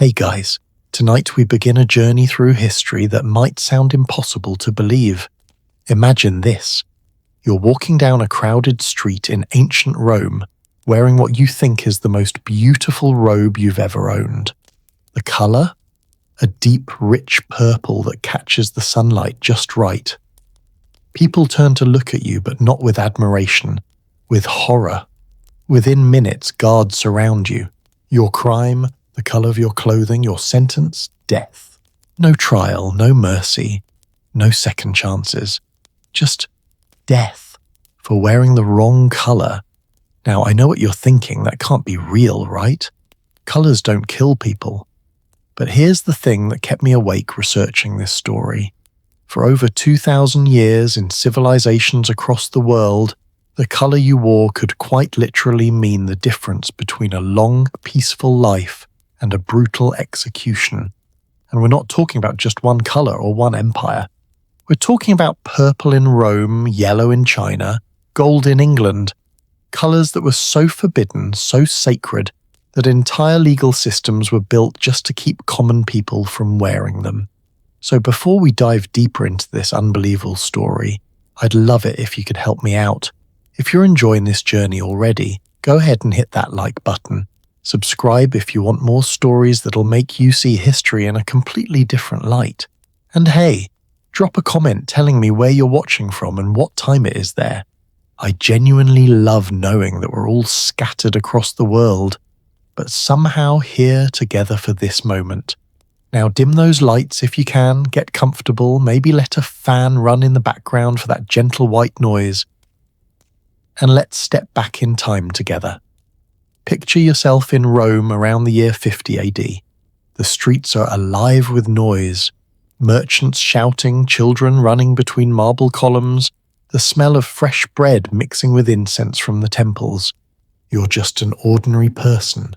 Hey guys, tonight we begin a journey through history that might sound impossible to believe. Imagine this. You're walking down a crowded street in ancient Rome, wearing what you think is the most beautiful robe you've ever owned. The color? A deep, rich purple that catches the sunlight just right. People turn to look at you, but not with admiration, with horror. Within minutes, guards surround you. Your crime, the color of your clothing, your sentence, death. No trial, no mercy, no second chances. Just death for wearing the wrong color. Now, I know what you're thinking, that can't be real, right? Colors don't kill people. But here's the thing that kept me awake researching this story. For over 2,000 years in civilizations across the world, the color you wore could quite literally mean the difference between a long, peaceful life and a brutal execution. And we're not talking about just one color or one empire. We're talking about purple in Rome, yellow in China, gold in England, colors that were so forbidden, so sacred, that entire legal systems were built just to keep common people from wearing them. So before we dive deeper into this unbelievable story, I'd love it if you could help me out. If you're enjoying this journey already, go ahead and hit that like button. Subscribe if you want more stories that'll make you see history in a completely different light. And hey, drop a comment telling me where you're watching from and what time it is there. I genuinely love knowing that we're all scattered across the world, but somehow here together for this moment. Now dim those lights if you can, get comfortable, maybe let a fan run in the background for that gentle white noise, and let's step back in time together. Picture yourself in Rome around the year 50 AD. The streets are alive with noise, merchants shouting, children running between marble columns, the smell of fresh bread mixing with incense from the temples. You're just an ordinary person,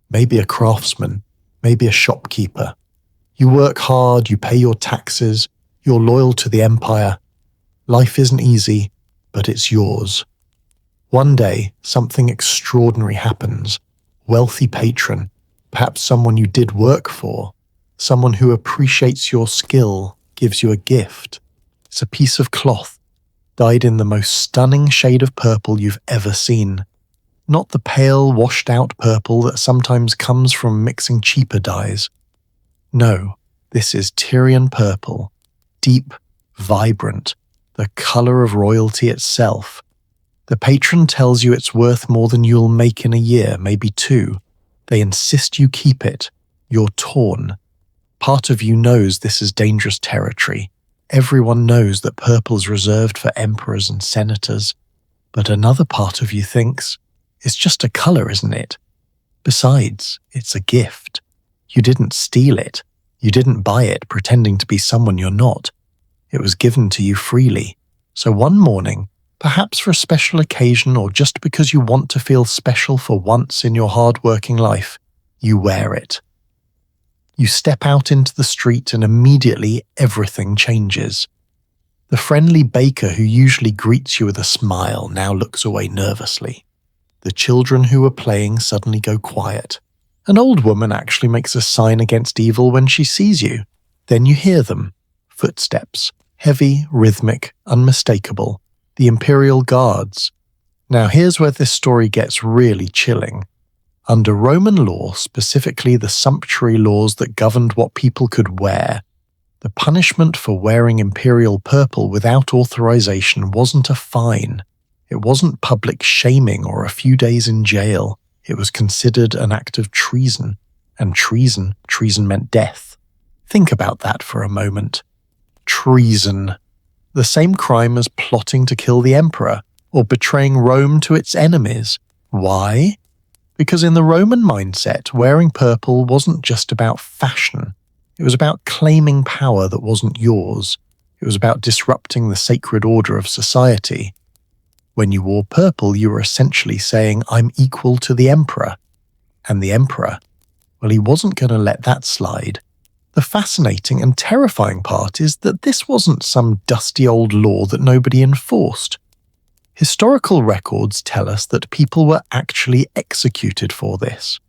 maybe a craftsman, maybe a shopkeeper. You work hard, you pay your taxes, you're loyal to the empire. Life isn't easy, but it's yours. One day, something extraordinary happens. Wealthy patron, perhaps someone you did work for, someone who appreciates your skill, gives you a gift. It's a piece of cloth, dyed in the most stunning shade of purple you've ever seen. Not the pale, washed-out purple that sometimes comes from mixing cheaper dyes. No, this is Tyrian purple, deep, vibrant, the color of royalty itself. The patron tells you it's worth more than you'll make in a year, maybe two. They insist you keep it. You're torn. Part of you knows this is dangerous territory. Everyone knows that purple is reserved for emperors and senators. But another part of you thinks, it's just a color, isn't it? Besides, it's a gift. You didn't steal it. You didn't buy it pretending to be someone you're not. It was given to you freely. So one morning, perhaps for a special occasion or just because you want to feel special for once in your hard-working life, you wear it. You step out into the street and immediately everything changes. The friendly baker who usually greets you with a smile now looks away nervously. The children who were playing suddenly go quiet. An old woman actually makes a sign against evil when she sees you. Then you hear them. Footsteps. Heavy, rhythmic, unmistakable. The Imperial guards. Now here's where this story gets really chilling. Under Roman law, specifically the Sumptuary laws that governed what people could wear, the punishment for wearing imperial purple without authorization wasn't a fine. It wasn't public shaming or a few days in jail. It was considered an act of treason. And treason meant death. Think about that for a moment. Treason. The same crime as plotting to kill the emperor or betraying Rome to its enemies. Why? Because in the Roman mindset, wearing purple wasn't just about fashion. It was about claiming power that wasn't yours. It was about disrupting the sacred order of society. When you wore purple, you were essentially saying, I'm equal to the emperor. And the emperor, well, he wasn't going to let that slide. The fascinating and terrifying part is that this wasn't some dusty old law that nobody enforced. Historical records tell us that people were actually executed for this.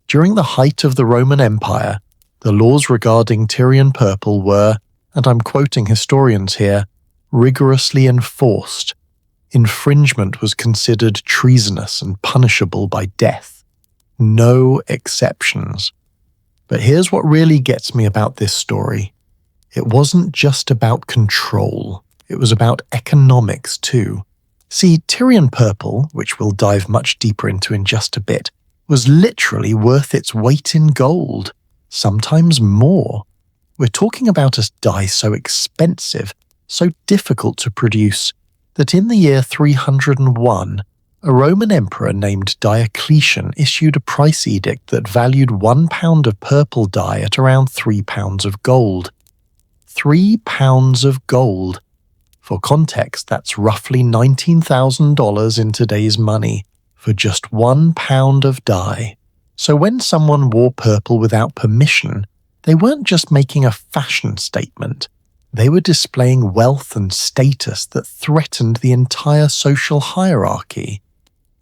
During the height of the Roman Empire, the laws regarding Tyrian purple were, and I'm quoting historians here, rigorously enforced. Infringement was considered treasonous and punishable by death. No exceptions. But here's what really gets me about this story. It wasn't just about control, it was about economics too. See, Tyrian purple, which we'll dive much deeper into in just a bit, was literally worth its weight in gold, sometimes more. We're talking about a dye so expensive, so difficult to produce, that in the year 301, a Roman emperor named Diocletian issued a price edict that valued 1 pound of purple dye at around 3 pounds of gold. 3 pounds of gold. For context, that's roughly $19,000 in today's money for just 1 pound of dye. So when someone wore purple without permission, they weren't just making a fashion statement. They were displaying wealth and status that threatened the entire social hierarchy.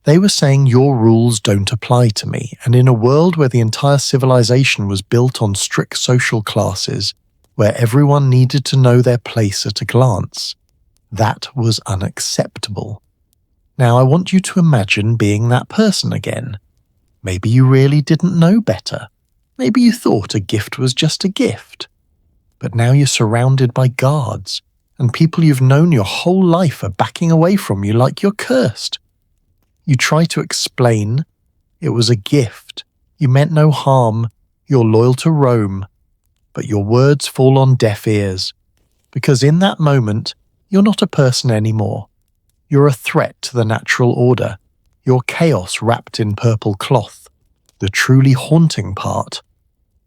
They were saying your rules don't apply to me, and in a world where the entire civilization was built on strict social classes, where everyone needed to know their place at a glance, that was unacceptable. Now I want you to imagine being that person again. Maybe you really didn't know better. Maybe you thought a gift was just a gift. But now you're surrounded by guards, and people you've known your whole life are backing away from you like you're cursed. You try to explain it was a gift, you meant no harm, you're loyal to Rome, but your words fall on deaf ears, because in that moment, you're not a person anymore. You're a threat to the natural order. You're chaos wrapped in purple cloth, the truly haunting part.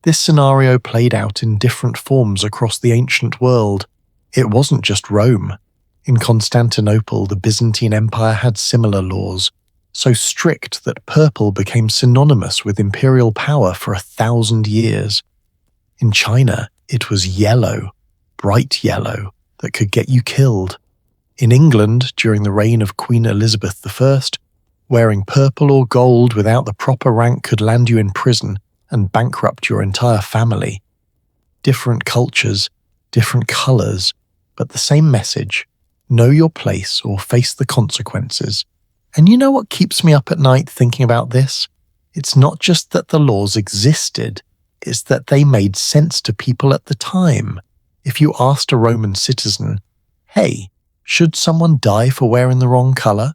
This scenario played out in different forms across the ancient world. It wasn't just Rome. In Constantinople, the Byzantine Empire had similar laws, so strict that purple became synonymous with imperial power for 1,000 years. In China, it was yellow, bright yellow, that could get you killed. In England, during the reign of Queen Elizabeth I, wearing purple or gold without the proper rank could land you in prison and bankrupt your entire family. Different cultures, different colours, but the same message: know your place or face the consequences. And you know what keeps me up at night thinking about this? It's not just that the laws existed, it's that they made sense to people at the time. If you asked a Roman citizen, hey, should someone die for wearing the wrong colour?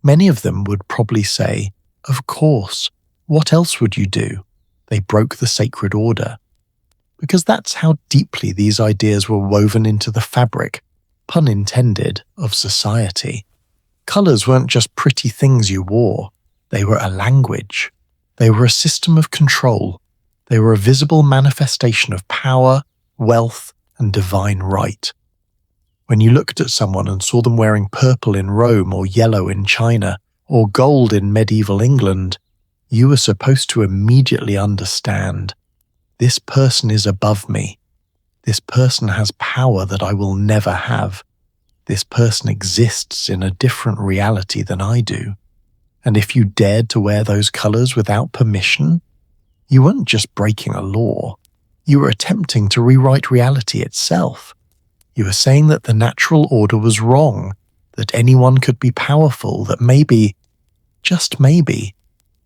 Many of them would probably say, of course, what else would you do? They broke the sacred order. Because that's how deeply these ideas were woven into the fabric, pun intended, of society. Colours weren't just pretty things you wore. They were a language. They were a system of control. They were a visible manifestation of power, wealth, and divine right. When you looked at someone and saw them wearing purple in Rome or yellow in China or gold in medieval England, you were supposed to immediately understand, this person is above me. This person has power that I will never have. This person exists in a different reality than I do. And if you dared to wear those colours without permission, you weren't just breaking a law. You were attempting to rewrite reality itself. You were saying that the natural order was wrong, that anyone could be powerful, that maybe, just maybe,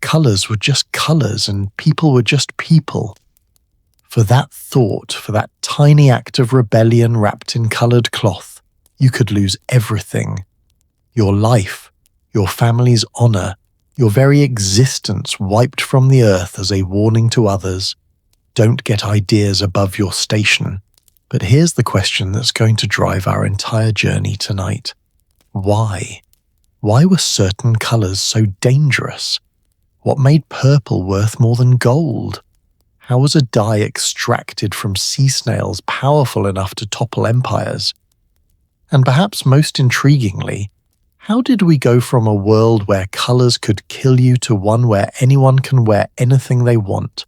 colours were just colours and people were just people. For that thought, for that tiny act of rebellion wrapped in coloured cloth, you could lose everything. Your life, your family's honour, your very existence wiped from the earth as a warning to others. Don't get ideas above your station. But here's the question that's going to drive our entire journey tonight. Why? Why were certain colours so dangerous? What made purple worth more than gold? How was a dye extracted from sea snails powerful enough to topple empires? And perhaps most intriguingly, how did we go from a world where colours could kill you to one where anyone can wear anything they want?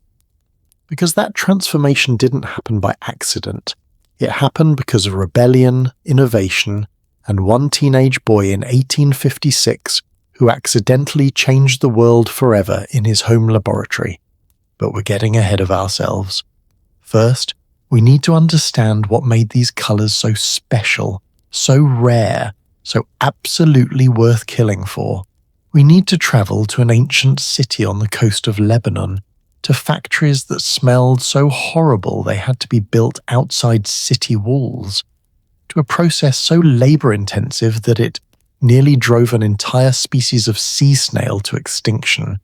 Because that transformation didn't happen by accident. It happened because of rebellion, innovation, and one teenage boy in 1856 who accidentally changed the world forever in his home laboratory. but we're getting ahead of ourselves. First, we need to understand what made these colours so special, so rare, so absolutely worth killing for. We need to travel to an ancient city on the coast of Lebanon, to factories that smelled so horrible they had to be built outside city walls, to a process so labour-intensive that it nearly drove an entire species of sea snail to extinction.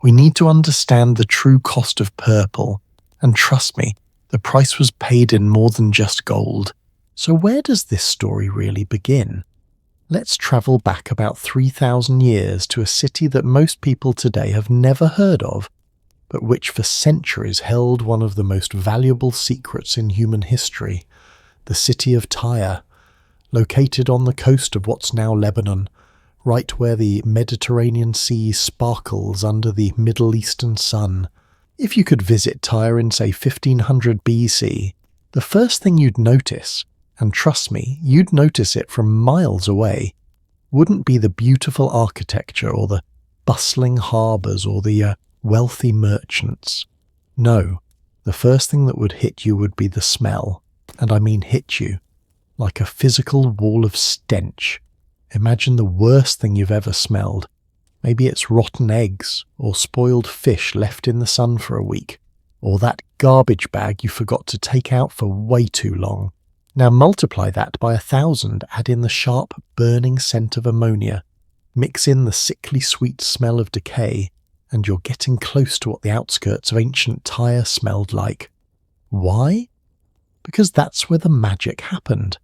We need to understand the true cost of purple, and trust me, the price was paid in more than just gold. So where does this story really begin? Let's travel back about 3,000 years to a city that most people today have never heard of, but which for centuries held one of the most valuable secrets in human history, the city of Tyre, located on the coast of what's now Lebanon, right where the Mediterranean Sea sparkles under the Middle Eastern sun. If you could visit Tyre in, say, 1500 BC, the first thing you'd notice, and trust me, you'd notice it from miles away, wouldn't be the beautiful architecture or the bustling harbours or the wealthy merchants. No, the first thing that would hit you would be the smell, and I mean hit you, like a physical wall of stench. Imagine the worst thing you've ever smelled. Maybe it's rotten eggs, or spoiled fish left in the sun for a week, or that garbage bag you forgot to take out for way too long. Now multiply that by 1,000, add in the sharp, burning scent of ammonia, mix in the sickly sweet smell of decay, and you're getting close to what the outskirts of ancient Tyre smelled like. Why? Because that's where the magic happened.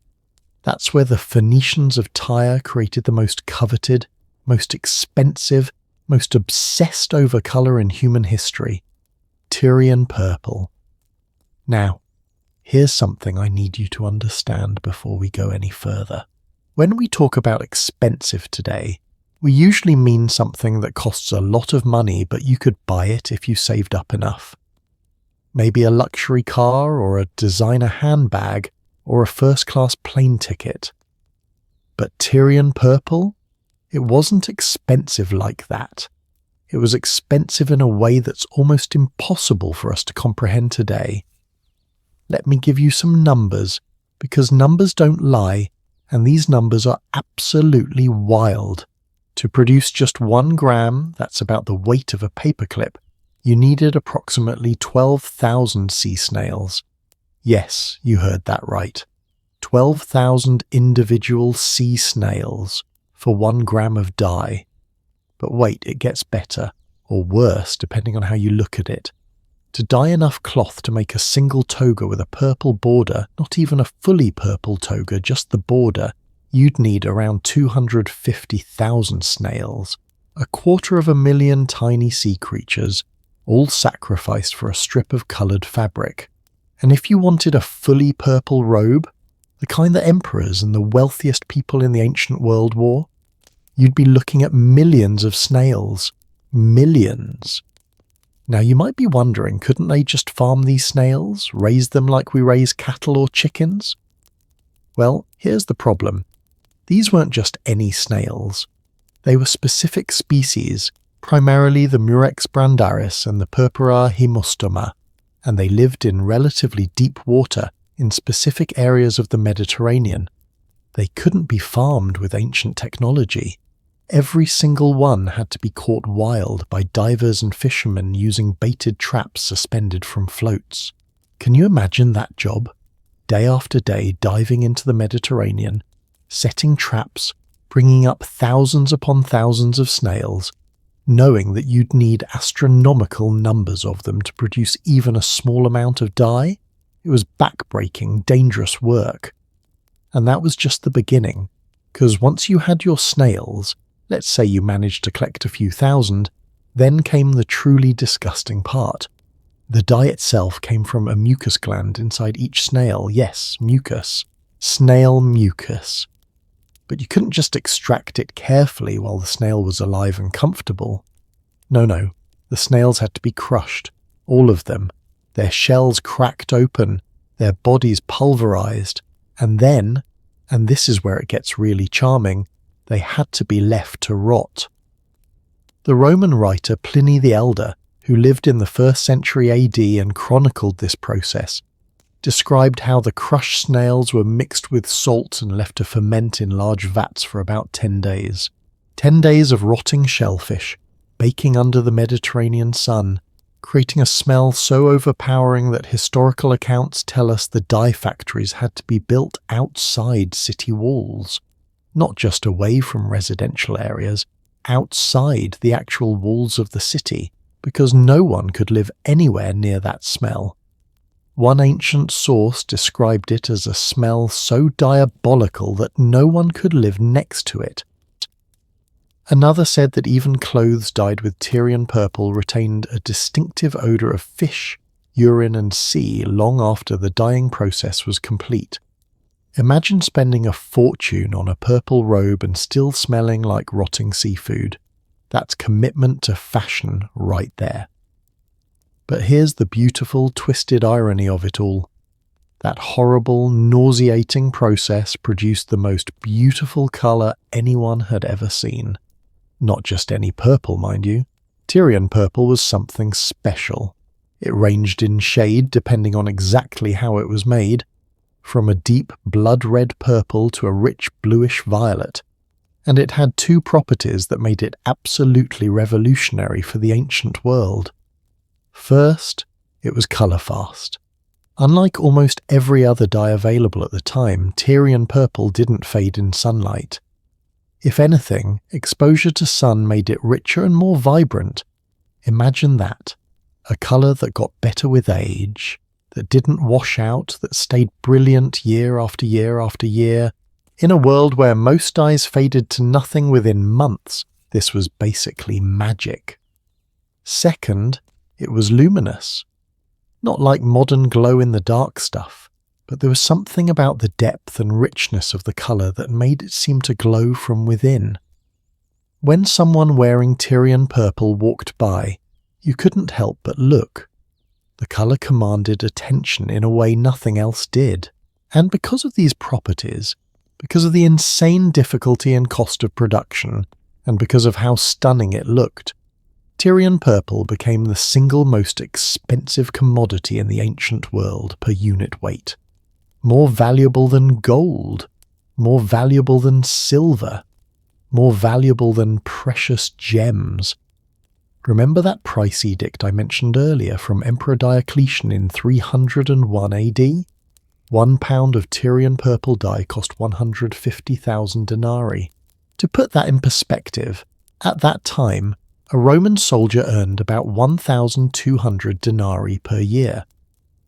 That's where the Phoenicians of Tyre created the most coveted, most expensive, most obsessed over colour in human history, Tyrian purple. Now, here's something I need you to understand before we go any further. When we talk about expensive today, we usually mean something that costs a lot of money but you could buy it if you saved up enough. Maybe a luxury car or a designer handbag or a first-class plane ticket. But Tyrian purple? It wasn't expensive like that. It was expensive in a way that's almost impossible for us to comprehend today. Let me give you some numbers, because numbers don't lie, and these numbers are absolutely wild. To produce just 1 gram, that's about the weight of a paperclip, you needed approximately 12,000 sea snails. Yes, you heard that right. 12,000 individual sea snails for 1 gram of dye. But wait, it gets better, or worse depending on how you look at it. To dye enough cloth to make a single toga with a purple border, not even a fully purple toga, just the border, you'd need around 250,000 snails, 250,000 tiny sea creatures, all sacrificed for a strip of coloured fabric. And if you wanted a fully purple robe, the kind that emperors and the wealthiest people in the ancient world wore, you'd be looking at millions of snails. Millions. Now you might be wondering, couldn't they just farm these snails, raise them like we raise cattle or chickens? Well, here's the problem. These weren't just any snails. They were specific species, primarily the Murex brandaris and the Purpura hemostoma, and they lived in relatively deep water in specific areas of the Mediterranean. They couldn't be farmed with ancient technology. Every single one had to be caught wild by divers and fishermen using baited traps suspended from floats. Can you imagine that job? Day after day diving into the Mediterranean, setting traps, bringing up thousands upon thousands of snails, knowing that you'd need astronomical numbers of them to produce even a small amount of dye? It was back-breaking, dangerous work. And that was just the beginning, because once you had your snails, let's say you managed to collect a few thousand, then came the truly disgusting part. The dye itself came from a mucus gland inside each snail. Yes, mucus. Snail mucus. But you couldn't just extract it carefully while the snail was alive and comfortable. No, the snails had to be crushed, all of them, their shells cracked open, their bodies pulverized, and then, and this is where it gets really charming, they had to be left to rot. The Roman writer Pliny the Elder who lived in the 1st century AD and chronicled this process, described how the crushed snails were mixed with salt and left to ferment in large vats for about 10 days. 10 days of rotting shellfish, baking under the Mediterranean sun, creating a smell so overpowering that historical accounts tell us the dye factories had to be built outside city walls, not just away from residential areas, outside the actual walls of the city, because no one could live anywhere near that smell. One ancient source described it as a smell so diabolical that no one could live next to it. Another said that even clothes dyed with Tyrian purple retained a distinctive odour of fish, urine and sea long after the dyeing process was complete. Imagine spending a fortune on a purple robe and still smelling like rotting seafood. That's commitment to fashion right there. But here's the beautiful, twisted irony of it all. That horrible, nauseating process produced the most beautiful colour anyone had ever seen. Not just any purple, mind you. Tyrian purple was something special. It ranged in shade depending on exactly how it was made, from a deep blood-red purple to a rich bluish violet. And it had 2 properties that made it absolutely revolutionary for the ancient world. First, it was colour-fast. Unlike almost every other dye available at the time, Tyrian purple didn't fade in sunlight. If anything, exposure to sun made it richer and more vibrant. Imagine that. A colour that got better with age, that didn't wash out, that stayed brilliant year after year after year. In a world where most dyes faded to nothing within months, this was basically magic. Second, it was luminous. Not like modern glow-in-the-dark stuff, but there was something about the depth and richness of the colour that made it seem to glow from within. When someone wearing Tyrian purple walked by, you couldn't help but look. The colour commanded attention in a way nothing else did. And because of these properties, because of the insane difficulty and cost of production, and because of how stunning it looked, Tyrian purple became the single most expensive commodity in the ancient world per unit weight. More valuable than gold, more valuable than silver, more valuable than precious gems. Remember that price edict I mentioned earlier from Emperor Diocletian in 301 AD? 1 pound of Tyrian purple dye cost 150,000 denarii. To put that in perspective, at that time, a Roman soldier earned about 1,200 denarii per year.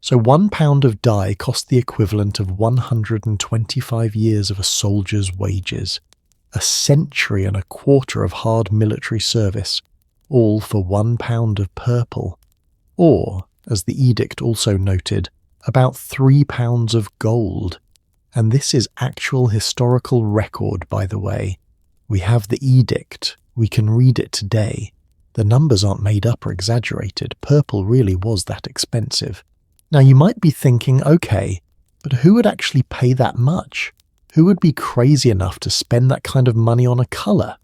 So 1 pound of dye cost the equivalent of 125 years of a soldier's wages. A century and a quarter of hard military service, all for 1 pound of purple. Or, as the edict also noted, about 3 pounds of gold. And this is actual historical record, by the way. We have the edict. We can read it today. The numbers aren't made up or exaggerated. Purple really was that expensive. Now you might be thinking, okay, but who would actually pay that much? Who would be crazy enough to spend that kind of money on a colour?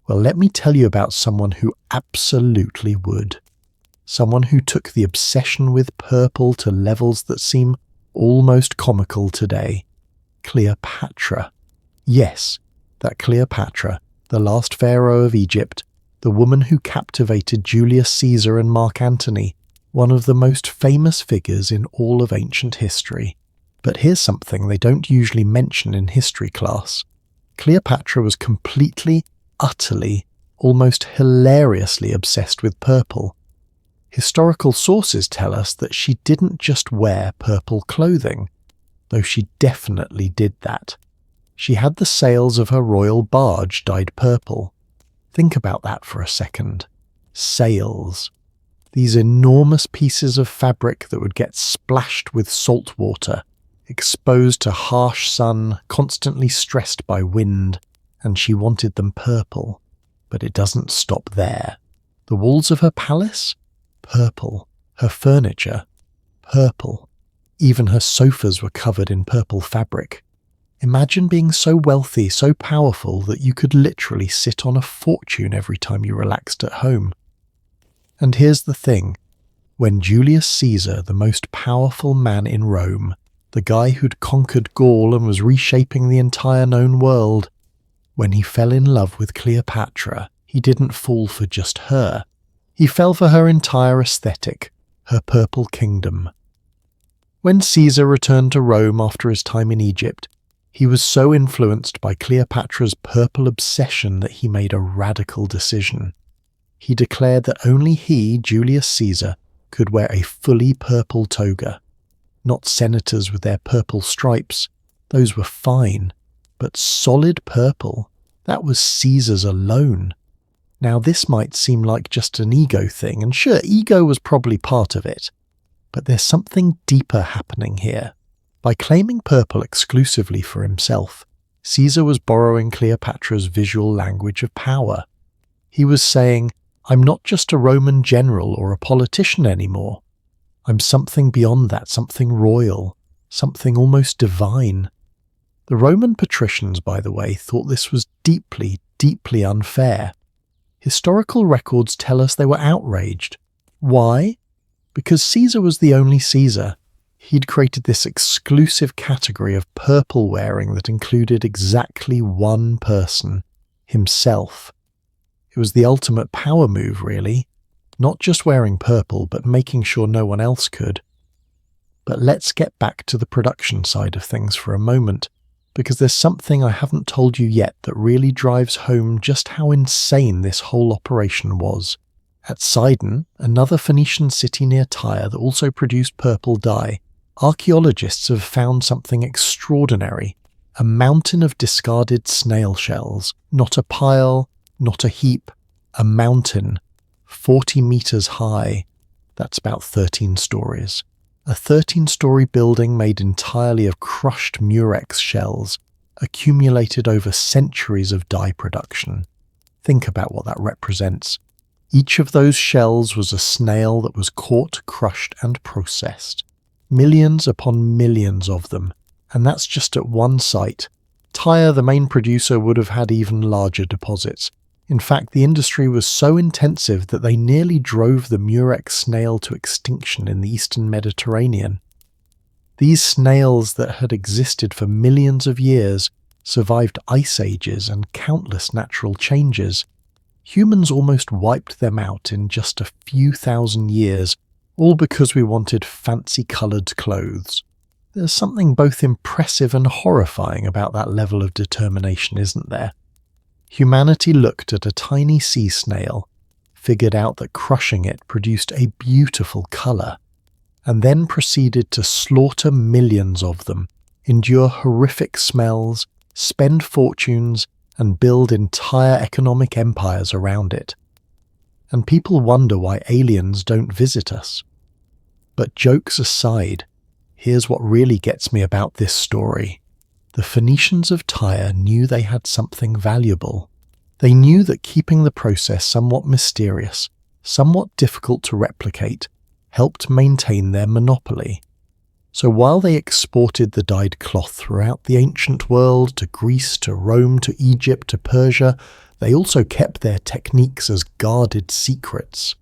Well, let me tell you about someone who absolutely would. Someone who took the obsession with purple to levels that seem almost comical today. Cleopatra. Yes, that Cleopatra, the last pharaoh of Egypt, the woman who captivated Julius Caesar and Mark Antony, one of the most famous figures in all of ancient history. But here's something they don't usually mention in history class. Cleopatra was completely, utterly, almost hilariously obsessed with purple. Historical sources tell us that she didn't just wear purple clothing, though she definitely did that. She had the sails of her royal barge dyed purple. Think about that for a second. Sails. These enormous pieces of fabric that would get splashed with salt water, exposed to harsh sun, constantly stressed by wind, and she wanted them purple. But it doesn't stop there. The walls of her palace? Purple. Her furniture? Purple. Even her sofas were covered in purple fabric. Imagine being so wealthy, so powerful that you could literally sit on a fortune every time you relaxed at home. And here's the thing. When Julius Caesar, the most powerful man in Rome, the guy who'd conquered Gaul and was reshaping the entire known world, when he fell in love with Cleopatra, he didn't fall for just her. He fell for her entire aesthetic, her purple kingdom. When Caesar returned to Rome after his time in Egypt, he was so influenced by Cleopatra's purple obsession that he made a radical decision. He declared that only he, Julius Caesar, could wear a fully purple toga. Not senators with their purple stripes, those were fine, but solid purple, that was Caesar's alone. Now this might seem like just an ego thing, and sure, ego was probably part of it, but there's something deeper happening here. By claiming purple exclusively for himself, Caesar was borrowing Cleopatra's visual language of power. He was saying, I'm not just a Roman general or a politician anymore. I'm something beyond that, something royal, something almost divine. The Roman patricians, by the way, thought this was deeply, deeply unfair. Historical records tell us they were outraged. Why? Because Caesar was the only Caesar. He'd created this exclusive category of purple wearing that included exactly one person, himself. It was the ultimate power move, really. Not just wearing purple, but making sure no one else could. But let's get back to the production side of things for a moment, because there's something I haven't told you yet that really drives home just how insane this whole operation was. At Sidon, another Phoenician city near Tyre that also produced purple dye, archaeologists have found something extraordinary. A mountain of discarded snail shells. Not a pile, not a heap, a mountain, 40 meters high. That's about 13 stories. A 13-story building made entirely of crushed murex shells, accumulated over centuries of dye production. Think about what that represents. Each of those shells was a snail that was caught, crushed, and processed. Millions upon millions of them, and that's just at one site. Tyre, the main producer, would have had even larger deposits. In fact, the industry was so intensive that they nearly drove the murex snail to extinction in the eastern Mediterranean. These snails that had existed for millions of years survived ice ages and countless natural changes. Humans almost wiped them out in just a few thousand years, all because we wanted fancy-coloured clothes. There's something both impressive and horrifying about that level of determination, isn't there? Humanity looked at a tiny sea snail, figured out that crushing it produced a beautiful colour, and then proceeded to slaughter millions of them, endure horrific smells, spend fortunes, and build entire economic empires around it. And people wonder why aliens don't visit us. But jokes aside, here's what really gets me about this story. The Phoenicians of Tyre knew they had something valuable. They knew that keeping the process somewhat mysterious, somewhat difficult to replicate, helped maintain their monopoly. So while they exported the dyed cloth throughout the ancient world, to Greece, to Rome, to Egypt, to Persia, they also kept their techniques as guarded secrets.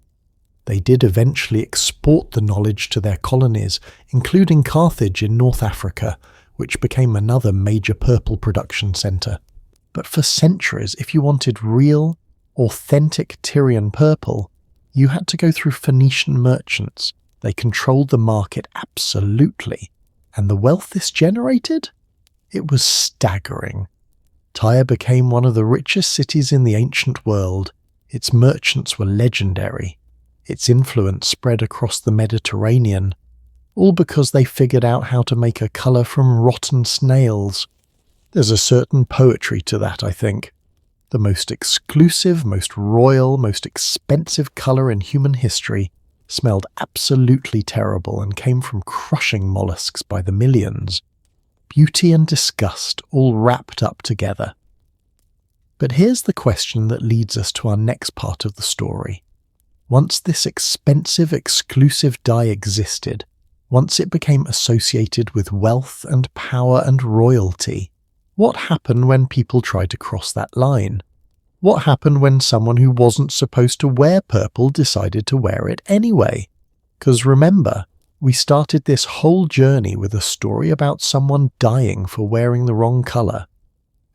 They did eventually export the knowledge to their colonies, including Carthage in North Africa, which became another major purple production centre. But for centuries, if you wanted real, authentic Tyrian purple, you had to go through Phoenician merchants. They controlled the market absolutely. And the wealth this generated? It was staggering. Tyre became one of the richest cities in the ancient world. Its merchants were legendary. Its influence spread across the Mediterranean, all because they figured out how to make a colour from rotten snails. There's a certain poetry to that, I think. The most exclusive, most royal, most expensive colour in human history smelled absolutely terrible and came from crushing mollusks by the millions. Beauty and disgust all wrapped up together. But here's the question that leads us to our next part of the story. Once this expensive, exclusive dye existed, once it became associated with wealth and power and royalty, what happened when people tried to cross that line? What happened when someone who wasn't supposed to wear purple decided to wear it anyway? Because remember, we started this whole journey with a story about someone dying for wearing the wrong colour.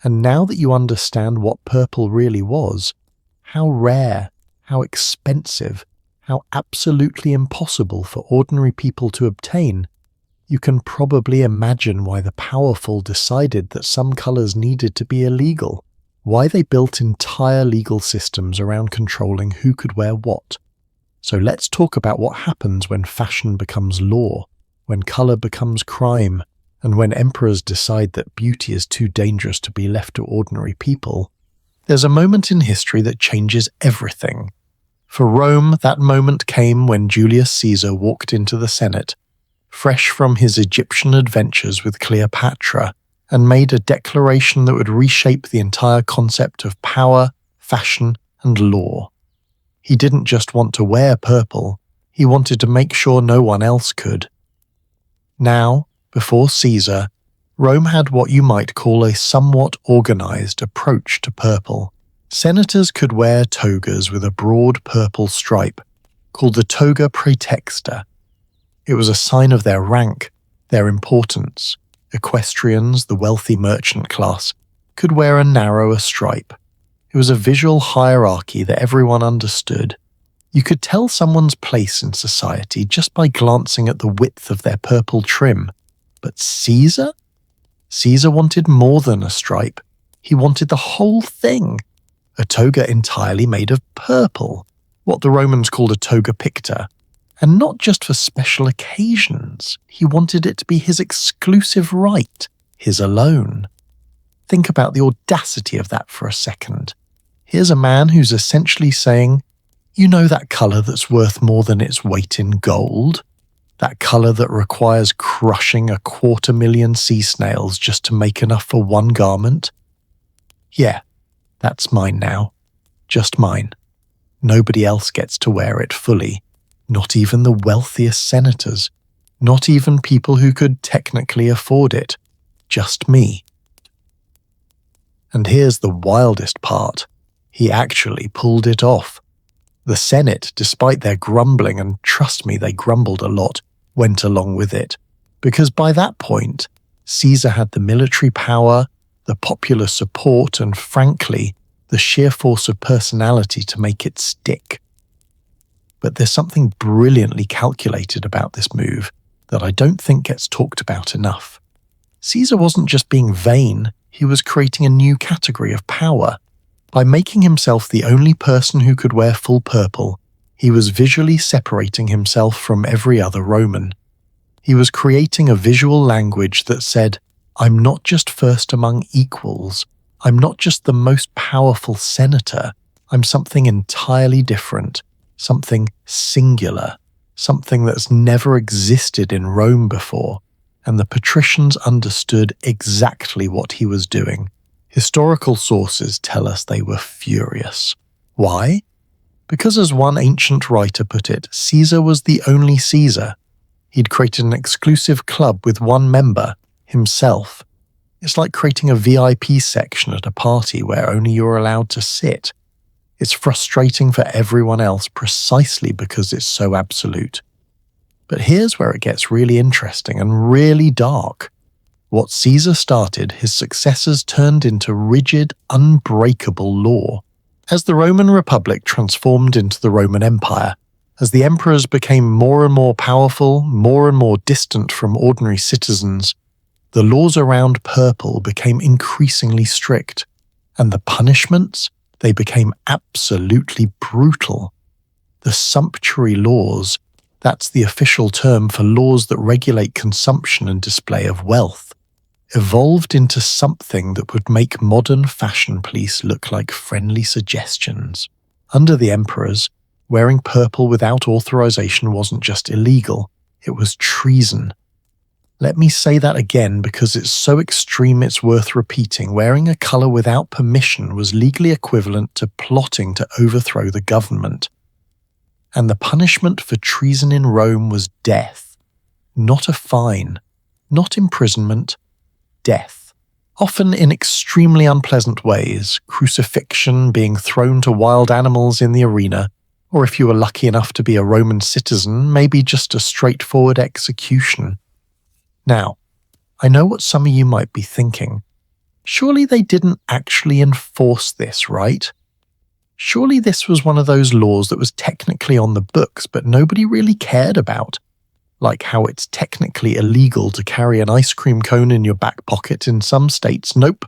And now that you understand what purple really was, how rare, how expensive, how absolutely impossible for ordinary people to obtain, you can probably imagine why the powerful decided that some colours needed to be illegal, why they built entire legal systems around controlling who could wear what. So let's talk about what happens when fashion becomes law, when colour becomes crime, and when emperors decide that beauty is too dangerous to be left to ordinary people. There's a moment in history that changes everything. For Rome, that moment came when Julius Caesar walked into the Senate, fresh from his Egyptian adventures with Cleopatra, and made a declaration that would reshape the entire concept of power, fashion, and law. He didn't just want to wear purple, he wanted to make sure no one else could. Now, before Caesar, Rome had what you might call a somewhat organized approach to purple. Senators could wear togas with a broad purple stripe, called the toga praetexta. It was a sign of their rank, their importance. Equestrians, the wealthy merchant class, could wear a narrower stripe. It was a visual hierarchy that everyone understood. You could tell someone's place in society just by glancing at the width of their purple trim. But Caesar? Caesar wanted more than a stripe. He wanted the whole thing. A toga entirely made of purple, what the Romans called a toga picta. And not just for special occasions. He wanted it to be his exclusive right, his alone. Think about the audacity of that for a second. Here's a man who's essentially saying, you know that colour that's worth more than its weight in gold? That colour that requires crushing 250,000 sea snails just to make enough for one garment? Yeah, that's mine now. Just mine. Nobody else gets to wear it fully. Not even the wealthiest senators. Not even people who could technically afford it. Just me. And here's the wildest part. He actually pulled it off. The Senate, despite their grumbling, and trust me, they grumbled a lot, went along with it. Because by that point, Caesar had the military power, the popular support, and frankly, the sheer force of personality to make it stick. But there's something brilliantly calculated about this move that I don't think gets talked about enough. Caesar wasn't just being vain, he was creating a new category of power. By making himself the only person who could wear full purple, he was visually separating himself from every other Roman. He was creating a visual language that said, I'm not just first among equals, I'm not just the most powerful senator, I'm something entirely different, something singular, something that's never existed in Rome before, and the patricians understood exactly what he was doing. Historical sources tell us they were furious. Why? Because as one ancient writer put it, Caesar was the only Caesar. He'd created an exclusive club with one member, himself. It's like creating a VIP section at a party where only you're allowed to sit. It's frustrating for everyone else precisely because it's so absolute. But here's where it gets really interesting and really dark. What Caesar started, his successors turned into rigid, unbreakable law. As the Roman Republic transformed into the Roman Empire, as the emperors became more and more powerful, more and more distant from ordinary citizens, the laws around purple became increasingly strict, and the punishments, they became absolutely brutal. The sumptuary laws, that's the official term for laws that regulate consumption and display of wealth, evolved into something that would make modern fashion police look like friendly suggestions. Under the emperors, wearing purple without authorization wasn't just illegal, it was treason. Let me say that again because it's so extreme it's worth repeating. Wearing a color without permission was legally equivalent to plotting to overthrow the government. And the punishment for treason in Rome was death. Not a fine, not imprisonment, death. often in extremely unpleasant ways, crucifixion, being thrown to wild animals in the arena, or if you were lucky enough to be a Roman citizen, maybe just a straightforward execution. Now, I know what some of you might be thinking. Surely they didn't actually enforce this, right? Surely this was one of those laws that was technically on the books, but nobody really cared about. Like how it's technically illegal to carry an ice cream cone in your back pocket in some states. Nope.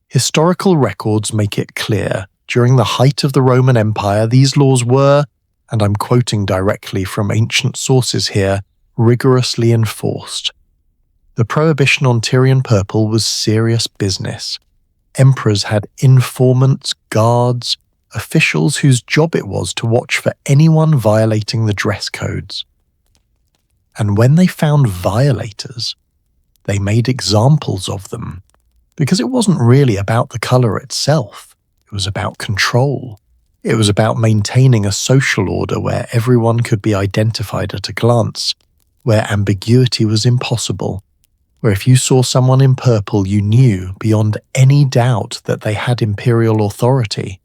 Historical records make it clear. During the height of the Roman Empire, these laws were, and I'm quoting directly from ancient sources here, rigorously enforced. The prohibition on Tyrian purple was serious business. Emperors had informants, guards, officials whose job it was to watch for anyone violating the dress codes. And when they found violators, they made examples of them, because it wasn't really about the colour itself. It was about control. It was about maintaining a social order where everyone could be identified at a glance, where ambiguity was impossible, where if you saw someone in purple you knew beyond any doubt that they had imperial authority.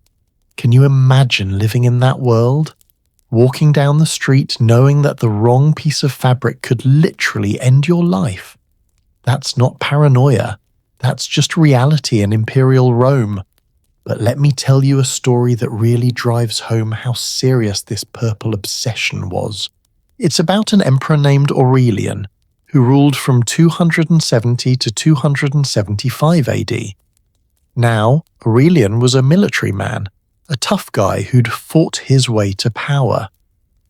Can you imagine living in that world? Walking down the street knowing that the wrong piece of fabric could literally end your life. That's not paranoia. That's just reality in Imperial Rome. But let me tell you a story that really drives home how serious this purple obsession was. It's about an emperor named Aurelian, who ruled from 270 to 275 AD. Now, Aurelian was a military man, a tough guy who'd fought his way to power.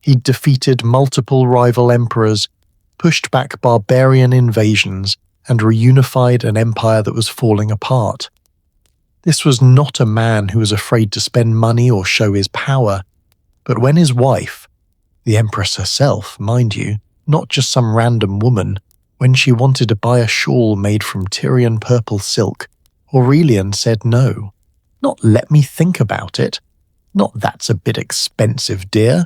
He'd defeated multiple rival emperors, pushed back barbarian invasions, and reunified an empire that was falling apart. This was not a man who was afraid to spend money or show his power, but when his wife, the empress herself, mind you, not just some random woman, when she wanted to buy a shawl made from Tyrian purple silk, Aurelian said no. Not let me think about it. Not that's a bit expensive, dear.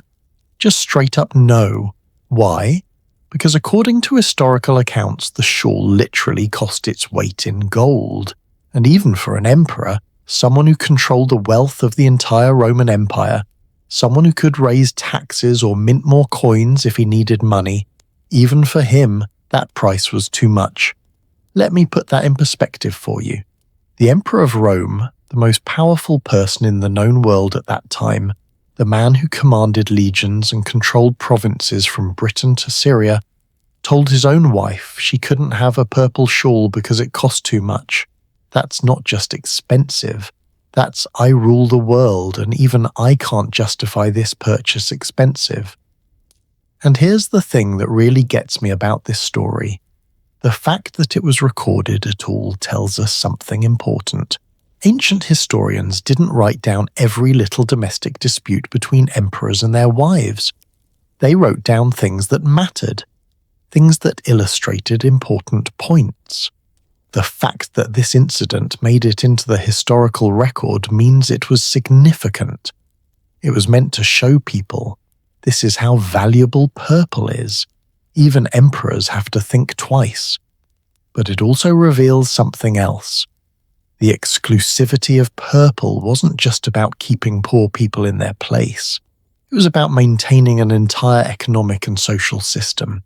Just straight up no. Why? Because according to historical accounts, the shawl literally cost its weight in gold. And even for an emperor, someone who controlled the wealth of the entire Roman Empire, someone who could raise taxes or mint more coins if he needed money, even for him, that price was too much. Let me put that in perspective for you. The Emperor of Rome, the most powerful person in the known world at that time, the man who commanded legions and controlled provinces from Britain to Syria, told his own wife she couldn't have a purple shawl because it cost too much. That's not just expensive. That's I rule the world and even I can't justify this purchase expensive. And here's the thing that really gets me about this story. The fact that it was recorded at all tells us something important. Ancient historians didn't write down every little domestic dispute between emperors and their wives. They wrote down things that mattered, things that illustrated important points. The fact that this incident made it into the historical record means it was significant. It was meant to show people, this is how valuable purple is. Even emperors have to think twice. But it also reveals something else. The exclusivity of purple wasn't just about keeping poor people in their place. It was about maintaining an entire economic and social system.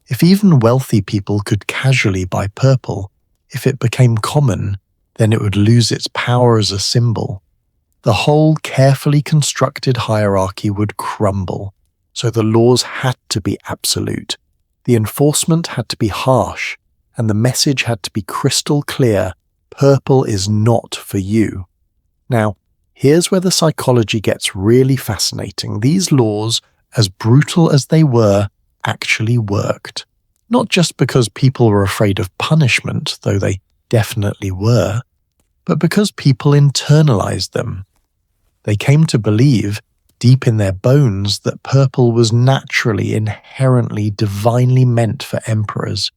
If even wealthy people could casually buy purple, if it became common, then it would lose its power as a symbol. The whole carefully constructed hierarchy would crumble, so the laws had to be absolute. The enforcement had to be harsh, and the message had to be crystal clear: purple is not for you. Now, here's where the psychology gets really fascinating. These laws, as brutal as they were, actually worked. Not just because people were afraid of punishment, though they definitely were, but because people internalized them. They came to believe, deep in their bones, that purple was naturally, inherently, divinely meant for emperors.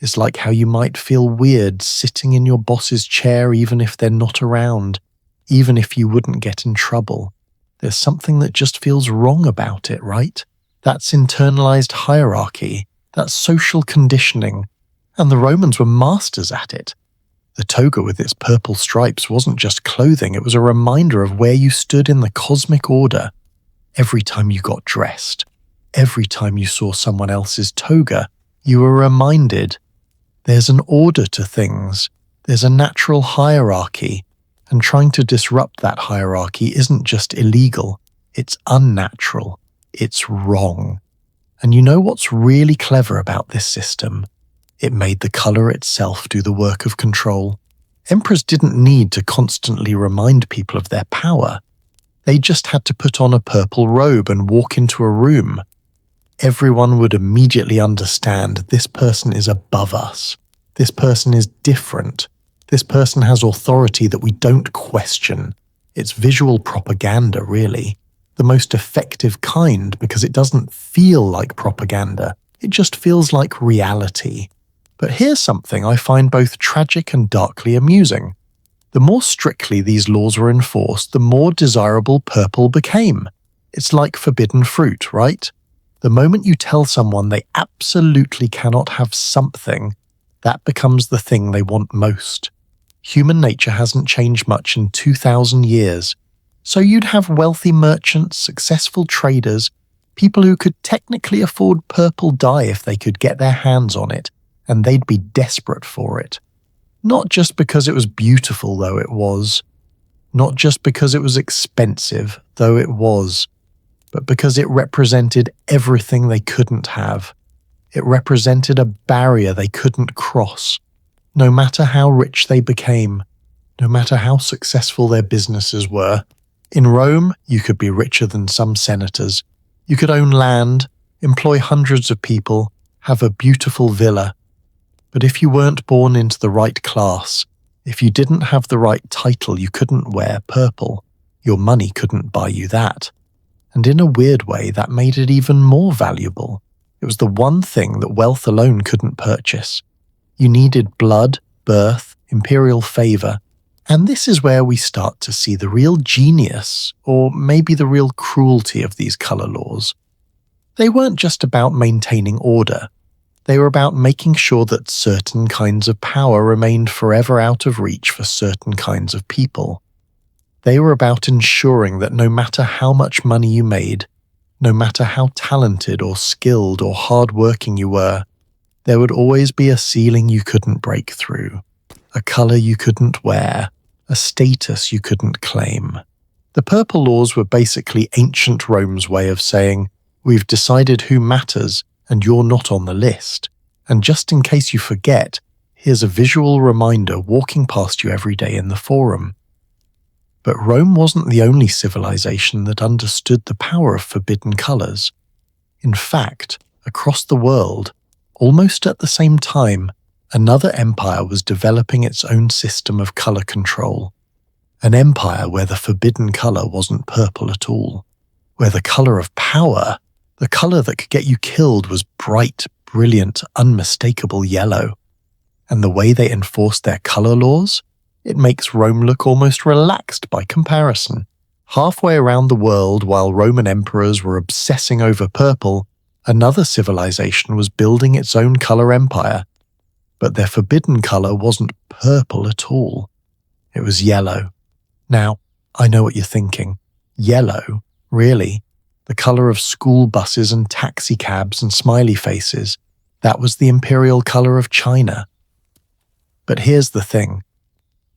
It's like how you might feel weird sitting in your boss's chair even if they're not around, even if you wouldn't get in trouble. There's something that just feels wrong about it, right? That's internalized hierarchy. That's social conditioning. And the Romans were masters at it. The toga with its purple stripes wasn't just clothing, it was a reminder of where you stood in the cosmic order. Every time you got dressed, every time you saw someone else's toga, you were reminded there's an order to things, there's a natural hierarchy, and trying to disrupt that hierarchy isn't just illegal, it's unnatural, it's wrong. And you know what's really clever about this system? It made the colour itself do the work of control. Emperors didn't need to constantly remind people of their power. They just had to put on a purple robe and walk into a room. Everyone would immediately understand this person is above us. This person is different. This person has authority that we don't question. It's visual propaganda, really. The most effective kind because it doesn't feel like propaganda. It just feels like reality. But here's something I find both tragic and darkly amusing. The more strictly these laws were enforced, the more desirable purple became. It's like forbidden fruit, right? The moment you tell someone they absolutely cannot have something, that becomes the thing they want most. Human nature hasn't changed much in 2,000 years. So you'd have wealthy merchants, successful traders, people who could technically afford purple dye if they could get their hands on it, and they'd be desperate for it. Not just because it was beautiful, though it was. Not just because it was expensive, though it was. But because it represented everything they couldn't have. It represented a barrier they couldn't cross. No matter how rich they became, no matter how successful their businesses were. In Rome, you could be richer than some senators. You could own land, employ hundreds of people, have a beautiful villa. But if you weren't born into the right class, if you didn't have the right title, you couldn't wear purple. Your money couldn't buy you that. And in a weird way, that made it even more valuable. It was the one thing that wealth alone couldn't purchase. You needed blood, birth, imperial favor, and this is where we start to see the real genius, or maybe the real cruelty of these color laws. They weren't just about maintaining order. They were about making sure that certain kinds of power remained forever out of reach for certain kinds of people. They were about ensuring that no matter how much money you made, no matter how talented or skilled or hard-working you were, there would always be a ceiling you couldn't break through, a color you couldn't wear, a status you couldn't claim. The purple laws were basically ancient Rome's way of saying, we've decided who matters and you're not on the list. And just in case you forget, here's a visual reminder walking past you every day in the forum. But Rome wasn't the only civilization that understood the power of forbidden colors. In fact, across the world, almost at the same time, another empire was developing its own system of color control. An empire where the forbidden color wasn't purple at all. Where the color of power, the color that could get you killed, was bright, brilliant, unmistakable yellow. And the way they enforced their color laws? It makes Rome look almost relaxed by comparison. Halfway around the world, while Roman emperors were obsessing over purple, another civilization was building its own color empire. But their forbidden color wasn't purple at all. It was yellow. Now, I know what you're thinking. Yellow? Really? The color of school buses and taxi cabs and smiley faces. That was the imperial color of China. But here's the thing.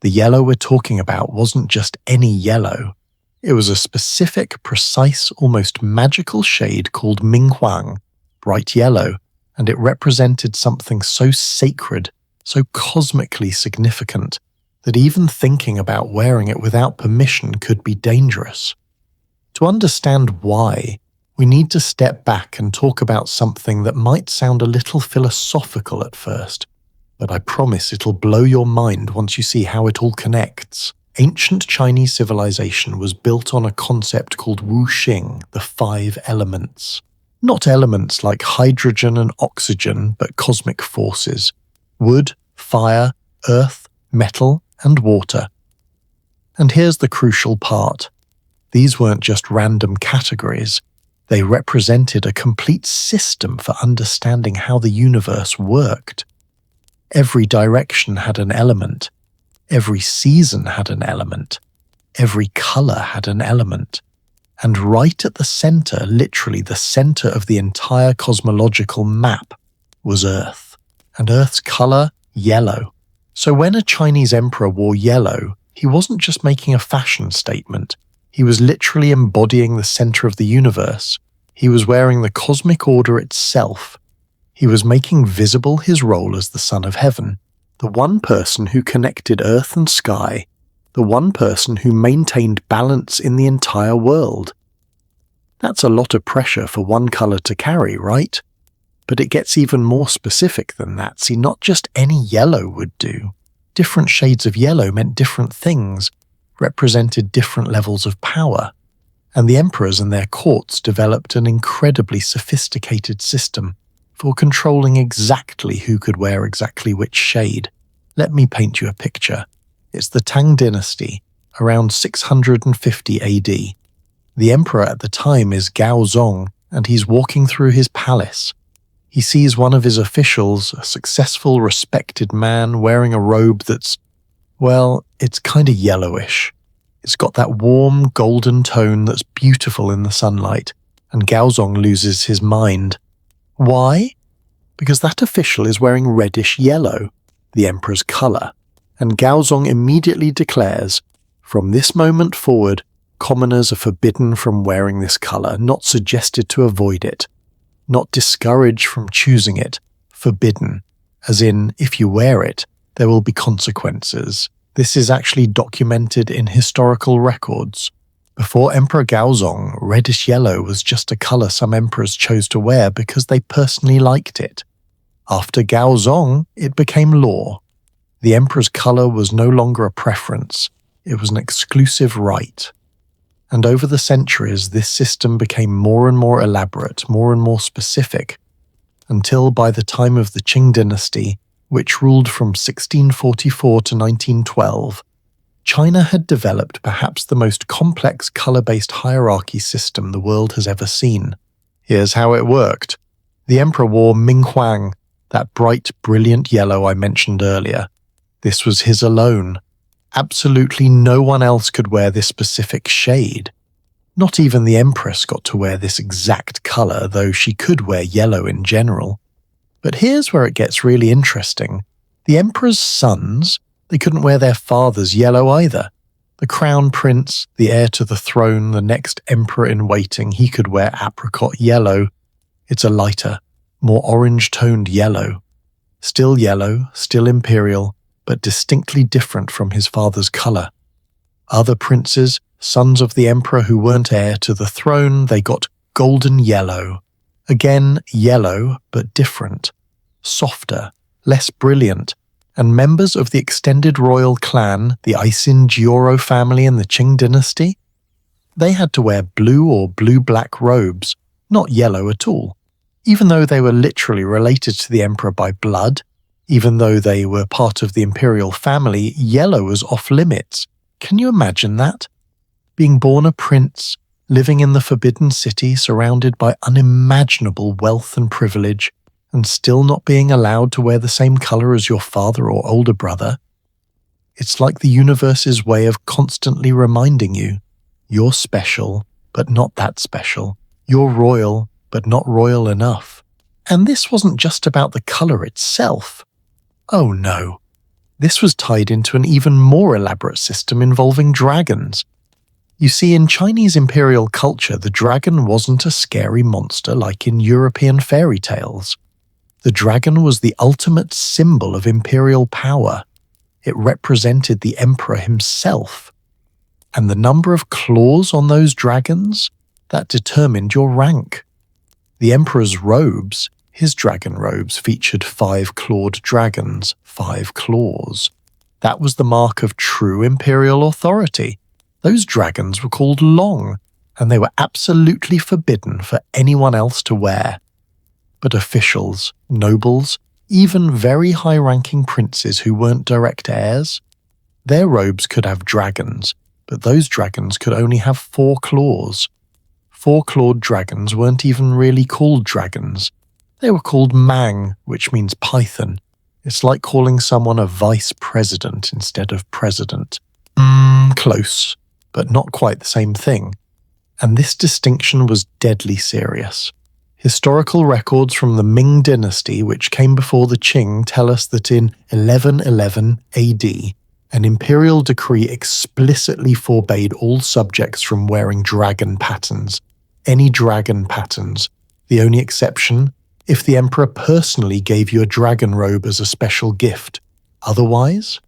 The yellow we're talking about wasn't just any yellow. It was a specific, precise, almost magical shade called Minghuang, bright yellow, and it represented something so sacred, so cosmically significant, that even thinking about wearing it without permission could be dangerous. To understand why, we need to step back and talk about something that might sound a little philosophical at first, but I promise it'll blow your mind once you see how it all connects. Ancient Chinese civilization was built on a concept called wuxing, the 5 elements. Not elements like hydrogen and oxygen, but cosmic forces. Wood, fire, earth, metal, and water. And here's the crucial part. These weren't just random categories. They represented a complete system for understanding how the universe worked. Every direction had an element, Every season had an element. Every color had an element. And right at the center, literally the center of the entire cosmological map, was Earth. And Earth's color, yellow. So when a Chinese emperor wore yellow, he wasn't just making a fashion statement. He was literally embodying the center of the universe. He was wearing the cosmic order itself. He was making visible his role as the son of heaven, the one person who connected earth and sky, the one person who maintained balance in the entire world. That's a lot of pressure for one color to carry, right? But it gets even more specific than that. See, not just any yellow would do. Different shades of yellow meant different things, represented different levels of power. And the emperors and their courts developed an incredibly sophisticated system for controlling exactly who could wear exactly which shade. Let me paint you a picture. It's the Tang dynasty, around 650 AD. The emperor at the time is Gaozong, and he's walking through his palace. He sees one of his officials, a successful, respected man, wearing a robe that's, well, it's kind of yellowish. It's got that warm, golden tone that's beautiful in the sunlight, and Gaozong loses his mind. Why? Because that official is wearing reddish-yellow, the emperor's color, and Gaozong immediately declares, from this moment forward, commoners are forbidden from wearing this color, not suggested to avoid it, not discouraged from choosing it, forbidden, as in, if you wear it, there will be consequences. This is actually documented in historical records. Before Emperor Gaozong, reddish-yellow was just a color some emperors chose to wear because they personally liked it. After Gaozong, it became law. The emperor's color was no longer a preference, it was an exclusive right. And over the centuries, this system became more and more elaborate, more and more specific, until by the time of the Qing dynasty, which ruled from 1644 to 1912, China had developed perhaps the most complex color-based hierarchy system the world has ever seen. Here's how it worked. The emperor wore Minghuang, that bright, brilliant yellow I mentioned earlier. This was his alone. Absolutely no one else could wear this specific shade. Not even the empress got to wear this exact color, though she could wear yellow in general. But here's where it gets really interesting. The emperor's sons, they couldn't wear their father's yellow either. The crown prince, the heir to the throne, the next emperor in waiting, he could wear apricot yellow. It's a lighter, more orange-toned yellow. Still yellow, still imperial, but distinctly different from his father's color. Other princes, sons of the emperor who weren't heir to the throne, they got golden yellow. Again, yellow, but different. Softer, less brilliant. And members of the extended royal clan, the Aisin-Jioro family in the Qing dynasty, they had to wear blue or blue-black robes, not yellow at all. Even though they were literally related to the emperor by blood, even though they were part of the imperial family, yellow was off-limits. Can you imagine that? Being born a prince, living in the Forbidden City surrounded by unimaginable wealth and privilege, and still not being allowed to wear the same color as your father or older brother. It's like the universe's way of constantly reminding you, you're special, but not that special. You're royal, but not royal enough. And this wasn't just about the color itself. Oh no. This was tied into an even more elaborate system involving dragons. You see, in Chinese imperial culture, the dragon wasn't a scary monster like in European fairy tales. The dragon was the ultimate symbol of imperial power. It represented the emperor himself. And the number of claws on those dragons, that determined your rank. The emperor's robes, his dragon robes, featured 5 clawed dragons, 5 claws. That was the mark of true imperial authority. Those dragons were called long, and they were absolutely forbidden for anyone else to wear. But officials, nobles, even very high-ranking princes who weren't direct heirs, their robes could have dragons, but those dragons could only have 4 claws. 4-clawed dragons weren't even really called dragons. They were called mang, which means python, It's like calling someone a vice president instead of president. Close, but not quite the same thing. And this distinction was deadly serious. Historical records from the Ming dynasty, which came before the Qing, tell us that in 1111 AD, an imperial decree explicitly forbade all subjects from wearing dragon patterns. Any dragon patterns. The only exception, if the emperor personally gave you a dragon robe as a special gift. Otherwise,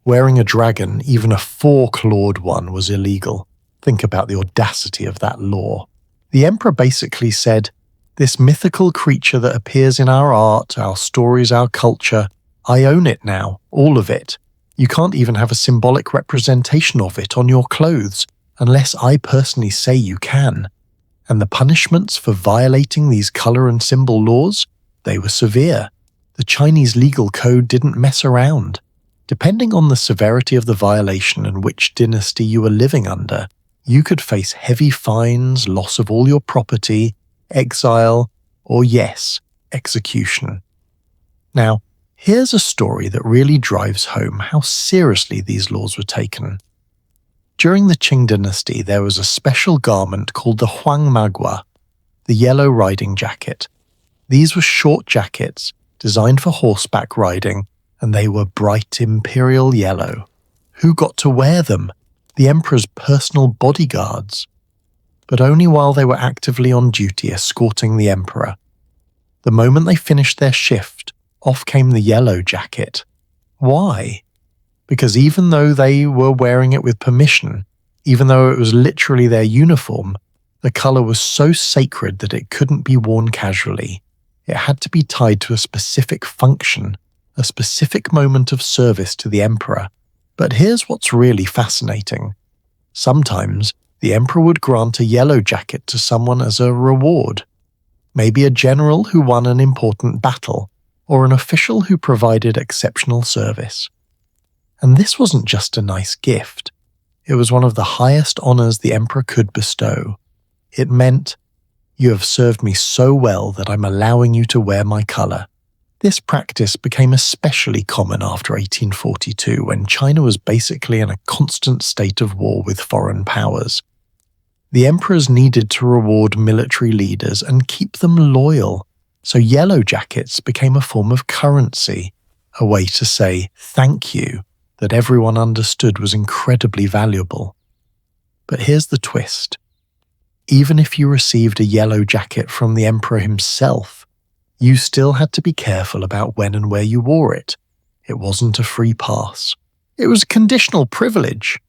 wearing a dragon, even a four-clawed one, was illegal. Think about the audacity of that law. The emperor basically said, this mythical creature that appears in our art, our stories, our culture, I own it now, all of it. You can't even have a symbolic representation of it on your clothes, unless I personally say you can. And the punishments for violating these colour and symbol laws, they were severe. The Chinese legal code didn't mess around. Depending on the severity of the violation and which dynasty you were living under, you could face heavy fines, loss of all your property, exile, or yes, execution. Now, here's a story that really drives home how seriously these laws were taken. During the Qing dynasty, there was a special garment called the huangmagua, the yellow riding jacket. These were short jackets designed for horseback riding, and they were bright imperial yellow. Who got to wear them? The emperor's personal bodyguards. But only while they were actively on duty escorting the emperor. The moment they finished their shift, off came the yellow jacket. Why? Because even though they were wearing it with permission, even though it was literally their uniform, the colour was so sacred that it couldn't be worn casually. It had to be tied to a specific function, a specific moment of service to the emperor. But here's what's really fascinating. Sometimes, the emperor would grant a yellow jacket to someone as a reward. Maybe a general who won an important battle, or an official who provided exceptional service. And this wasn't just a nice gift. It was one of the highest honours the emperor could bestow. It meant, you have served me so well that I'm allowing you to wear my colour. This practice became especially common after 1842, when China was basically in a constant state of war with foreign powers. The emperors needed to reward military leaders and keep them loyal, so yellow jackets became a form of currency, a way to say thank you that everyone understood was incredibly valuable. But here's the twist. Even if you received a yellow jacket from the emperor himself, you still had to be careful about when and where you wore it. It wasn't a free pass. It was a conditional privilege.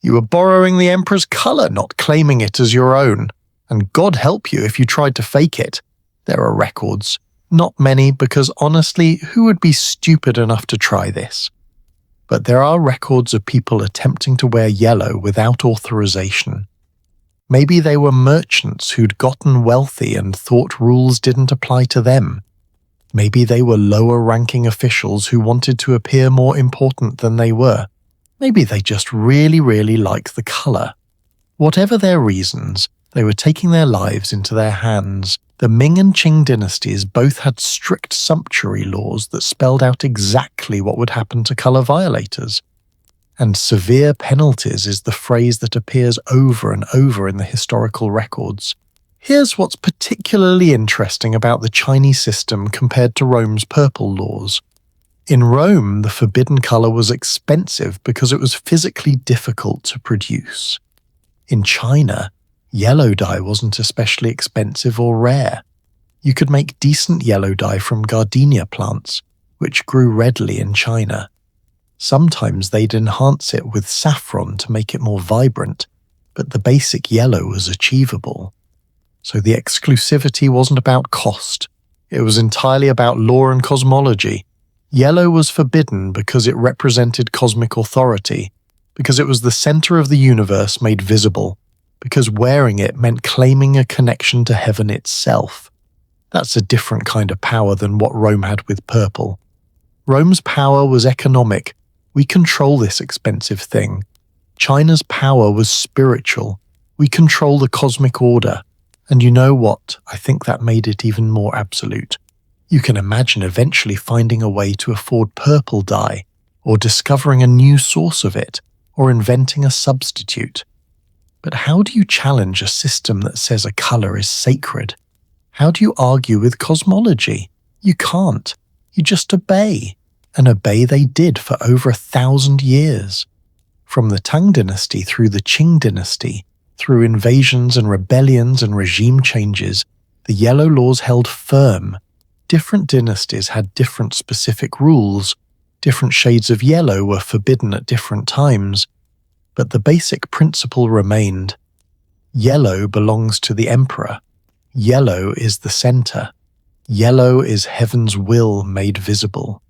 You were borrowing the emperor's colour, not claiming it as your own. And God help you if you tried to fake it. There are records. Not many, because honestly, who would be stupid enough to try this? But there are records of people attempting to wear yellow without authorization. Maybe they were merchants who'd gotten wealthy and thought rules didn't apply to them. Maybe they were lower-ranking officials who wanted to appear more important than they were. Maybe they just really liked the colour. Whatever their reasons, they were taking their lives into their hands. The Ming and Qing dynasties both had strict sumptuary laws that spelled out exactly what would happen to colour violators. And severe penalties is the phrase that appears over and over in the historical records. Here's what's particularly interesting about the Chinese system compared to Rome's purple laws. In Rome, the forbidden colour was expensive because it was physically difficult to produce. In China, yellow dye wasn't especially expensive or rare. You could make decent yellow dye from gardenia plants, which grew readily in China. Sometimes they'd enhance it with saffron to make it more vibrant, but the basic yellow was achievable. So the exclusivity wasn't about cost. It was entirely about law and cosmology. Yellow was forbidden because it represented cosmic authority, because it was the center of the universe made visible, because wearing it meant claiming a connection to heaven itself. That's a different kind of power than what Rome had with purple. Rome's power was economic. We control this expensive thing. China's power was spiritual. We control the cosmic order. And you know what? I think that made it even more absolute. You can imagine eventually finding a way to afford purple dye, or discovering a new source of it, or inventing a substitute. But how do you challenge a system that says a colour is sacred? How do you argue with cosmology? You can't. You just obey. And obey they did for over 1,000 years. From the Tang dynasty through the Qing dynasty, through invasions and rebellions and regime changes, the yellow laws held firm. Different dynasties had different specific rules. Different shades of yellow were forbidden at different times. But the basic principle remained. Yellow belongs to the emperor. Yellow is the center. Yellow is heaven's will made visible.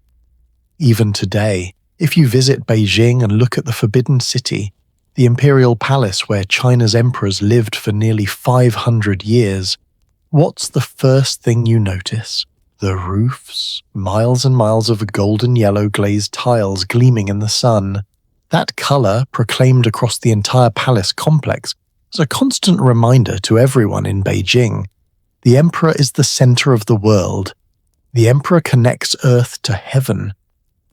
Even today, if you visit Beijing and look at the Forbidden City, the Imperial Palace where China's emperors lived for nearly 500 years, what's the first thing you notice? The roofs, miles and miles of golden yellow glazed tiles gleaming in the sun. That colour, proclaimed across the entire palace complex, is a constant reminder to everyone in Beijing. The emperor is the centre of the world. The emperor connects earth to heaven.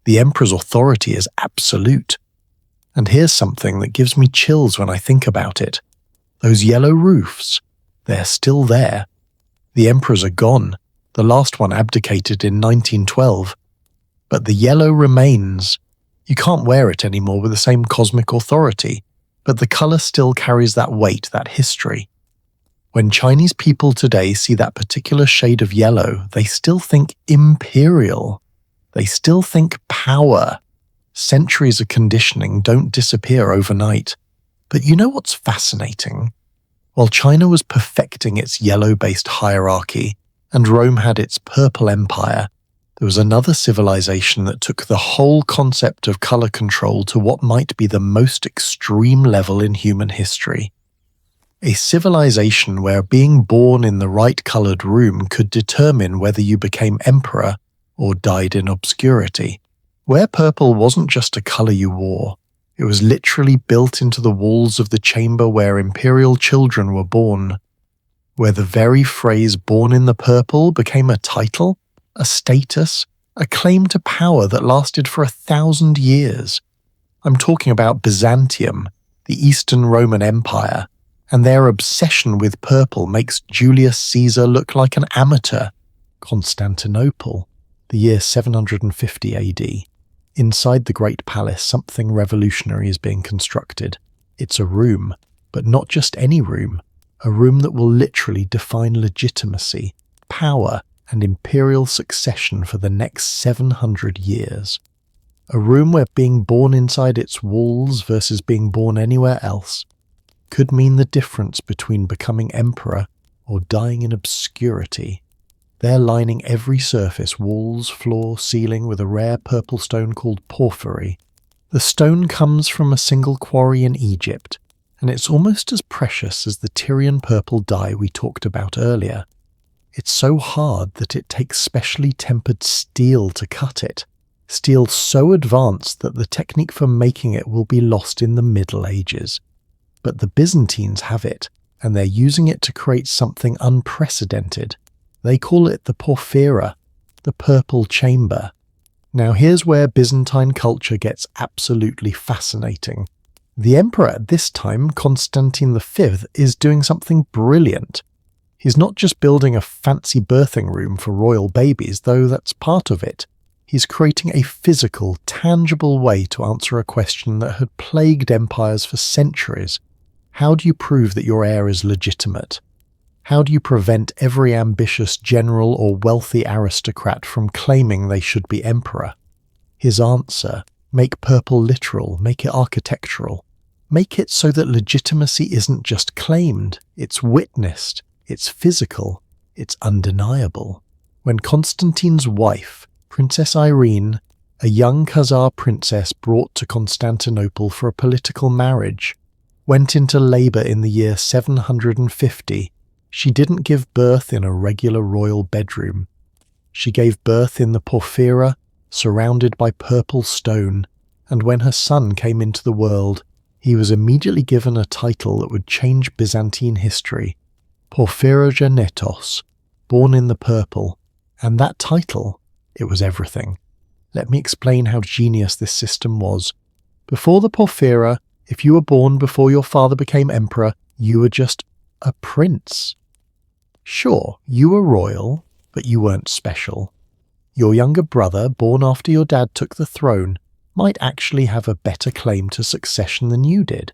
The emperor's authority is absolute. And here's something that gives me chills when I think about it. Those yellow roofs, they're still there. The emperors are gone. The last one abdicated in 1912. But the yellow remains. You can't wear it anymore with the same cosmic authority, but the colour still carries that weight, that history. When Chinese people today see that particular shade of yellow, they still think imperial. They still think power. Centuries of conditioning don't disappear overnight. But you know what's fascinating? While China was perfecting its yellow-based hierarchy, and Rome had its purple empire, there was another civilization that took the whole concept of colour control to what might be the most extreme level in human history. A civilization where being born in the right coloured room could determine whether you became emperor or died in obscurity. Where purple wasn't just a colour you wore, it was literally built into the walls of the chamber where imperial children were born. Where the very phrase "born in the purple" became a title, a status, a claim to power that lasted for 1,000 years. I'm talking about Byzantium, the Eastern Roman Empire, and their obsession with purple makes Julius Caesar look like an amateur. Constantinople, the year 750 AD. Inside the Great Palace, something revolutionary is being constructed. It's a room, but not just any room. A room that will literally define legitimacy, power, and imperial succession for the next 700 years. A room where being born inside its walls versus being born anywhere else could mean the difference between becoming emperor or dying in obscurity. They're lining every surface, walls, floor, ceiling, with a rare purple stone called porphyry. The stone comes from a single quarry in Egypt, and it's almost as precious as the Tyrian purple dye we talked about earlier. It's so hard that it takes specially tempered steel to cut it, steel so advanced that the technique for making it will be lost in the Middle Ages. But the Byzantines have it, and they're using it to create something unprecedented. They call it the porphyra, the purple chamber. Now here's where Byzantine culture gets absolutely fascinating. The emperor at this time, Constantine V, is doing something brilliant. He's not just building a fancy birthing room for royal babies, though that's part of it. He's creating a physical, tangible way to answer a question that had plagued empires for centuries. How do you prove that your heir is legitimate? How do you prevent every ambitious general or wealthy aristocrat from claiming they should be emperor? His answer: make purple literal, make it architectural. Make it so that legitimacy isn't just claimed, it's witnessed, it's physical, it's undeniable. When Constantine's wife, Princess Irene, a young Khazar princess brought to Constantinople for a political marriage, went into labour in the year 750, she didn't give birth in a regular royal bedroom. She gave birth in the porphyra, surrounded by purple stone, and when her son came into the world, he was immediately given a title that would change Byzantine history: Porphyrogenetos, born in the purple, And that title, it was everything. Let me explain how genius this system was. Before the Porphyra, if you were born before your father became emperor, you were just a prince. Sure, you were royal, but you weren't special. Your younger brother, born after your dad took the throne, might actually have a better claim to succession than you did.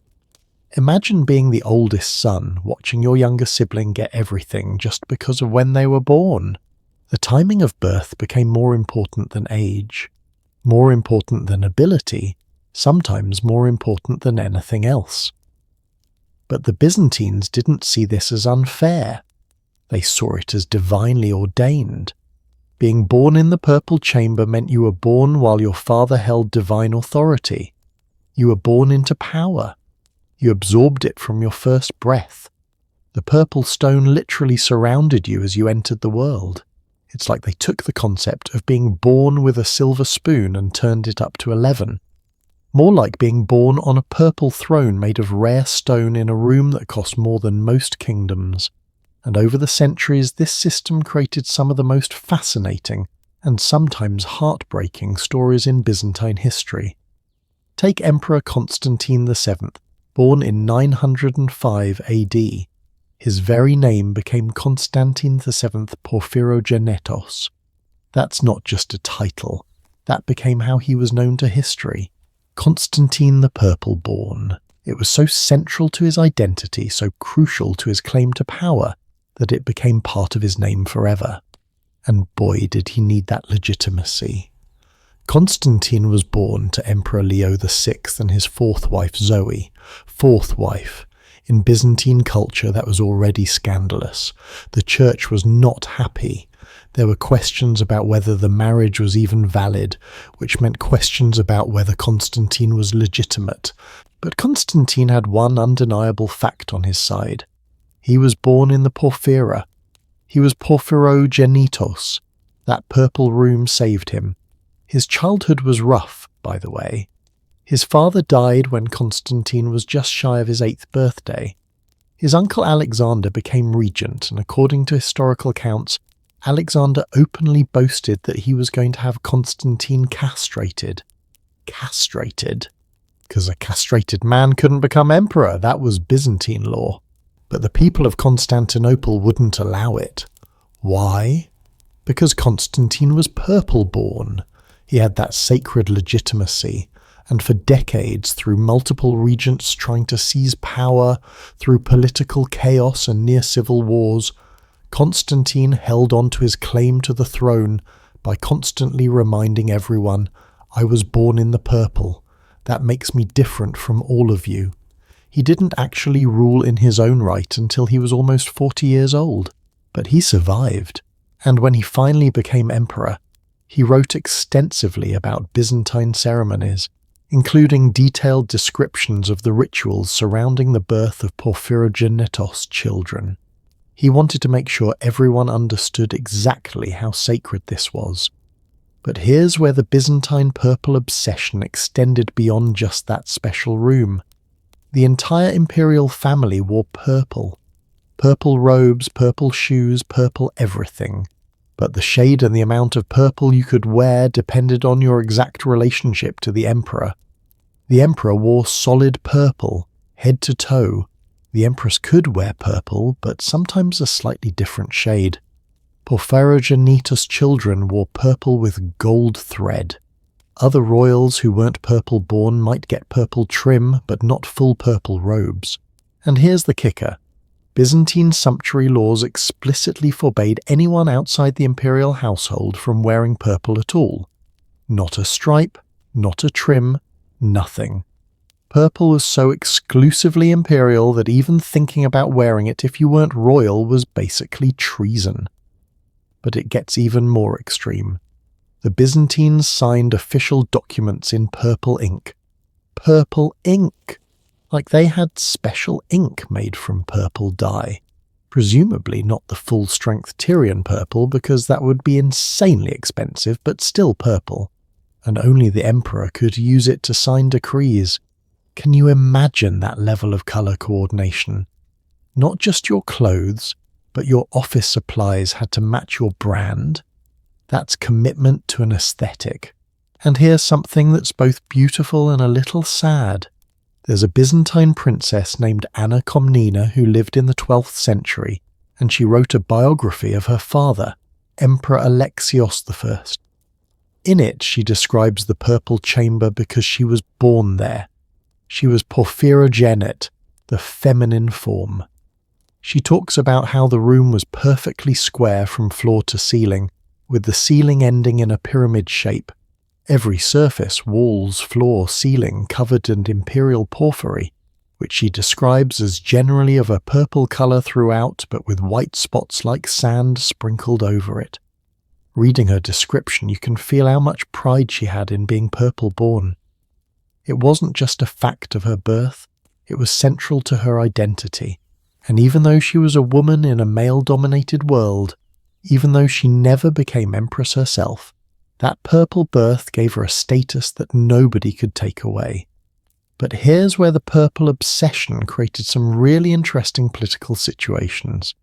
Imagine being the oldest son, watching your younger sibling get everything just because of when they were born. The timing of birth became more important than age, more important than ability, sometimes more important than anything else. But the Byzantines didn't see this as unfair. They saw it as divinely ordained. Being born in the purple chamber meant you were born while your father held divine authority. You were born into power. You absorbed it from your first breath. The purple stone literally surrounded you as you entered the world. It's like they took the concept of being born with a silver spoon and turned it up to 11. More like being born on a purple throne made of rare stone in a room that cost more than most kingdoms. And over the centuries, this system created some of the most fascinating and sometimes heartbreaking stories in Byzantine history. Take Emperor Constantine VII, born in 905 AD. His very name became Constantine VII Porphyrogenetos. That's not just a title. That became how he was known to history. Constantine the Purple-born. It was so central to his identity, so crucial to his claim to power, that it became part of his name forever. And boy, did he need that legitimacy. Constantine was born to Emperor Leo VI and his fourth wife Zoe. Fourth wife. In Byzantine culture, that was already scandalous. The church was not happy. There were questions about whether the marriage was even valid, which meant questions about whether Constantine was legitimate. But Constantine had one undeniable fact on his side. He was born in the Porphyra. He was Porphyrogenitos. That purple room saved him. His childhood was rough, by the way. His father died when Constantine was just shy of his 8th birthday. His uncle Alexander became regent, and according to historical accounts, Alexander openly boasted that he was going to have Constantine castrated. Castrated? Because a castrated man couldn't become emperor. That was Byzantine law. But the people of Constantinople wouldn't allow it. Why? Because Constantine was purple-born. He had that sacred legitimacy, and for decades, through multiple regents trying to seize power, through political chaos and near-civil wars, Constantine held on to his claim to the throne by constantly reminding everyone, "I was born in the purple. That makes me different from all of you." He didn't actually rule in his own right until he was almost 40 years old, but he survived. And when he finally became emperor, he wrote extensively about Byzantine ceremonies, including detailed descriptions of the rituals surrounding the birth of Porphyrogenetos children. He wanted to make sure everyone understood exactly how sacred this was. But here's where the Byzantine purple obsession extended beyond just that special room. The entire imperial family wore purple. Purple robes, purple shoes, purple everything. But the shade and the amount of purple you could wear depended on your exact relationship to the emperor. The emperor wore solid purple, head to toe. The empress could wear purple, but sometimes a slightly different shade. Porphyrogenitus children wore purple with gold thread. Other royals who weren't purple-born might get purple trim, but not full purple robes. And here's the kicker. Byzantine sumptuary laws explicitly forbade anyone outside the imperial household from wearing purple at all. Not a stripe, not a trim, nothing. Purple was so exclusively imperial that even thinking about wearing it if you weren't royal was basically treason. But it gets even more extreme. The Byzantines signed official documents in purple ink. Purple ink! Like they had special ink made from purple dye. Presumably not the full-strength Tyrian purple, because that would be insanely expensive, but still purple. And only the emperor could use it to sign decrees. Can you imagine that level of colour coordination? Not just your clothes, but your office supplies had to match your brand. That's commitment to an aesthetic. And here's something that's both beautiful and a little sad. There's a Byzantine princess named Anna Komnena who lived in the 12th century, and she wrote a biography of her father, Emperor Alexios I. In it, she describes the purple chamber because she was born there. She was porphyrogenate, the feminine form. She talks about how the room was perfectly square from floor to ceiling, with the ceiling ending in a pyramid shape. Every surface, walls, floor, ceiling, covered in imperial porphyry, which she describes as generally of a purple colour throughout but with white spots like sand sprinkled over it. Reading her description, you can feel how much pride she had in being purple-born. It wasn't just a fact of her birth, it was central to her identity. And even though she was a woman in a male-dominated world, even though she never became empress herself, that purple birth gave her a status that nobody could take away. But here's where the purple obsession created some really interesting political situations.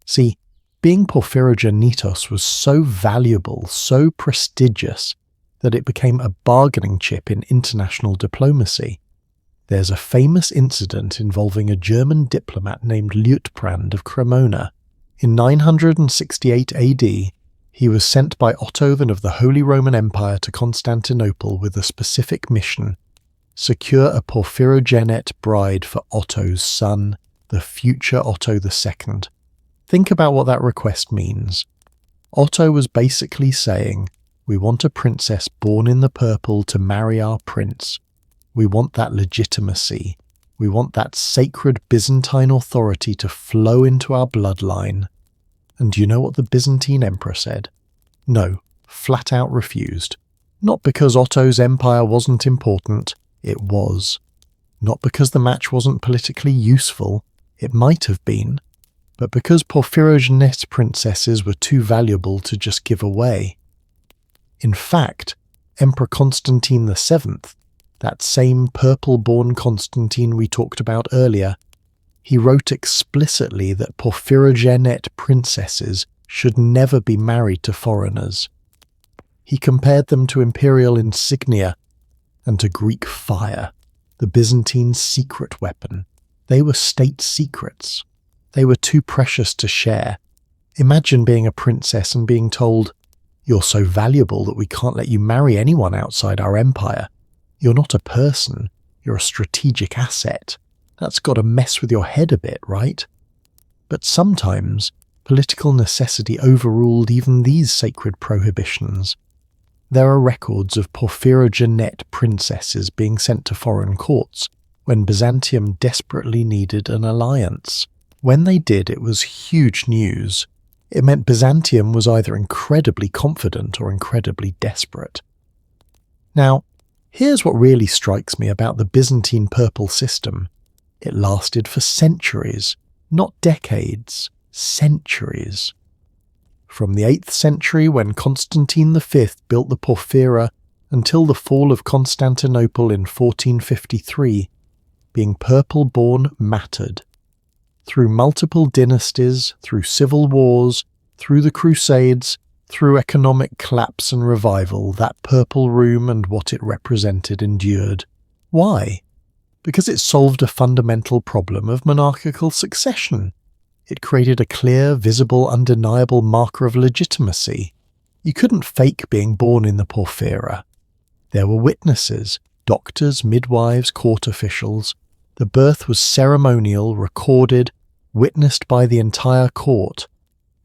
See, being porphyrogenitos was so valuable, so prestigious, that it became a bargaining chip in international diplomacy. There's a famous incident involving a German diplomat named Liutprand of Cremona. In 968 AD, he was sent by Otto of the Holy Roman Empire to Constantinople with a specific mission: secure a porphyrogenate bride for Otto's son, the future Otto II. Think about what that request means. Otto was basically saying, we want a princess born in the purple to marry our prince. We want that legitimacy. We want that sacred Byzantine authority to flow into our bloodline. And do you know what the Byzantine emperor said? No, flat out refused. Not because Otto's empire wasn't important, it was. Not because the match wasn't politically useful, it might have been, but because porphyrogenate princesses were too valuable to just give away. In fact, Emperor Constantine VII, that same purple-born Constantine we talked about earlier, he wrote explicitly that porphyrogenate princesses should never be married to foreigners. He compared them to imperial insignia and to Greek fire, the Byzantine secret weapon. They were state secrets. They were too precious to share. Imagine being a princess and being told, "You're so valuable that we can't let you marry anyone outside our empire. You're not a person, you're a strategic asset." That's got to mess with your head a bit, right? But sometimes, political necessity overruled even these sacred prohibitions. There are records of porphyrogenate princesses being sent to foreign courts when Byzantium desperately needed an alliance. When they did, it was huge news. It meant Byzantium was either incredibly confident or incredibly desperate. Now, here's what really strikes me about the Byzantine purple system. It lasted for centuries, not decades, centuries. From the 8th century, when Constantine V built the porphyra, until the fall of Constantinople in 1453, being purple-born mattered. Through multiple dynasties, through civil wars, through the Crusades, through economic collapse and revival, that purple room and what it represented endured. Why? Because it solved a fundamental problem of monarchical succession. It created a clear, visible, undeniable marker of legitimacy. You couldn't fake being born in the porphyra. There were witnesses, doctors, midwives, court officials. The birth was ceremonial, recorded, witnessed by the entire court.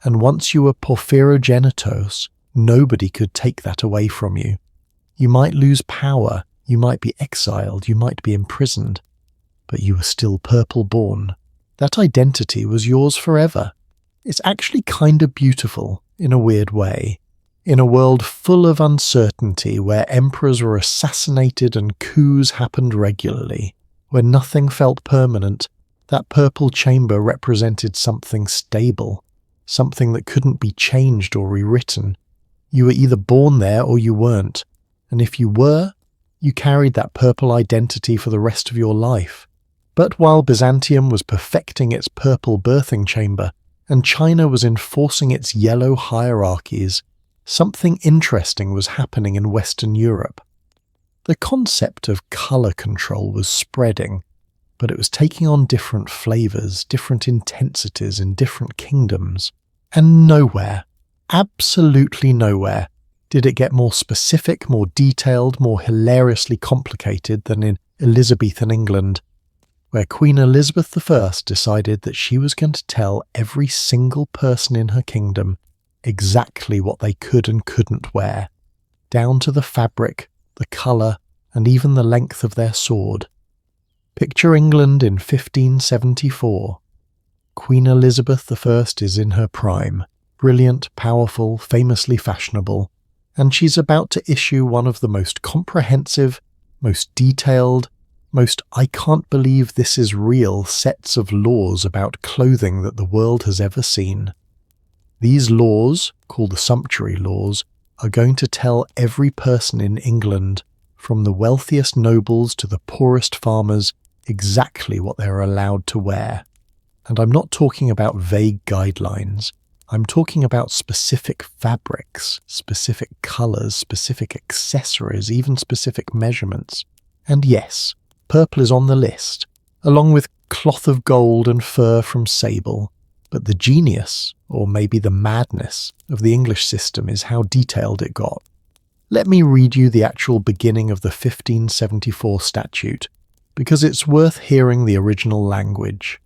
And once you were porphyrogenitos, nobody could take that away from you. You might lose power, you might be exiled, you might be imprisoned, but you were still purple-born. That identity was yours forever. It's actually kind of beautiful, in a weird way. In a world full of uncertainty, where emperors were assassinated and coups happened regularly, where nothing felt permanent, that purple chamber represented something stable, something that couldn't be changed or rewritten. You were either born there or you weren't, and if you were, you carried that purple identity for the rest of your life. But while Byzantium was perfecting its purple birthing chamber, and China was enforcing its yellow hierarchies, something interesting was happening in Western Europe. The concept of colour control was spreading, but it was taking on different flavours, different intensities in different kingdoms. And nowhere, absolutely nowhere, did it get more specific, more detailed, more hilariously complicated than in Elizabethan England, where Queen Elizabeth I decided that she was going to tell every single person in her kingdom exactly what they could and couldn't wear, down to the fabric, the colour, and even the length of their sword. Picture England in 1574. Queen Elizabeth I is in her prime, brilliant, powerful, famously fashionable, and she's about to issue one of the most comprehensive, most detailed, most I can't believe this is real sets of laws about clothing that the world has ever seen. These laws, called the Sumptuary laws, are going to tell every person in England, from the wealthiest nobles to the poorest farmers, exactly what they're allowed to wear. And I'm not talking about vague guidelines. I'm talking about specific fabrics, specific colours, specific accessories, even specific measurements. And yes, purple is on the list, along with cloth of gold and fur from sable. But the genius, or maybe the madness, of the English system is how detailed it got. Let me read you the actual beginning of the 1574 statute, because it's worth hearing the original language.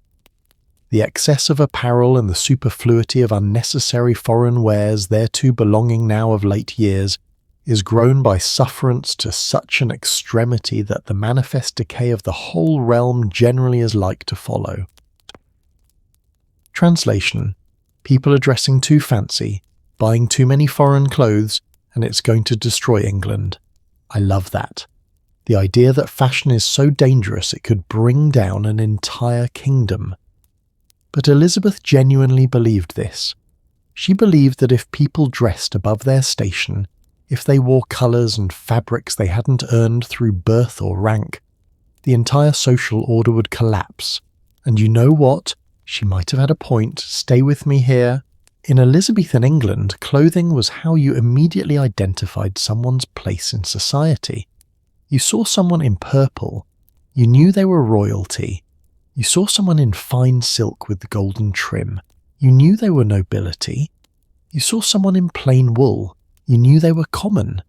The excess of apparel and the superfluity of unnecessary foreign wares thereto belonging now of late years is grown by sufferance to such an extremity that the manifest decay of the whole realm generally is like to follow. Translation: people are dressing too fancy, buying too many foreign clothes, and it's going to destroy England. I love that. The idea that fashion is so dangerous it could bring down an entire kingdom. But Elizabeth genuinely believed this. She believed that if people dressed above their station, if they wore colours and fabrics they hadn't earned through birth or rank, the entire social order would collapse. And you know what? She might have had a point. Stay with me here. In Elizabethan England, clothing was how you immediately identified someone's place in society. You saw someone in purple, you knew they were royalty. You saw someone in fine silk with golden trim, you knew they were nobility. You saw someone in plain wool, you knew they were common.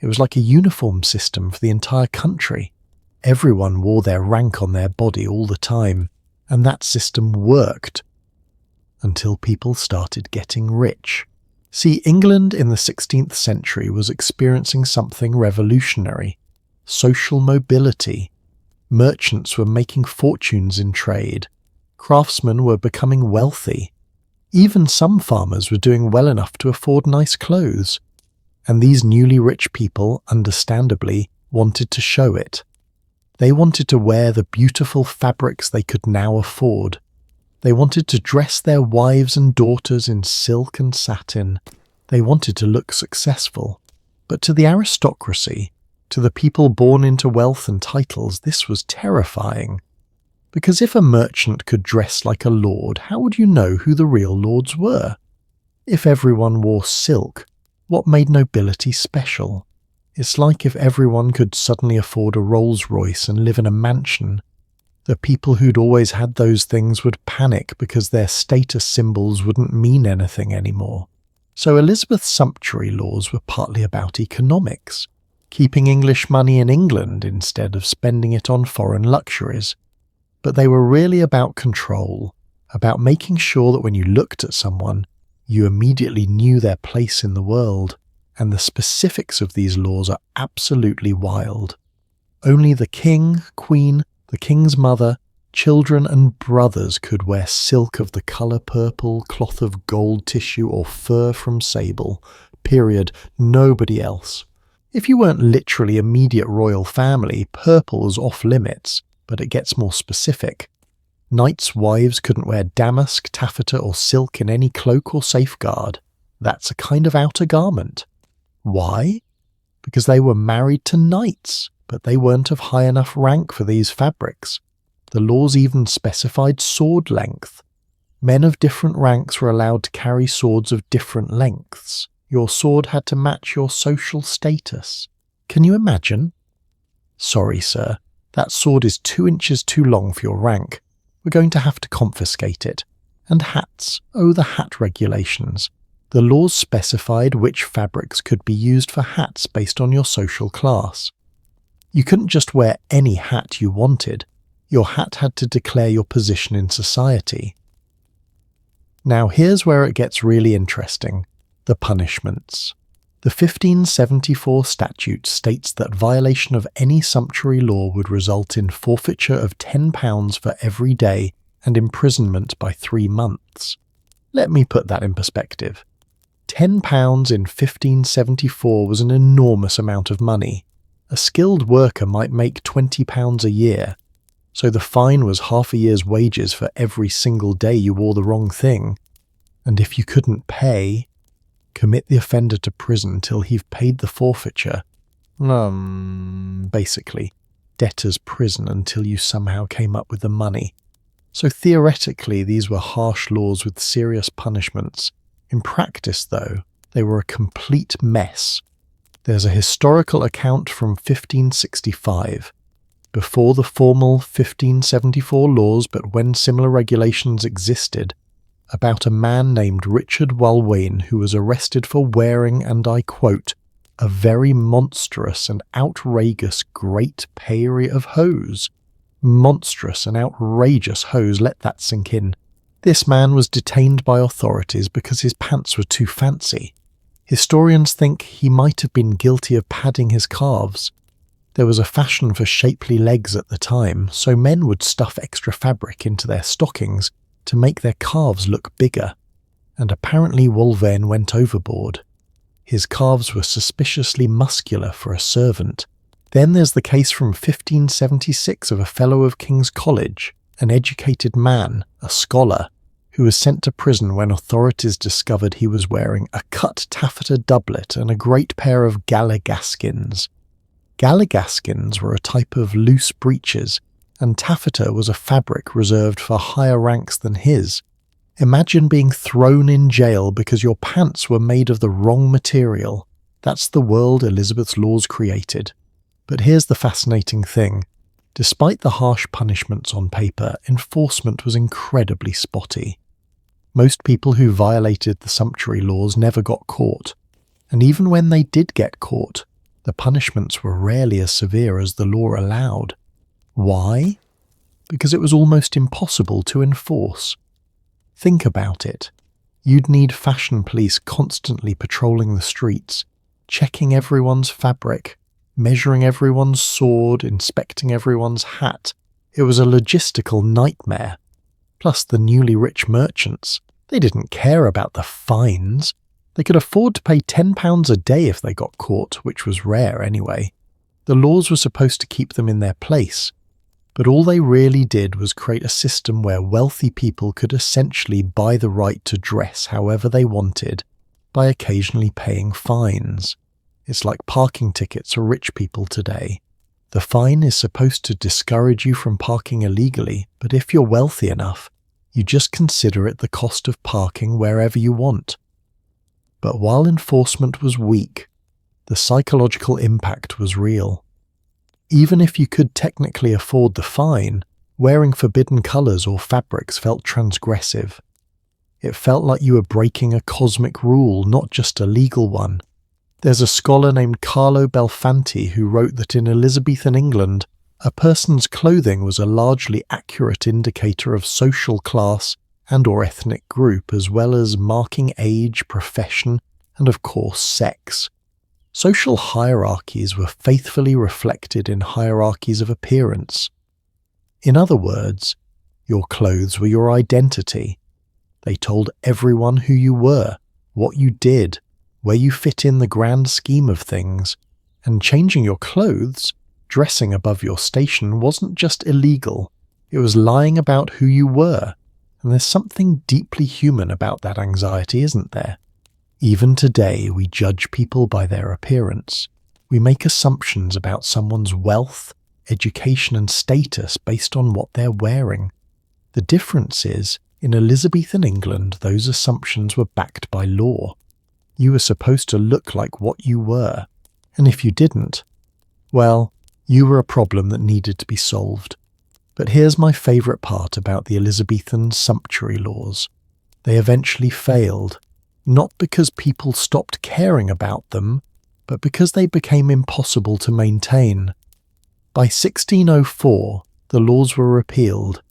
It was like a uniform system for the entire country. Everyone wore their rank on their body all the time, and that system worked. Until people started getting rich. See, England in the 16th century was experiencing something revolutionary. Social mobility. Merchants were making fortunes in trade. Craftsmen were becoming wealthy. Even some farmers were doing well enough to afford nice clothes. And these newly rich people, understandably, wanted to show it. They wanted to wear the beautiful fabrics they could now afford. They wanted to dress their wives and daughters in silk and satin. They wanted to look successful. But to the aristocracy, to the people born into wealth and titles, this was terrifying. Because if a merchant could dress like a lord, how would you know who the real lords were? If everyone wore silk, what made nobility special? It's like if everyone could suddenly afford a Rolls-Royce and live in a mansion. The people who'd always had those things would panic because their status symbols wouldn't mean anything anymore. So Elizabeth's sumptuary laws were partly about economics, keeping English money in England instead of spending it on foreign luxuries. But they were really about control, about making sure that when you looked at someone, you immediately knew their place in the world, and the specifics of these laws are absolutely wild. Only the king, queen, the king's mother, children and brothers could wear silk of the colour purple, cloth of gold tissue or fur from sable. Period. Nobody else. If you weren't literally immediate royal family, purple was off limits, but it gets more specific. Knights' wives couldn't wear damask, taffeta or silk in any cloak or safeguard. That's a kind of outer garment. Why? Because they were married to knights, but they weren't of high enough rank for these fabrics. The laws even specified sword length. Men of different ranks were allowed to carry swords of different lengths. Your sword had to match your social status. Can you imagine? Sorry, sir, that sword is 2 inches too long for your rank. We're going to have to confiscate it. And hats, oh, the hat regulations. The laws specified which fabrics could be used for hats based on your social class. You couldn't just wear any hat you wanted. Your hat had to declare your position in society. Now here's where it gets really interesting. The punishments. The 1574 statute states that violation of any sumptuary law would result in forfeiture of £10 for every day and imprisonment by 3 months. Let me put that in perspective. £10 in 1574 was an enormous amount of money. A skilled worker might make £20 a year, so the fine was half a year's wages for every single day you wore the wrong thing. And if you couldn't pay, commit the offender to prison till he've paid the forfeiture. Basically, debtor's prison until you somehow came up with the money. So theoretically, these were harsh laws with serious punishments. In practice, though, they were a complete mess. There's a historical account from 1565, before the formal 1574 laws but when similar regulations existed, about a man named Richard Walwayn who was arrested for wearing, and I quote, a very monstrous and outrageous great payre of hose. Monstrous and outrageous hose, let that sink in. This man was detained by authorities because his pants were too fancy. Historians think he might have been guilty of padding his calves. There was a fashion for shapely legs at the time, so men would stuff extra fabric into their stockings to make their calves look bigger, and apparently Walwayn went overboard. His calves were suspiciously muscular for a servant. Then there's the case from 1576 of a fellow of King's College, an educated man, a scholar, who was sent to prison when authorities discovered he was wearing a cut taffeta doublet and a great pair of galligaskins. Galligaskins were a type of loose breeches, and taffeta was a fabric reserved for higher ranks than his. Imagine being thrown in jail because your pants were made of the wrong material. That's the world Elizabeth's laws created. But here's the fascinating thing. Despite the harsh punishments on paper, enforcement was incredibly spotty. Most people who violated the sumptuary laws never got caught, and even when they did get caught, the punishments were rarely as severe as the law allowed. Why? Because it was almost impossible to enforce. Think about it. You'd need fashion police constantly patrolling the streets, checking everyone's fabric, measuring everyone's sword, inspecting everyone's hat. It was a logistical nightmare. Plus the newly rich merchants. They didn't care about the fines. They could afford to pay £10 a day if they got caught, which was rare anyway. The laws were supposed to keep them in their place, but all they really did was create a system where wealthy people could essentially buy the right to dress however they wanted by occasionally paying fines. It's like parking tickets for rich people today. The fine is supposed to discourage you from parking illegally, but if you're wealthy enough, you just consider it the cost of parking wherever you want. But while enforcement was weak, the psychological impact was real. Even if you could technically afford the fine, wearing forbidden colours or fabrics felt transgressive. It felt like you were breaking a cosmic rule, not just a legal one. There's a scholar named Carlo Belfanti who wrote that in Elizabethan England, a person's clothing was a largely accurate indicator of social class and or ethnic group, as well as marking age, profession, and of course sex. Social hierarchies were faithfully reflected in hierarchies of appearance. In other words, your clothes were your identity. They told everyone who you were, what you did, where you fit in the grand scheme of things, and changing your clothes, dressing above your station, wasn't just illegal, it was lying about who you were, and there's something deeply human about that anxiety, isn't there? Even today, we judge people by their appearance. We make assumptions about someone's wealth, education, and status based on what they're wearing. The difference is, in Elizabethan England, those assumptions were backed by law. You were supposed to look like what you were, and if you didn't, well, you were a problem that needed to be solved. But here's my favourite part about the Elizabethan sumptuary laws. They eventually failed, not because people stopped caring about them, but because they became impossible to maintain. By 1604, the laws were repealed.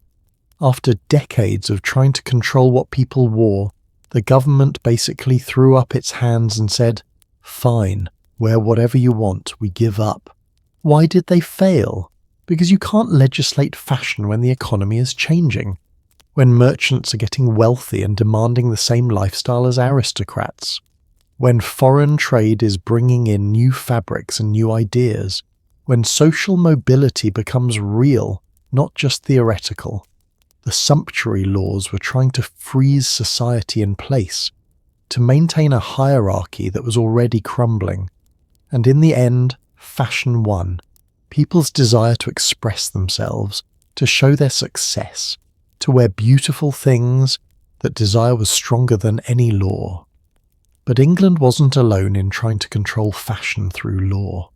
After decades of trying to control what people wore, the government basically threw up its hands and said, "Fine, wear whatever you want, we give up." Why did they fail? Because you can't legislate fashion when the economy is changing, when merchants are getting wealthy and demanding the same lifestyle as aristocrats, when foreign trade is bringing in new fabrics and new ideas, when social mobility becomes real, not just theoretical. The sumptuary laws were trying to freeze society in place, to maintain a hierarchy that was already crumbling. And in the end, fashion won. People's desire to express themselves, to show their success, to wear beautiful things, that desire was stronger than any law. But England wasn't alone in trying to control fashion through law.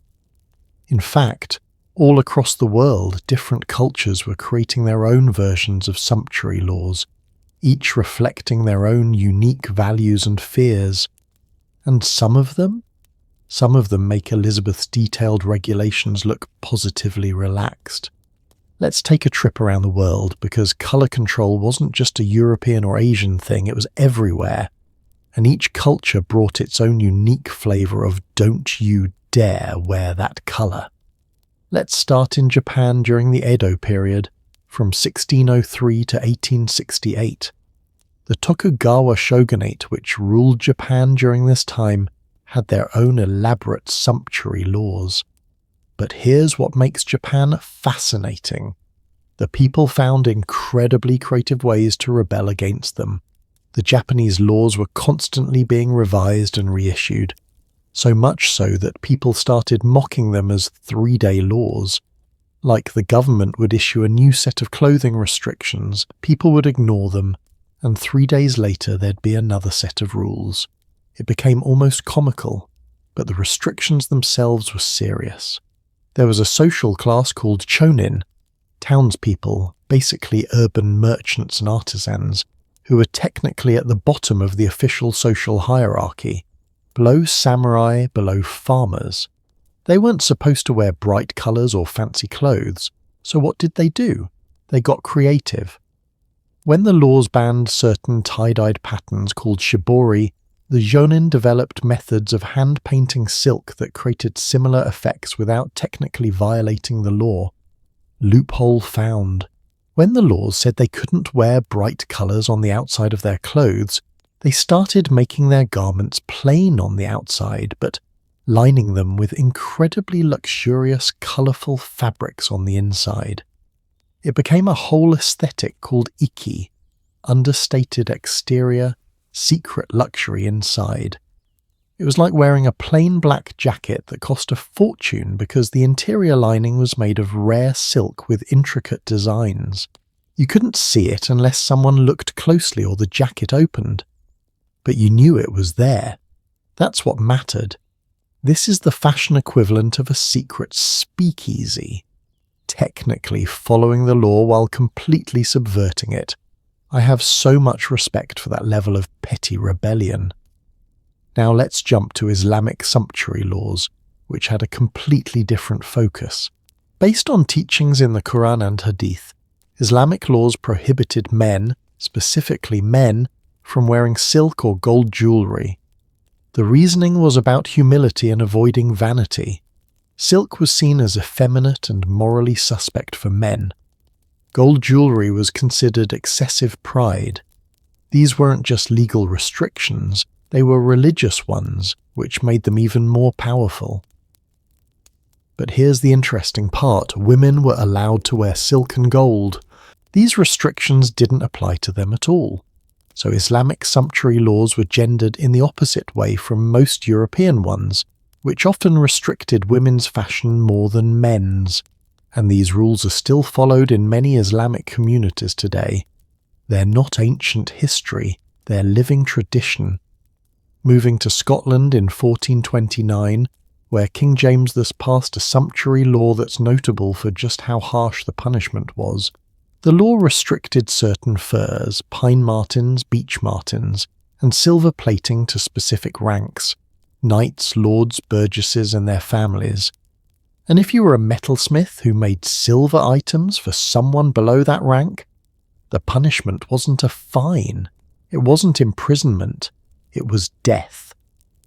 In fact, all across the world, different cultures were creating their own versions of sumptuary laws, each reflecting their own unique values and fears. And some of them make Elizabeth's detailed regulations look positively relaxed. Let's take a trip around the world, because colour control wasn't just a European or Asian thing, it was everywhere. And each culture brought its own unique flavour of "don't you dare wear that colour." Let's start in Japan during the Edo period, from 1603 to 1868. The Tokugawa shogunate, which ruled Japan during this time, had their own elaborate sumptuary laws. But here's what makes Japan fascinating. The people found incredibly creative ways to rebel against them. The Japanese laws were constantly being revised and reissued, so much so that people started mocking them as three-day laws. Like the government would issue a new set of clothing restrictions, people would ignore them, and 3 days later there'd be another set of rules. It became almost comical, but the restrictions themselves were serious. There was a social class called chonin, townspeople, basically urban merchants and artisans, who were technically at the bottom of the official social hierarchy, below samurai, below farmers. They weren't supposed to wear bright colours or fancy clothes, so what did they do? They got creative. When the laws banned certain tie-dyed patterns called shibori, the jonin developed methods of hand-painting silk that created similar effects without technically violating the law. Loophole found. When the laws said they couldn't wear bright colours on the outside of their clothes, they started making their garments plain on the outside, but lining them with incredibly luxurious, colourful fabrics on the inside. It became a whole aesthetic called iki, understated exterior, secret luxury inside. It was like wearing a plain black jacket that cost a fortune because the interior lining was made of rare silk with intricate designs. You couldn't see it unless someone looked closely or the jacket opened. But you knew it was there. That's what mattered. This is the fashion equivalent of a secret speakeasy, technically following the law while completely subverting it. I have so much respect for that level of petty rebellion. Now let's jump to Islamic sumptuary laws, which had a completely different focus. Based on teachings in the Quran and Hadith, Islamic laws prohibited men, specifically men, from wearing silk or gold jewellery. The reasoning was about humility and avoiding vanity. Silk was seen as effeminate and morally suspect for men. Gold jewellery was considered excessive pride. These weren't just legal restrictions, they were religious ones, which made them even more powerful. But here's the interesting part: women were allowed to wear silk and gold. These restrictions didn't apply to them at all. So Islamic sumptuary laws were gendered in the opposite way from most European ones, which often restricted women's fashion more than men's. And these rules are still followed in many Islamic communities today. They're not ancient history, they're living tradition. moving to Scotland in 1429, where King James thus passed a sumptuary law that's notable for just how harsh the punishment was. The law restricted certain furs, pine martens, beech martens, and silver plating to specific ranks: knights, lords, burgesses, and their families. And if you were a metalsmith who made silver items for someone below that rank, the punishment wasn't a fine, it wasn't imprisonment, it was death.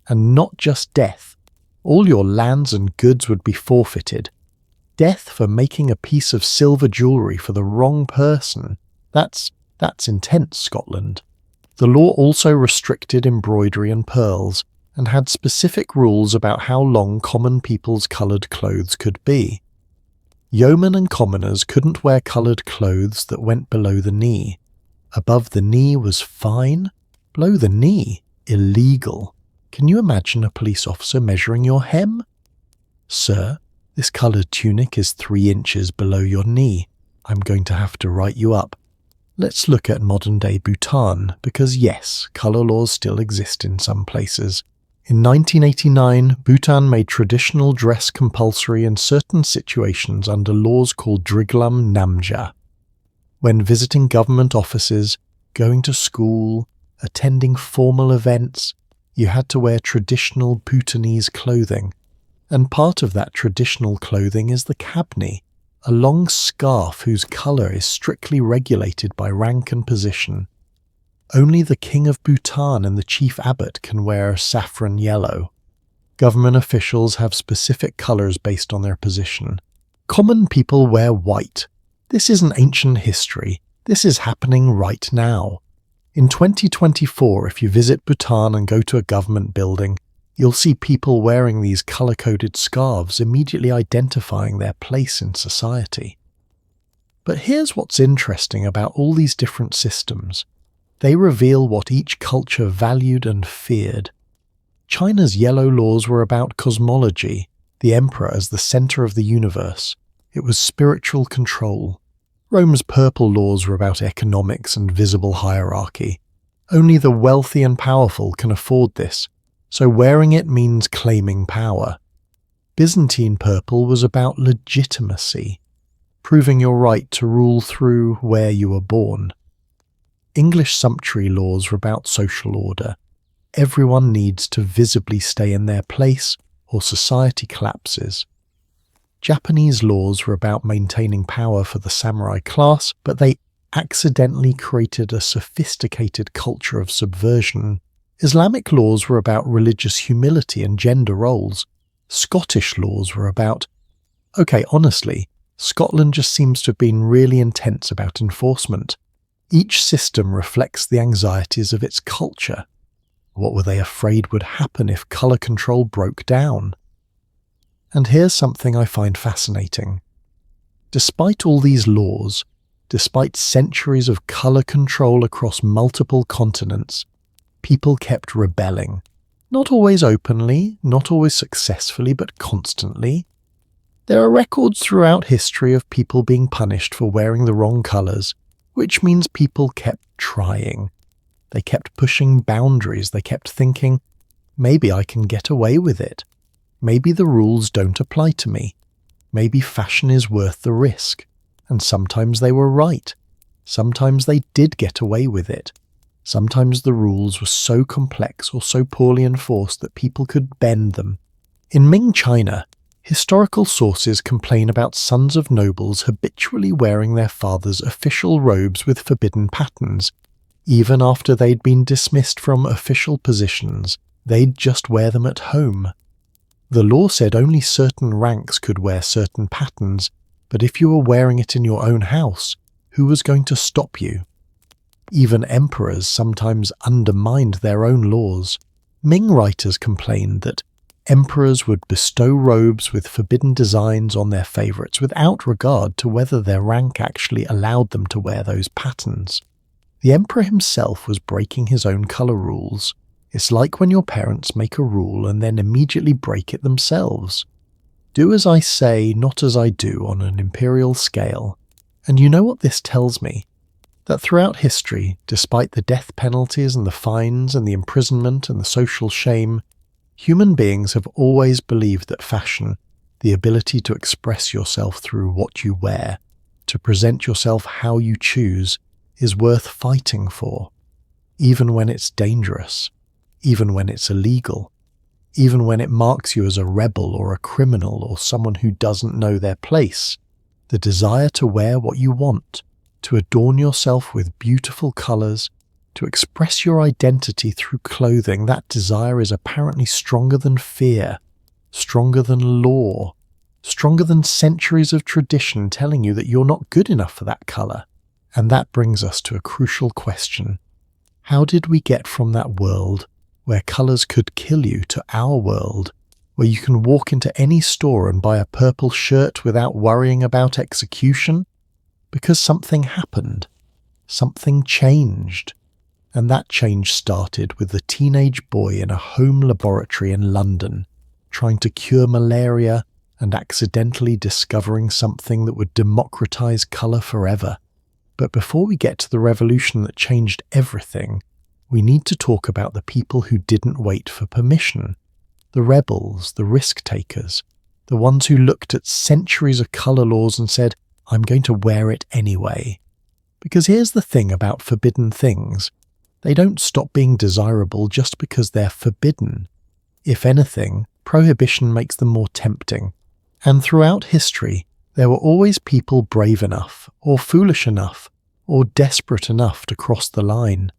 And not just death. All your lands and goods would be forfeited. Death for making a piece of silver jewellery for the wrong person. That's intense, Scotland. The law also restricted embroidery and pearls, and had specific rules about how long common people's coloured clothes could be. Yeomen and commoners couldn't wear coloured clothes that went below the knee. Above the knee was fine, below the knee, illegal. Can you imagine a police officer measuring your hem? Sir, this coloured tunic is 3 inches below your knee. I'm going to have to write you up. Let's look at modern-day Bhutan, because yes, colour laws still exist in some places. In 1989, Bhutan made traditional dress compulsory in certain situations under laws called Driglam Namja. When visiting government offices, going to school, attending formal events, you had to wear traditional Bhutanese clothing. And part of that traditional clothing is the kabni, a long scarf whose colour is strictly regulated by rank and position. Only the king of Bhutan and the chief abbot can wear saffron yellow. Government officials have specific colours based on their position. Common people wear white. This isn't ancient history. This is happening right now. In 2024, if you visit Bhutan and go to a government building, you'll see people wearing these colour-coded scarves, immediately identifying their place in society. But here's what's interesting about all these different systems. They reveal what each culture valued and feared. China's yellow laws were about cosmology, the emperor as the centre of the universe. It was spiritual control. Rome's purple laws were about economics and visible hierarchy. Only the wealthy and powerful can afford this, so wearing it means claiming power. Byzantine purple was about legitimacy, proving your right to rule through where you were born. English sumptuary laws were about social order. Everyone needs to visibly stay in their place or society collapses. Japanese laws were about maintaining power for the samurai class, but they accidentally created a sophisticated culture of subversion. Islamic laws were about religious humility and gender roles. Scottish laws were about... honestly, Scotland just seems to have been really intense about enforcement. Each system reflects the anxieties of its culture. What were they afraid would happen if colour control broke down? And here's something I find fascinating. Despite all these laws, despite centuries of colour control across multiple continents, people kept rebelling. Not always openly, not always successfully, but constantly. There are records throughout history of people being punished for wearing the wrong colours, which means people kept trying. They kept pushing boundaries. They kept thinking, maybe I can get away with it. Maybe the rules don't apply to me. Maybe fashion is worth the risk. And sometimes they were right. Sometimes they did get away with it. Sometimes the rules were so complex or so poorly enforced that people could bend them. In Ming China, historical sources complain about sons of nobles habitually wearing their father's official robes with forbidden patterns. Even after they'd been dismissed from official positions, they'd just wear them at home. The law said only certain ranks could wear certain patterns, but if you were wearing it in your own house, who was going to stop you? Even emperors sometimes undermined their own laws. Ming writers complained that emperors would bestow robes with forbidden designs on their favourites without regard to whether their rank actually allowed them to wear those patterns. The emperor himself was breaking his own colour rules. It's like when your parents make a rule and then immediately break it themselves. Do as I say, not as I do on an imperial scale. And you know what this tells me? That throughout history, despite the death penalties and the fines and the imprisonment and the social shame, human beings have always believed that fashion, the ability to express yourself through what you wear, to present yourself how you choose, is worth fighting for, even when it's dangerous, even when it's illegal, even when it marks you as a rebel or a criminal or someone who doesn't know their place. The desire to wear what you want, to adorn yourself with beautiful colours, to express your identity through clothing, that desire is apparently stronger than fear, stronger than law, stronger than centuries of tradition telling you that you're not good enough for that colour. And that brings us to a crucial question. How did we get from that world where colours could kill you to our world, where you can walk into any store and buy a purple shirt without worrying about execution? Because something happened. Something changed. And that change started with the teenage boy in a home laboratory in London, trying to cure malaria and accidentally discovering something that would democratize colour forever. But before we get to the revolution that changed everything, we need to talk about the people who didn't wait for permission. The rebels, the risk-takers, the ones who looked at centuries of colour laws and said, I'm going to wear it anyway. Because here's the thing about forbidden things. They don't stop being desirable just because they're forbidden. If anything, prohibition makes them more tempting. And throughout history, there were always people brave enough, or foolish enough, or desperate enough to cross the line.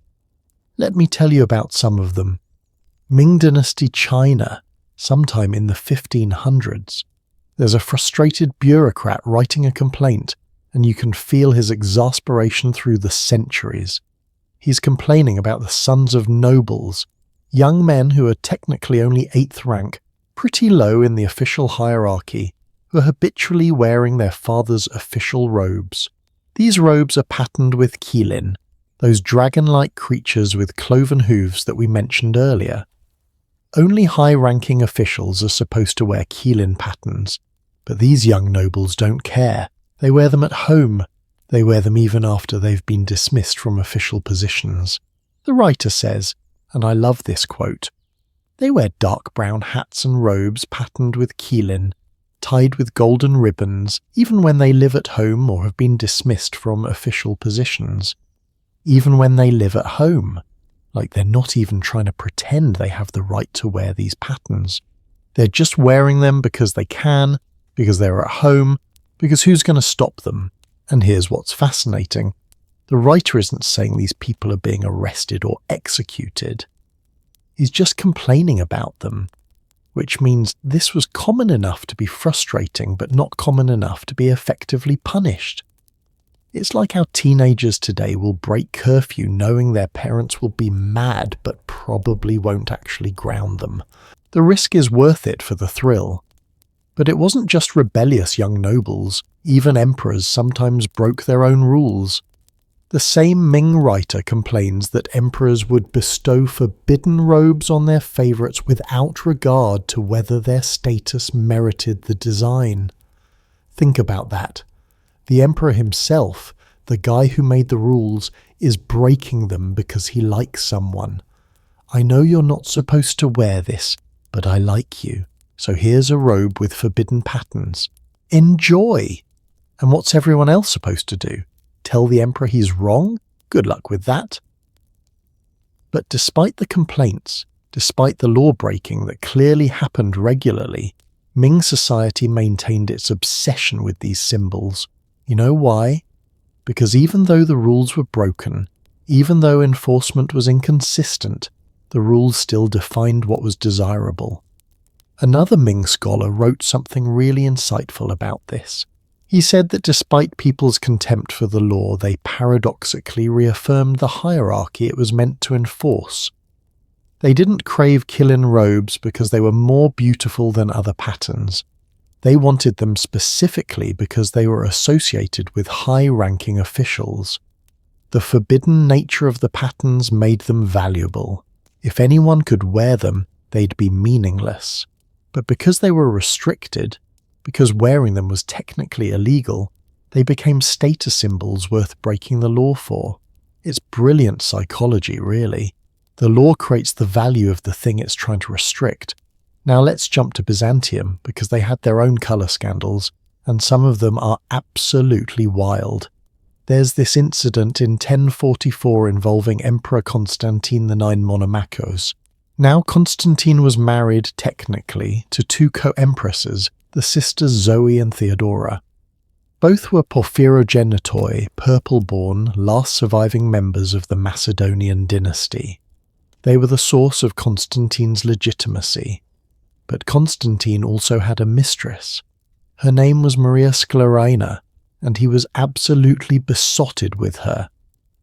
Let me tell you about some of them. Ming Dynasty China, sometime in the 1500s. There's a frustrated bureaucrat writing a complaint, and you can feel his exasperation through the centuries. He's complaining about the sons of nobles, young men who are technically only 8th rank, pretty low in the official hierarchy, who are habitually wearing their father's official robes. These robes are patterned with qilin, those dragon-like creatures with cloven hooves that we mentioned earlier. Only high-ranking officials are supposed to wear qilin patterns, but these young nobles don't care. They wear them at home. They wear them even after they've been dismissed from official positions. The writer says, and I love this quote, they wear dark brown hats and robes patterned with qilin, tied with golden ribbons, even when they live at home or have been dismissed from official positions. Even when they live at home. Like they're not even trying to pretend they have the right to wear these patterns. They're just wearing them because they can, because they're at home, because who's going to stop them? And here's what's fascinating. The writer isn't saying these people are being arrested or executed. He's just complaining about them, which means this was common enough to be frustrating but not common enough to be effectively punished. It's like how teenagers today will break curfew knowing their parents will be mad but probably won't actually ground them. The risk is worth it for the thrill. But it wasn't just rebellious young nobles. Even emperors sometimes broke their own rules. The same Ming writer complains that emperors would bestow forbidden robes on their favourites without regard to whether their status merited the design. Think about that. The emperor himself, the guy who made the rules, is breaking them because he likes someone. I know you're not supposed to wear this, but I like you. So here's a robe with forbidden patterns. Enjoy! And what's everyone else supposed to do? Tell the emperor he's wrong? Good luck with that. But despite the complaints, despite the law-breaking that clearly happened regularly, Ming society maintained its obsession with these symbols. You know why? Because even though the rules were broken, even though enforcement was inconsistent, the rules still defined what was desirable. Another Ming scholar wrote something really insightful about this. He said that despite people's contempt for the law, they paradoxically reaffirmed the hierarchy it was meant to enforce. They didn't crave qilin robes because they were more beautiful than other patterns. They wanted them specifically because they were associated with high-ranking officials. The forbidden nature of the patterns made them valuable. If anyone could wear them, they'd be meaningless. But because they were restricted, because wearing them was technically illegal, They became status symbols worth breaking the law for. It's brilliant psychology, really. The law creates the value of the thing it's trying to restrict. Now let's jump to Byzantium, because they had their own colour scandals, and some of them are absolutely wild. There's this incident in 1044 involving Emperor Constantine IX Monomachos. Now Constantine was married, technically, to two co-empresses, the sisters Zoe and Theodora. Both were porphyrogenitoi, purple-born, last surviving members of the Macedonian dynasty. They were the source of Constantine's legitimacy. But Constantine also had a mistress. Her name was Maria Sclerina, and he was absolutely besotted with her.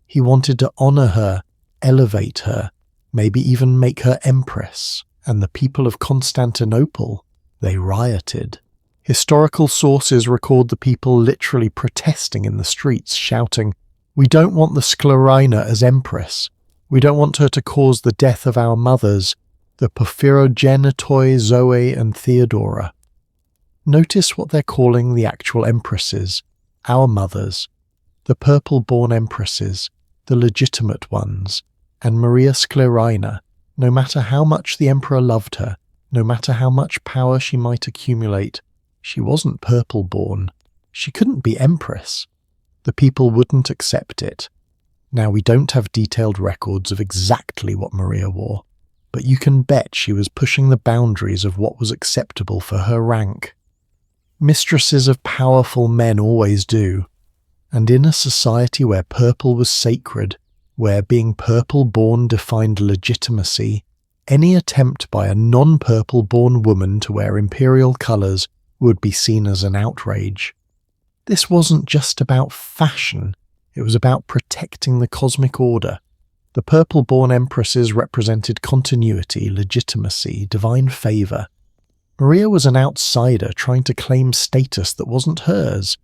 He wanted to honour her, elevate her, maybe even make her empress, and the people of Constantinople, they rioted. Historical sources record the people literally protesting in the streets, shouting, "We don't want the Sclerina as empress. We don't want her to cause the death of our mothers, the porphyrogenitoi Zoe and Theodora." Notice what they're calling the actual empresses, our mothers, the purple-born empresses, the legitimate ones, and Maria Sclerina. No matter how much the emperor loved her, no matter how much power she might accumulate, she wasn't purple-born. She couldn't be empress. The people wouldn't accept it. Now, we don't have detailed records of exactly what Maria wore, but you can bet she was pushing the boundaries of what was acceptable for her rank. Mistresses of powerful men always do, and in a society where purple was sacred, where being purple-born defined legitimacy, any attempt by a non-purple-born woman to wear imperial colours would be seen as an outrage. This wasn't just about fashion, it was about protecting the cosmic order. The purple-born empresses represented continuity, legitimacy, divine favour. Maria was an outsider trying to claim status that wasn't hers,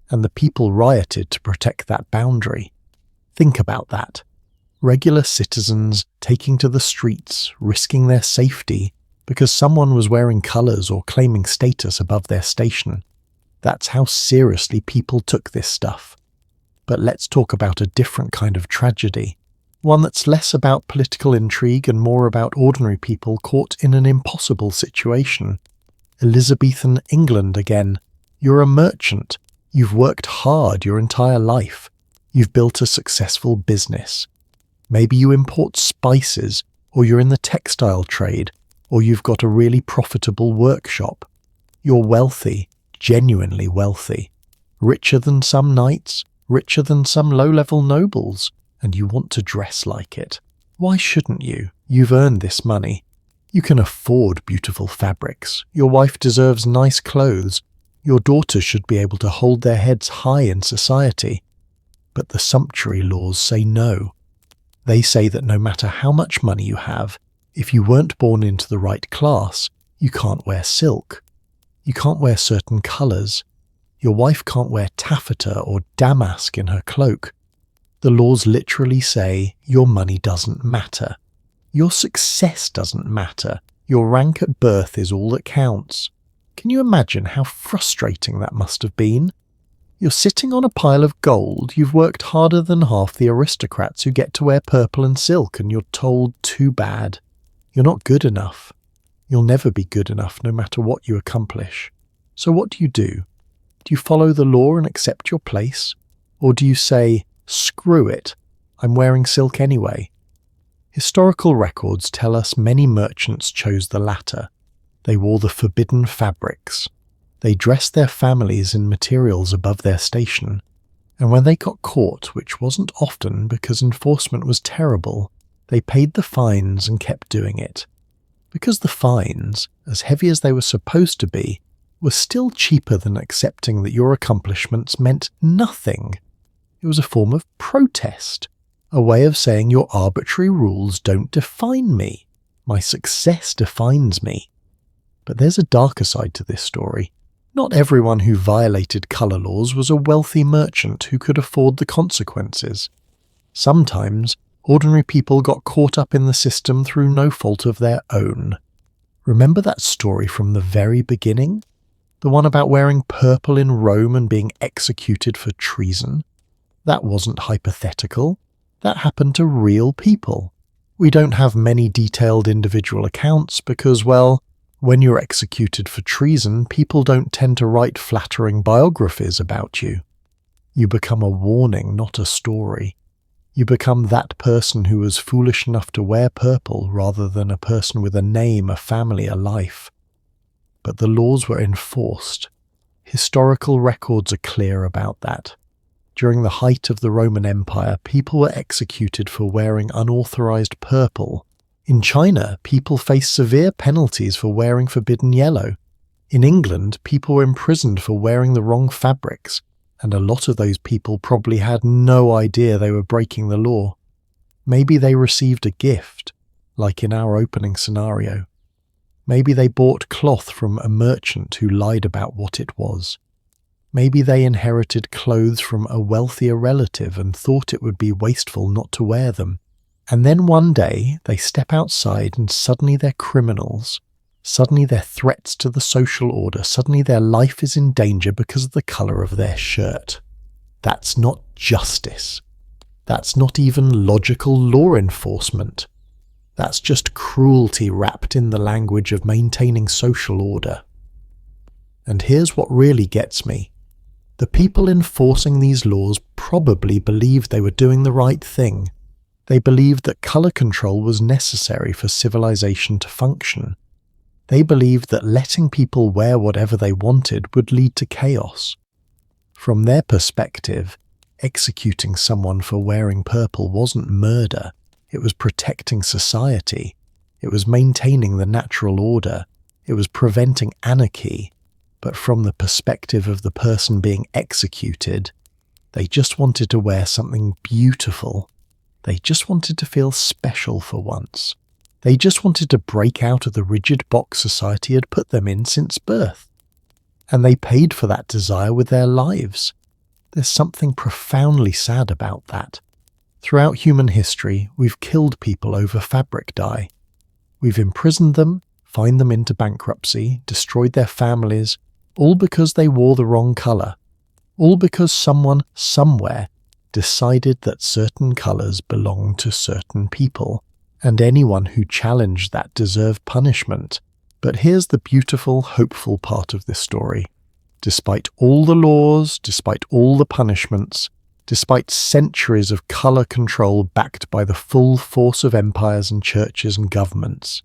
and the people rioted to protect that boundary. Think about that. Regular citizens taking to the streets, risking their safety, because someone was wearing colours or claiming status above their station. That's how seriously people took this stuff. But let's talk about a different kind of tragedy. One that's less about political intrigue and more about ordinary people caught in an impossible situation. Elizabethan England again. You're a merchant. You've worked hard your entire life. You've built a successful business. Maybe you import spices, or you're in the textile trade, or you've got a really profitable workshop. You're wealthy, genuinely wealthy. Richer than some knights, richer than some low-level nobles, and you want to dress like it. Why shouldn't you? You've earned this money. You can afford beautiful fabrics. Your wife deserves nice clothes. Your daughters should be able to hold their heads high in society. But the sumptuary laws say no. They say that no matter how much money you have, if you weren't born into the right class, you can't wear silk. You can't wear certain colours. Your wife can't wear taffeta or damask in her cloak. The laws literally say your money doesn't matter. Your success doesn't matter. Your rank at birth is all that counts. Can you imagine how frustrating that must have been? You're sitting on a pile of gold, you've worked harder than half the aristocrats who get to wear purple and silk, and you're told too bad. You're not good enough. You'll never be good enough no matter what you accomplish. So what do? Do you follow the law and accept your place? Or do you say, screw it, I'm wearing silk anyway? Historical records tell us many merchants chose the latter. They wore the forbidden fabrics. They dressed their families in materials above their station, and when they got caught, which wasn't often because enforcement was terrible, they paid the fines and kept doing it. Because the fines, as heavy as they were supposed to be, were still cheaper than accepting that your accomplishments meant nothing. It was a form of protest, a way of saying your arbitrary rules don't define me. My success defines me. But there's a darker side to this story. Not everyone who violated colour laws was a wealthy merchant who could afford the consequences. Sometimes, ordinary people got caught up in the system through no fault of their own. Remember that story from the very beginning? The one about wearing purple in Rome and being executed for treason? That wasn't hypothetical. That happened to real people. We don't have many detailed individual accounts because, well, when you're executed for treason, people don't tend to write flattering biographies about you. You become a warning, not a story. You become that person who was foolish enough to wear purple rather than a person with a name, a family, a life. But the laws were enforced. Historical records are clear about that. During the height of the Roman Empire, people were executed for wearing unauthorized purple. In China, people faced severe penalties for wearing forbidden yellow. In England, people were imprisoned for wearing the wrong fabrics, and a lot of those people probably had no idea they were breaking the law. Maybe they received a gift, like in our opening scenario. Maybe they bought cloth from a merchant who lied about what it was. Maybe they inherited clothes from a wealthier relative and thought it would be wasteful not to wear them. And then one day they step outside and suddenly they're criminals. Suddenly they're threats to the social order. Suddenly their life is in danger because of the colour of their shirt. That's not justice. That's not even logical law enforcement. That's just cruelty wrapped in the language of maintaining social order. And here's what really gets me. The people enforcing these laws probably believed they were doing the right thing. They believed that colour control was necessary for civilization to function. They believed that letting people wear whatever they wanted would lead to chaos. From their perspective, executing someone for wearing purple wasn't murder. It was protecting society. It was maintaining the natural order. It was preventing anarchy. But from the perspective of the person being executed, they just wanted to wear something beautiful. They just wanted to feel special for once. They just wanted to break out of the rigid box society had put them in since birth. And they paid for that desire with their lives. There's something profoundly sad about that. Throughout human history, we've killed people over fabric dye. We've imprisoned them, fined them into bankruptcy, destroyed their families, all because they wore the wrong colour. All because someone, somewhere, decided that certain colours belonged to certain people, and anyone who challenged that deserved punishment. But here's the beautiful, hopeful part of this story. Despite all the laws, despite all the punishments, despite centuries of colour control backed by the full force of empires and churches and governments,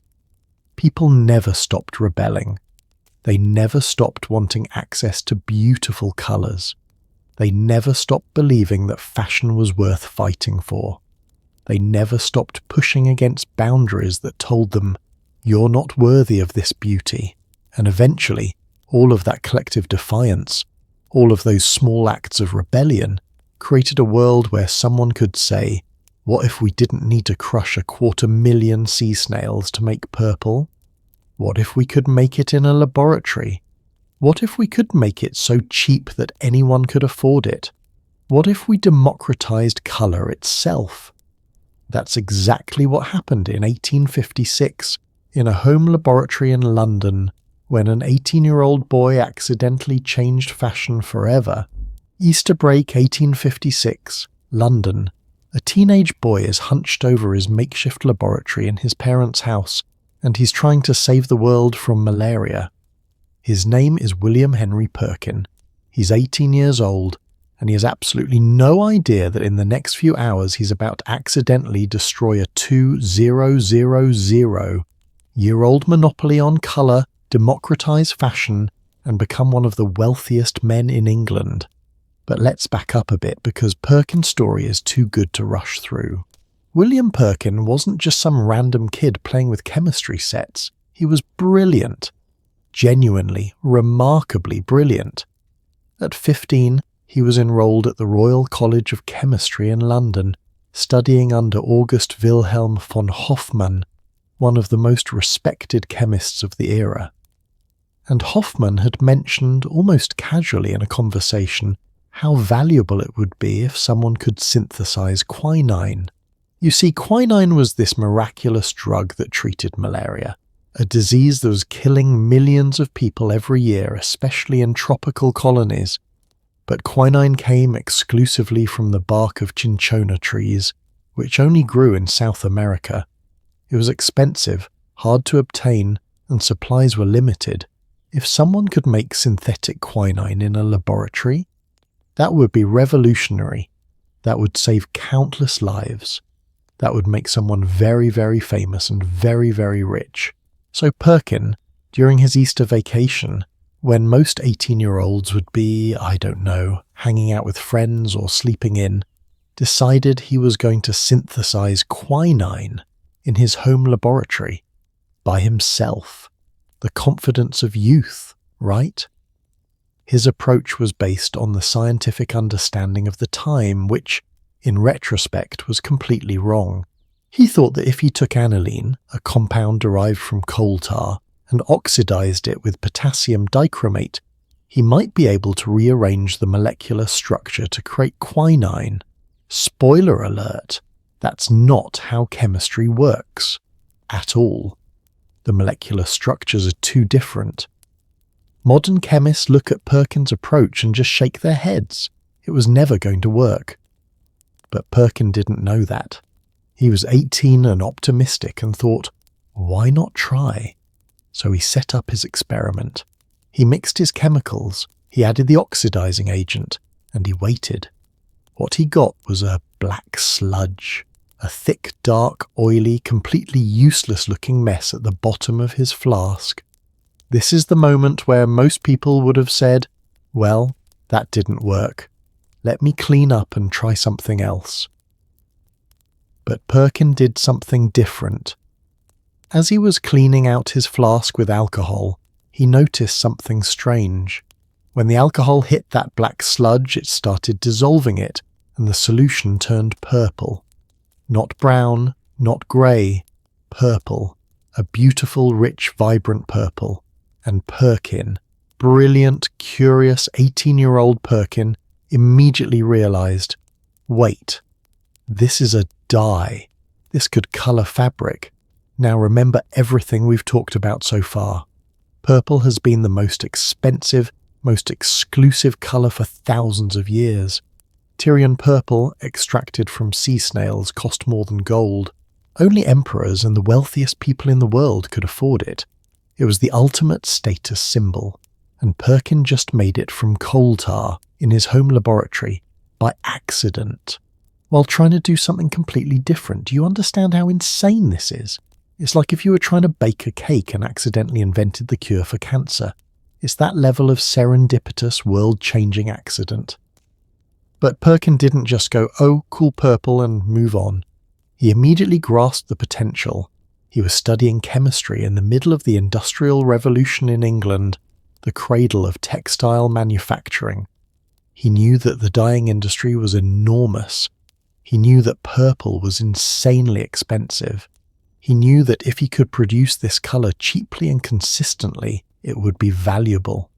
people never stopped rebelling. They never stopped wanting access to beautiful colours. They never stopped believing that fashion was worth fighting for. They never stopped pushing against boundaries that told them, "You're not worthy of this beauty." And eventually, all of that collective defiance, all of those small acts of rebellion, created a world where someone could say, "What if we didn't need to crush 250,000 sea snails to make purple? What if we could make it in a laboratory? What if we could make it so cheap that anyone could afford it? What if we democratized colour itself?" That's exactly what happened in 1856 in a home laboratory in London when an 18-year-old boy accidentally changed fashion forever. Easter break 1856, London. A teenage boy is hunched over his makeshift laboratory in his parents' house, and he's trying to save the world from malaria. His name is William Henry Perkin. He's 18 years old, and he has absolutely no idea that in the next few hours he's about to accidentally destroy a 2000-year-old monopoly on colour, democratise fashion, and become one of the wealthiest men in England. But let's back up a bit because Perkin's story is too good to rush through. William Perkin wasn't just some random kid playing with chemistry sets. He was brilliant. Genuinely, remarkably brilliant. At 15, he was enrolled at the Royal College of Chemistry in London, studying under August Wilhelm von Hofmann, one of the most respected chemists of the era. And Hofmann had mentioned, almost casually in a conversation, how valuable it would be if someone could synthesize quinine. You see, quinine was this miraculous drug that treated malaria, a disease that was killing millions of people every year, especially in tropical colonies. But quinine came exclusively from the bark of cinchona trees, which only grew in South America. It was expensive, hard to obtain, and supplies were limited. If someone could make synthetic quinine in a laboratory, that would be revolutionary. That would save countless lives. That would make someone very, very famous and very, very rich. So Perkin, during his Easter vacation, when most 18-year-olds would be, I don't know, hanging out with friends or sleeping in, decided he was going to synthesize quinine in his home laboratory by himself. The confidence of youth, right? His approach was based on the scientific understanding of the time, which, in retrospect, was completely wrong. He thought that if he took aniline, a compound derived from coal tar, and oxidized it with potassium dichromate, he might be able to rearrange the molecular structure to create quinine. Spoiler alert, that's not how chemistry works. At all. The molecular structures are too different. Modern chemists look at Perkin's approach and just shake their heads. It was never going to work. But Perkin didn't know that. He was 18 and optimistic and thought, why not try? So he set up his experiment. He mixed his chemicals, he added the oxidizing agent, and he waited. What he got was a black sludge, a thick, dark, oily, completely useless-looking mess at the bottom of his flask. This is the moment where most people would have said, well, that didn't work. Let me clean up and try something else. But Perkin did something different. As he was cleaning out his flask with alcohol, he noticed something strange. When the alcohol hit that black sludge, it started dissolving it, and the solution turned purple. Not brown, not grey, purple. A beautiful, rich, vibrant purple. And Perkin, brilliant, curious 18-year-old Perkin, immediately realized, wait, this is a dye. This could color fabric. Now remember everything we've talked about so far. Purple has been the most expensive, most exclusive color for thousands of years. Tyrian purple, extracted from sea snails, cost more than gold. Only emperors and the wealthiest people in the world could afford it. It was the ultimate status symbol, and Perkin just made it from coal tar in his home laboratory by accident, while trying to do something completely different. Do you understand how insane this is? It's like if you were trying to bake a cake and accidentally invented the cure for cancer. It's that level of serendipitous, world-changing accident. But Perkin didn't just go, oh, cool purple, and move on. He immediately grasped the potential. He was studying chemistry in the middle of the Industrial Revolution in England, the cradle of textile manufacturing. He knew that the dyeing industry was enormous. He knew that purple was insanely expensive. He knew that if he could produce this color cheaply and consistently, it would be valuable.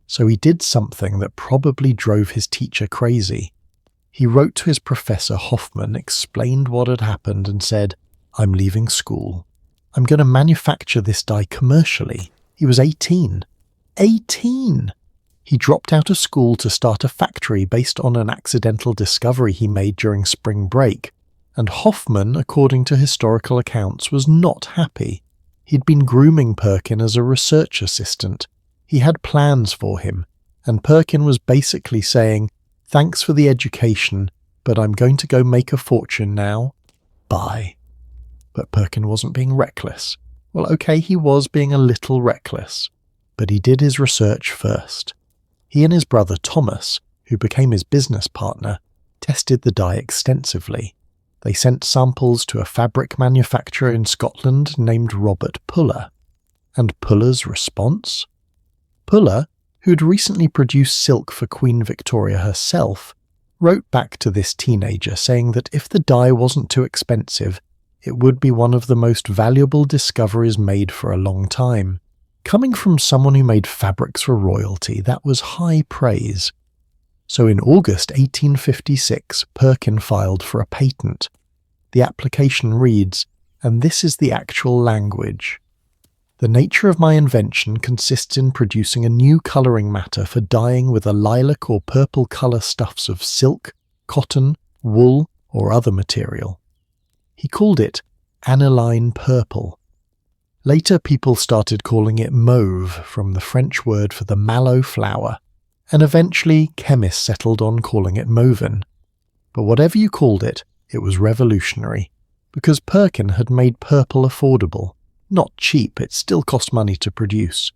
So he did something that probably drove his teacher crazy. He wrote to his professor Hoffman, explained what had happened, and said, I'm leaving school. I'm going to manufacture this dye commercially. He was 18. 18! He dropped out of school to start a factory based on an accidental discovery he made during spring break. And Hoffman, according to historical accounts, was not happy. He'd been grooming Perkin as a research assistant. He had plans for him, and Perkin was basically saying, thanks for the education, but I'm going to go make a fortune now. Bye. But Perkin wasn't being reckless. Well, okay, he was being a little reckless, but he did his research first. He and his brother Thomas, who became his business partner, tested the dye extensively. They sent samples to a fabric manufacturer in Scotland named Robert Puller. And Puller's response? Puller, who'd recently produced silk for Queen Victoria herself, wrote back to this teenager saying that if the dye wasn't too expensive, it would be one of the most valuable discoveries made for a long time. Coming from someone who made fabrics for royalty, that was high praise. So in August 1856, Perkin filed for a patent. The application reads, and this is the actual language, The nature of my invention consists in producing a new colouring matter for dyeing with a lilac or purple colour stuffs of silk, cotton, wool, or other material. He called it aniline purple. Later people started calling it mauve from the French word for the mallow flower, and eventually chemists settled on calling it mauvin. But whatever you called it, it was revolutionary, because Perkin had made purple affordable. Not cheap, it still cost money to produce.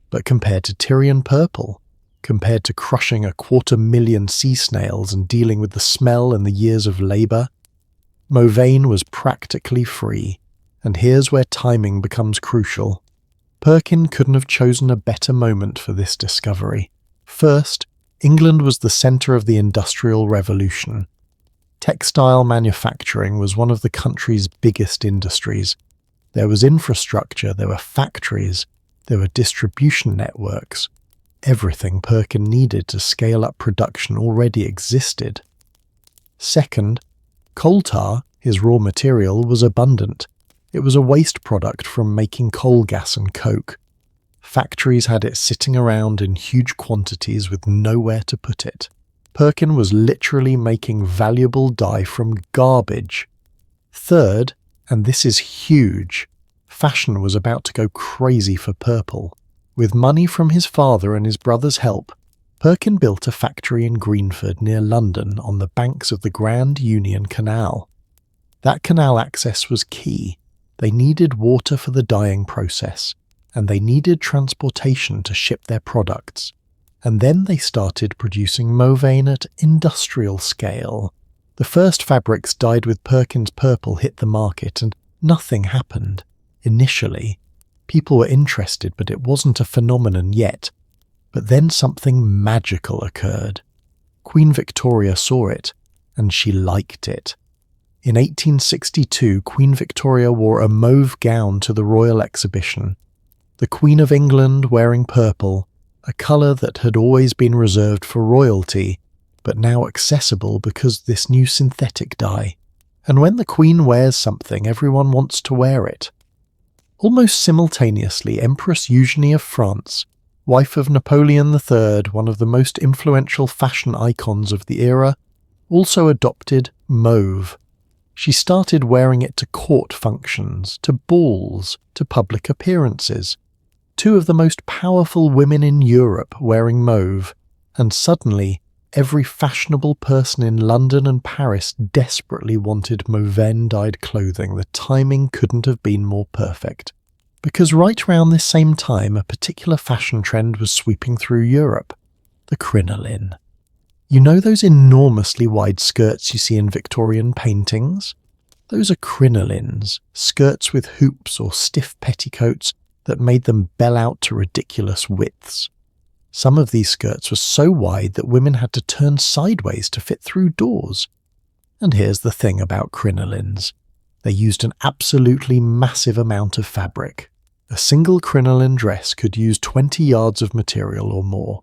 But compared to Tyrian purple, compared to crushing 250,000 sea snails and dealing with the smell and the years of labour, Mauvain was practically free, and here's where timing becomes crucial. Perkin couldn't have chosen a better moment for this discovery. First, England was the centre of the Industrial Revolution. Textile manufacturing was one of the country's biggest industries. There was infrastructure, there were factories, there were distribution networks. Everything Perkin needed to scale up production already existed. Second, coal tar, his raw material, was abundant. It was a waste product from making coal gas and coke. Factories had it sitting around in huge quantities with nowhere to put it. Perkin was literally making valuable dye from garbage. Third, and this is huge, fashion was about to go crazy for purple. With money from his father and his brother's help, Perkin built a factory in Greenford near London on the banks of the Grand Union Canal. That canal access was key. They needed water for the dyeing process, and they needed transportation to ship their products. And then they started producing Mauvain at industrial scale. The first fabrics dyed with Perkin's purple hit the market, and nothing happened. Initially, people were interested, but it wasn't a phenomenon yet. But then something magical occurred. Queen Victoria saw it, and she liked it. In 1862, Queen Victoria wore a mauve gown to the Royal Exhibition. The Queen of England wearing purple, a colour that had always been reserved for royalty, but now accessible because this new synthetic dye. And when the Queen wears something, everyone wants to wear it. Almost simultaneously, Empress Eugenie of France, wife of Napoleon III, one of the most influential fashion icons of the era, also adopted mauve. She started wearing it to court functions, to balls, to public appearances. Two of the most powerful women in Europe wearing mauve, and suddenly every fashionable person in London and Paris desperately wanted Mauvain-dyed clothing. The timing couldn't have been more perfect. Because right around this same time, a particular fashion trend was sweeping through Europe. The crinoline. You know those enormously wide skirts you see in Victorian paintings? Those are crinolines, skirts with hoops or stiff petticoats that made them bell out to ridiculous widths. Some of these skirts were so wide that women had to turn sideways to fit through doors. And here's the thing about crinolines. They used an absolutely massive amount of fabric. A single crinoline dress could use 20 yards of material or more.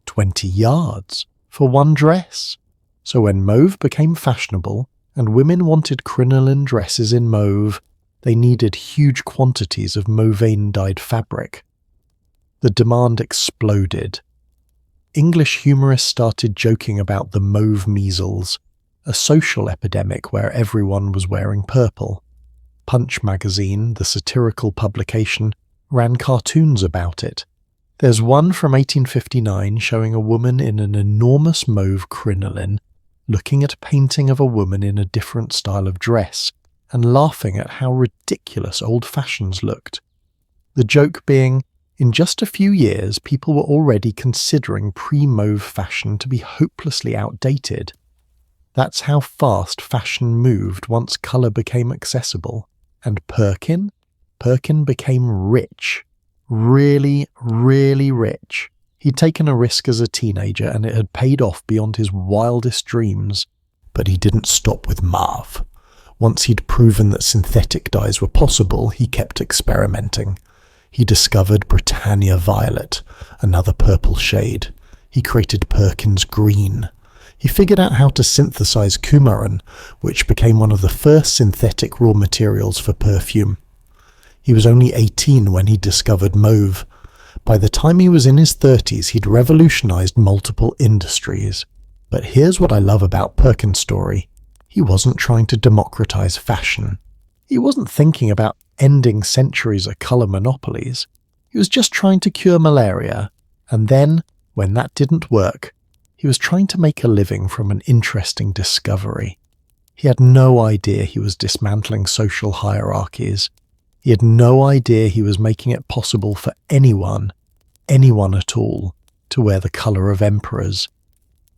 20 yards for one dress. So when mauve became fashionable and women wanted crinoline dresses in mauve, they needed huge quantities of Mauvain-dyed fabric. The demand exploded. English humorists started joking about the mauve measles, a social epidemic where everyone was wearing purple. Punch magazine, the satirical publication, ran cartoons about it. There's one from 1859 showing a woman in an enormous mauve crinoline looking at a painting of a woman in a different style of dress and laughing at how ridiculous old fashions looked. The joke being, in just a few years, people were already considering pre-mauve fashion to be hopelessly outdated. That's how fast fashion moved once colour became accessible. And Perkin became rich. Really, really rich. He'd taken a risk as a teenager and it had paid off beyond his wildest dreams. But he didn't stop with mauve. Once he'd proven that synthetic dyes were possible, he kept experimenting. He discovered Britannia Violet, another purple shade. He created Perkins Green. He figured out how to synthesize coumarin, which became one of the first synthetic raw materials for perfume. He was only 18 when he discovered mauve. By the time he was in his 30s, he'd revolutionized multiple industries. But here's what I love about Perkin's story. He wasn't trying to democratize fashion. He wasn't thinking about ending centuries of color monopolies. He was just trying to cure malaria. And then, when that didn't work, he was trying to make a living from an interesting discovery. He had no idea he was dismantling social hierarchies. He had no idea he was making it possible for anyone at all, to wear the colour of emperors.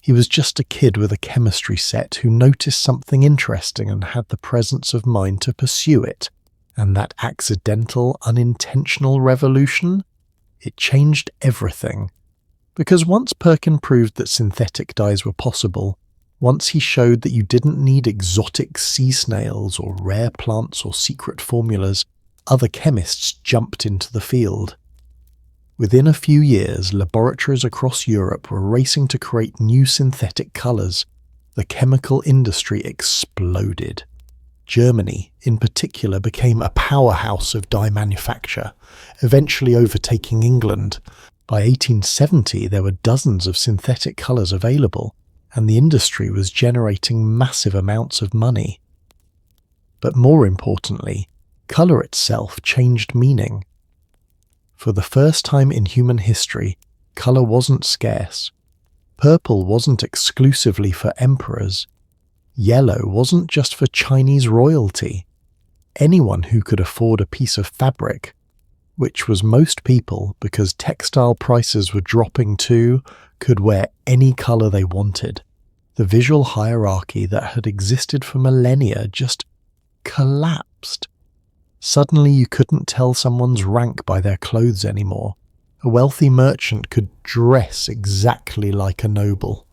He was just a kid with a chemistry set who noticed something interesting and had the presence of mind to pursue it. And that accidental, unintentional revolution? It changed everything. Because once Perkin proved that synthetic dyes were possible, once he showed that you didn't need exotic sea snails or rare plants or secret formulas, other chemists jumped into the field. Within a few years, laboratories across Europe were racing to create new synthetic colours. The chemical industry exploded. Germany, in particular, became a powerhouse of dye manufacture, eventually overtaking England. By 1870, there were dozens of synthetic colours available, and the industry was generating massive amounts of money. But more importantly, colour itself changed meaning. For the first time in human history, colour wasn't scarce. Purple wasn't exclusively for emperors. Yellow wasn't just for Chinese royalty. Anyone who could afford a piece of fabric, which was most people because textile prices were dropping too, could wear any colour they wanted. The visual hierarchy that had existed for millennia just collapsed. Suddenly you couldn't tell someone's rank by their clothes anymore. A wealthy merchant could dress exactly like a noble.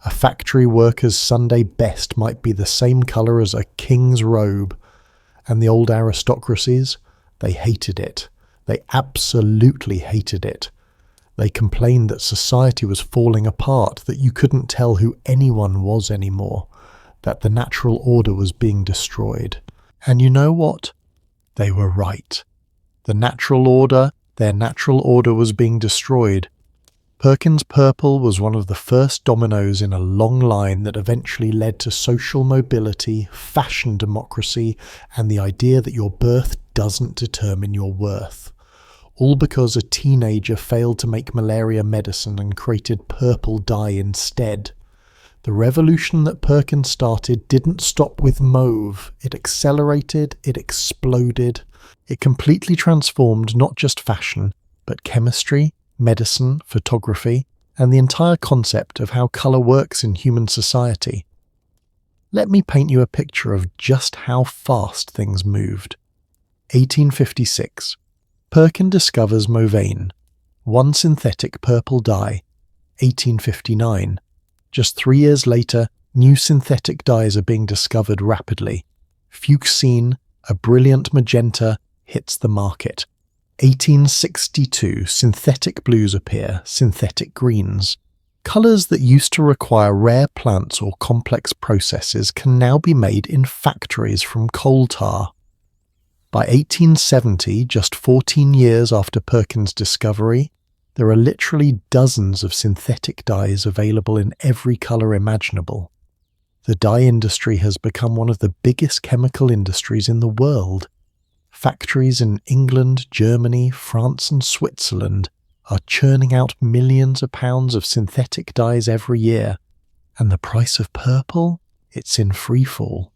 A factory worker's Sunday best might be the same colour as a king's robe. And the old aristocracies, they hated it. They absolutely hated it. They complained that society was falling apart, that you couldn't tell who anyone was anymore, that the natural order was being destroyed. And you know what? They were right. Their natural order was being destroyed. Perkin's purple was one of the first dominoes in a long line that eventually led to social mobility, fashion democracy, and the idea that your birth doesn't determine your worth. All because a teenager failed to make malaria medicine and created purple dye instead. The revolution that Perkin started didn't stop with mauve. It accelerated, it exploded. It completely transformed not just fashion, but chemistry, medicine, photography, and the entire concept of how colour works in human society. Let me paint you a picture of just how fast things moved. 1856. Perkin discovers mauveine, one synthetic purple dye. 1859. Just 3 years later, new synthetic dyes are being discovered rapidly. Fuchsine, a brilliant magenta, hits the market. 1862, synthetic blues appear, synthetic greens. Colours that used to require rare plants or complex processes can now be made in factories from coal tar. By 1870, just 14 years after Perkin's discovery, there are literally dozens of synthetic dyes available in every colour imaginable. The dye industry has become one of the biggest chemical industries in the world. Factories in England, Germany, France and Switzerland are churning out millions of pounds of synthetic dyes every year. And the price of purple? It's in freefall.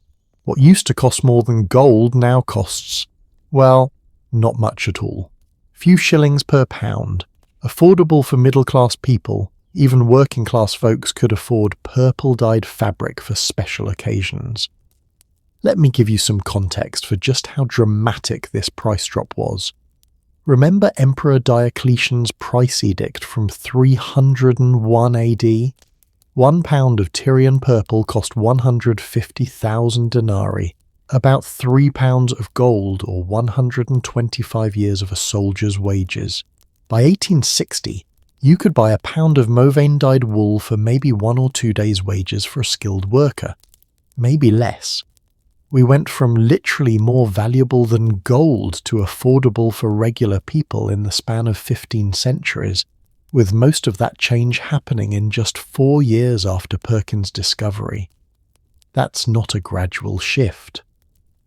What used to cost more than gold now costs, well, not much at all. Few shillings per pound. Affordable for middle-class people, even working-class folks could afford purple-dyed fabric for special occasions. Let me give you some context for just how dramatic this price drop was. Remember Emperor Diocletian's price edict from 301 AD? 1 pound of Tyrian purple cost 150,000 denarii, about 3 pounds of gold or 125 years of a soldier's wages. By 1860, you could buy a pound of mauveine-dyed wool for maybe 1 or 2 days' wages for a skilled worker. Maybe less. We went from literally more valuable than gold to affordable for regular people in the span of 15 centuries, with most of that change happening in just 4 years after Perkin's discovery. That's not a gradual shift.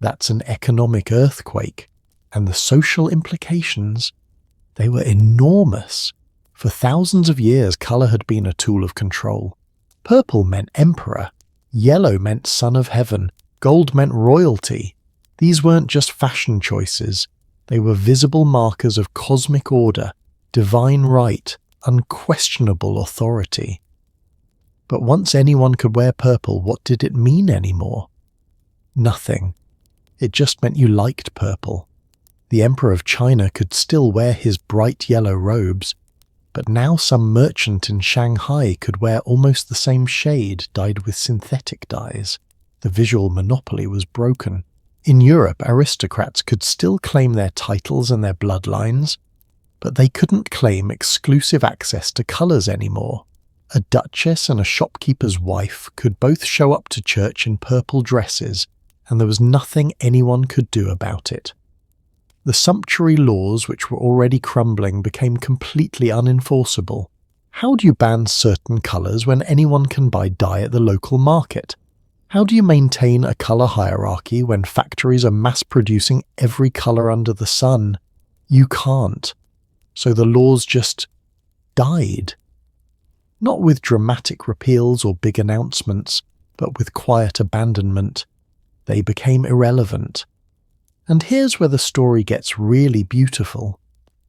That's an economic earthquake, and the social implications, they were enormous. For thousands of years, colour had been a tool of control. Purple meant emperor, yellow meant son of heaven, gold meant royalty. These weren't just fashion choices, they were visible markers of cosmic order, divine right, unquestionable authority. But once anyone could wear purple, what did it mean anymore? Nothing. It just meant you liked purple. The Emperor of China could still wear his bright yellow robes, but now some merchant in Shanghai could wear almost the same shade dyed with synthetic dyes. The visual monopoly was broken. In Europe, aristocrats could still claim their titles and their bloodlines, but they couldn't claim exclusive access to colours anymore. A duchess and a shopkeeper's wife could both show up to church in purple dresses, and there was nothing anyone could do about it. The sumptuary laws, which were already crumbling, became completely unenforceable. How do you ban certain colours when anyone can buy dye at the local market? How do you maintain a colour hierarchy when factories are mass-producing every colour under the sun? You can't. So the laws just died. Not with dramatic repeals or big announcements, but with quiet abandonment. They became irrelevant. And here's where the story gets really beautiful.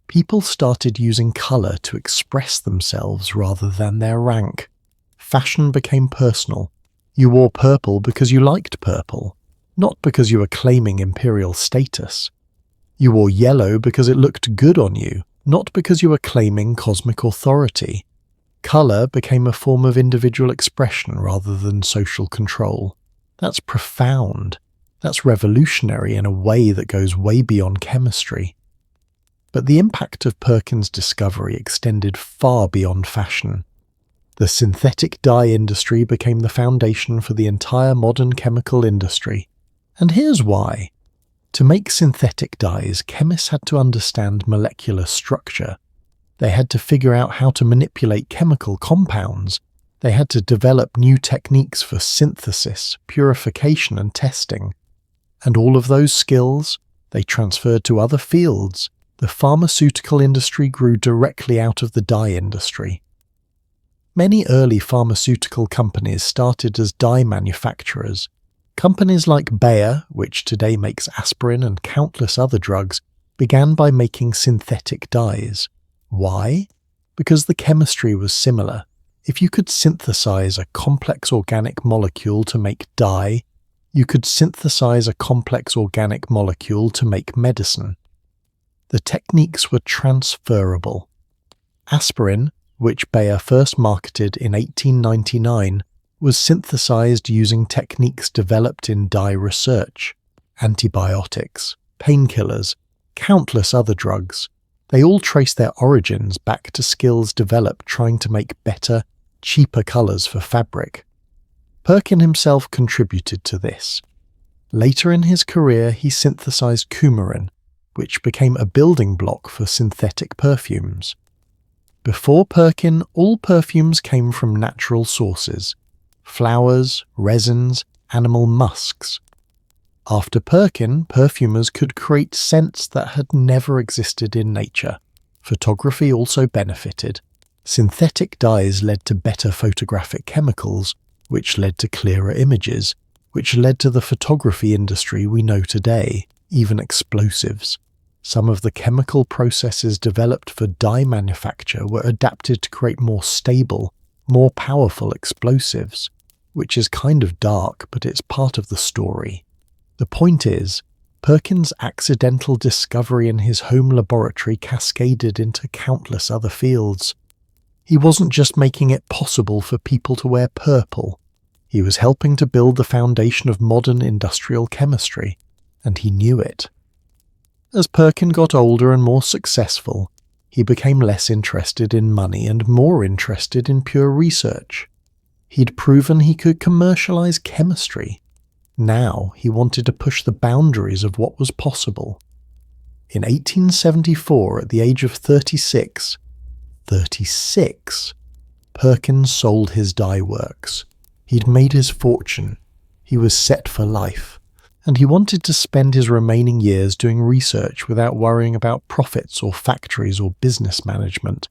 People started using colour to express themselves rather than their rank. Fashion became personal. You wore purple because you liked purple, not because you were claiming imperial status. You wore yellow because it looked good on you, not because you were claiming cosmic authority. Colour became a form of individual expression rather than social control. That's profound. That's revolutionary in a way that goes way beyond chemistry. But the impact of Perkin's discovery extended far beyond fashion. The synthetic dye industry became the foundation for the entire modern chemical industry. And here's why. To make synthetic dyes, chemists had to understand molecular structure. They had to figure out how to manipulate chemical compounds. They had to develop new techniques for synthesis, purification, and testing. And all of those skills, they transferred to other fields. The pharmaceutical industry grew directly out of the dye industry. Many early pharmaceutical companies started as dye manufacturers. Companies like Bayer, which today makes aspirin and countless other drugs, began by making synthetic dyes. Why? Because the chemistry was similar. If you could synthesize a complex organic molecule to make dye, you could synthesize a complex organic molecule to make medicine. The techniques were transferable. Aspirin, which Bayer first marketed in 1899, was synthesized using techniques developed in dye research. Antibiotics, painkillers, countless other drugs. They all trace their origins back to skills developed trying to make better, cheaper colours for fabric. Perkin himself contributed to this. Later in his career, he synthesized coumarin, which became a building block for synthetic perfumes. Before Perkin, all perfumes came from natural sources: flowers, resins, animal musks. After Perkin, perfumers could create scents that had never existed in nature. Photography also benefited. Synthetic dyes led to better photographic chemicals, which led to clearer images, which led to the photography industry we know today, even explosives. Some of the chemical processes developed for dye manufacture were adapted to create more stable, more powerful explosives, which is kind of dark, but it's part of the story. The point is, Perkin's accidental discovery in his home laboratory cascaded into countless other fields. He wasn't just making it possible for people to wear purple. He was helping to build the foundation of modern industrial chemistry, and he knew it. As Perkin got older and more successful, he became less interested in money and more interested in pure research. He'd proven he could commercialize chemistry. Now he wanted to push the boundaries of what was possible. In 1874, at the age of 36, Perkins sold his dye works. He'd made his fortune. He was set for life. And he wanted to spend his remaining years doing research without worrying about profits or factories or business management.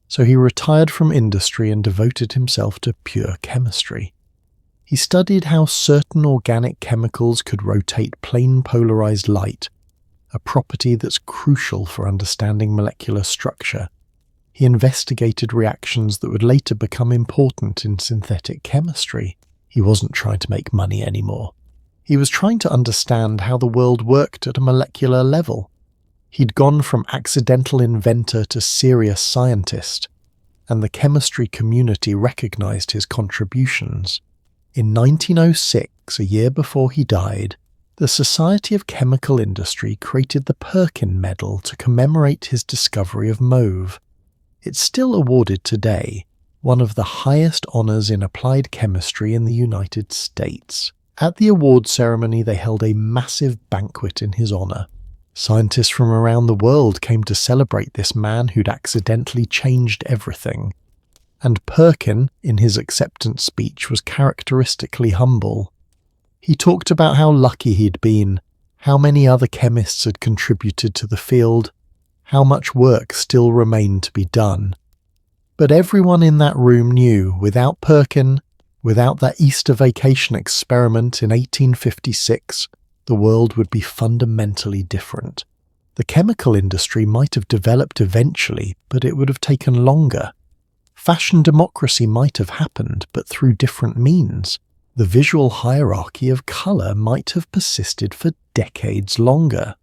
So he retired from industry and devoted himself to pure chemistry. He studied how certain organic chemicals could rotate plain polarized light, a property that's crucial for understanding molecular structure. He investigated reactions that would later become important in synthetic chemistry. He wasn't trying to make money anymore. He was trying to understand how the world worked at a molecular level. He'd gone from accidental inventor to serious scientist, and the chemistry community recognized his contributions. In 1906, a year before he died, the Society of Chemical Industry created the Perkin Medal to commemorate his discovery of mauve. It's still awarded today, one of the highest honors in applied chemistry in the United States. At the award ceremony, they held a massive banquet in his honor. Scientists from around the world came to celebrate this man who'd accidentally changed everything. And Perkin, in his acceptance speech, was characteristically humble. He talked about how lucky he'd been, how many other chemists had contributed to the field, how much work still remained to be done. But everyone in that room knew, without Perkin, without that Easter vacation experiment in 1856, the world would be fundamentally different. The chemical industry might have developed eventually, but it would have taken longer. Fashion democracy might have happened, but through different means. The visual hierarchy of colour might have persisted for decades longer.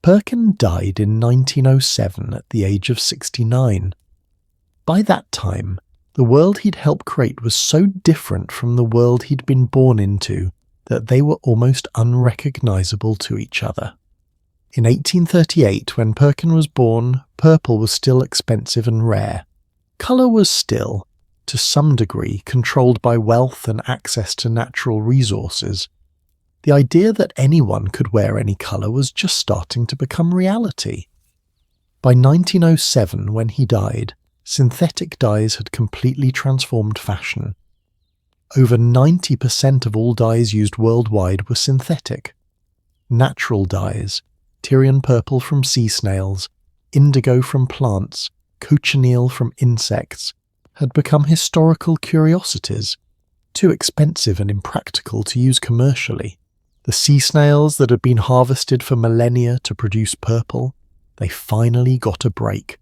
Perkin died in 1907 at the age of 69. By that time, the world he'd helped create was so different from the world he'd been born into that they were almost unrecognisable to each other. In 1838, when Perkin was born, purple was still expensive and rare. Colour was still, to some degree, controlled by wealth and access to natural resources. The idea that anyone could wear any colour was just starting to become reality. By 1907, when he died, synthetic dyes had completely transformed fashion. Over 90% of all dyes used worldwide were synthetic. Natural dyes, Tyrian purple from sea snails, indigo from plants, cochineal from insects, had become historical curiosities, too expensive and impractical to use commercially. The sea snails that had been harvested for millennia to produce purple, they finally got a break.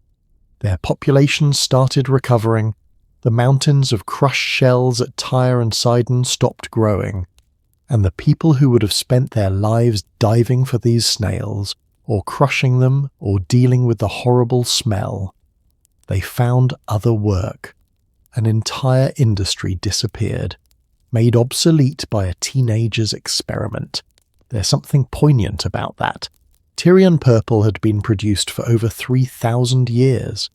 Their populations started recovering, the mountains of crushed shells at Tyre and Sidon stopped growing, and the people who would have spent their lives diving for these snails, or crushing them, or dealing with the horrible smell, they found other work. An entire industry disappeared, made obsolete by a teenager's experiment. There's something poignant about that. Tyrian purple had been produced for over 3,000 years.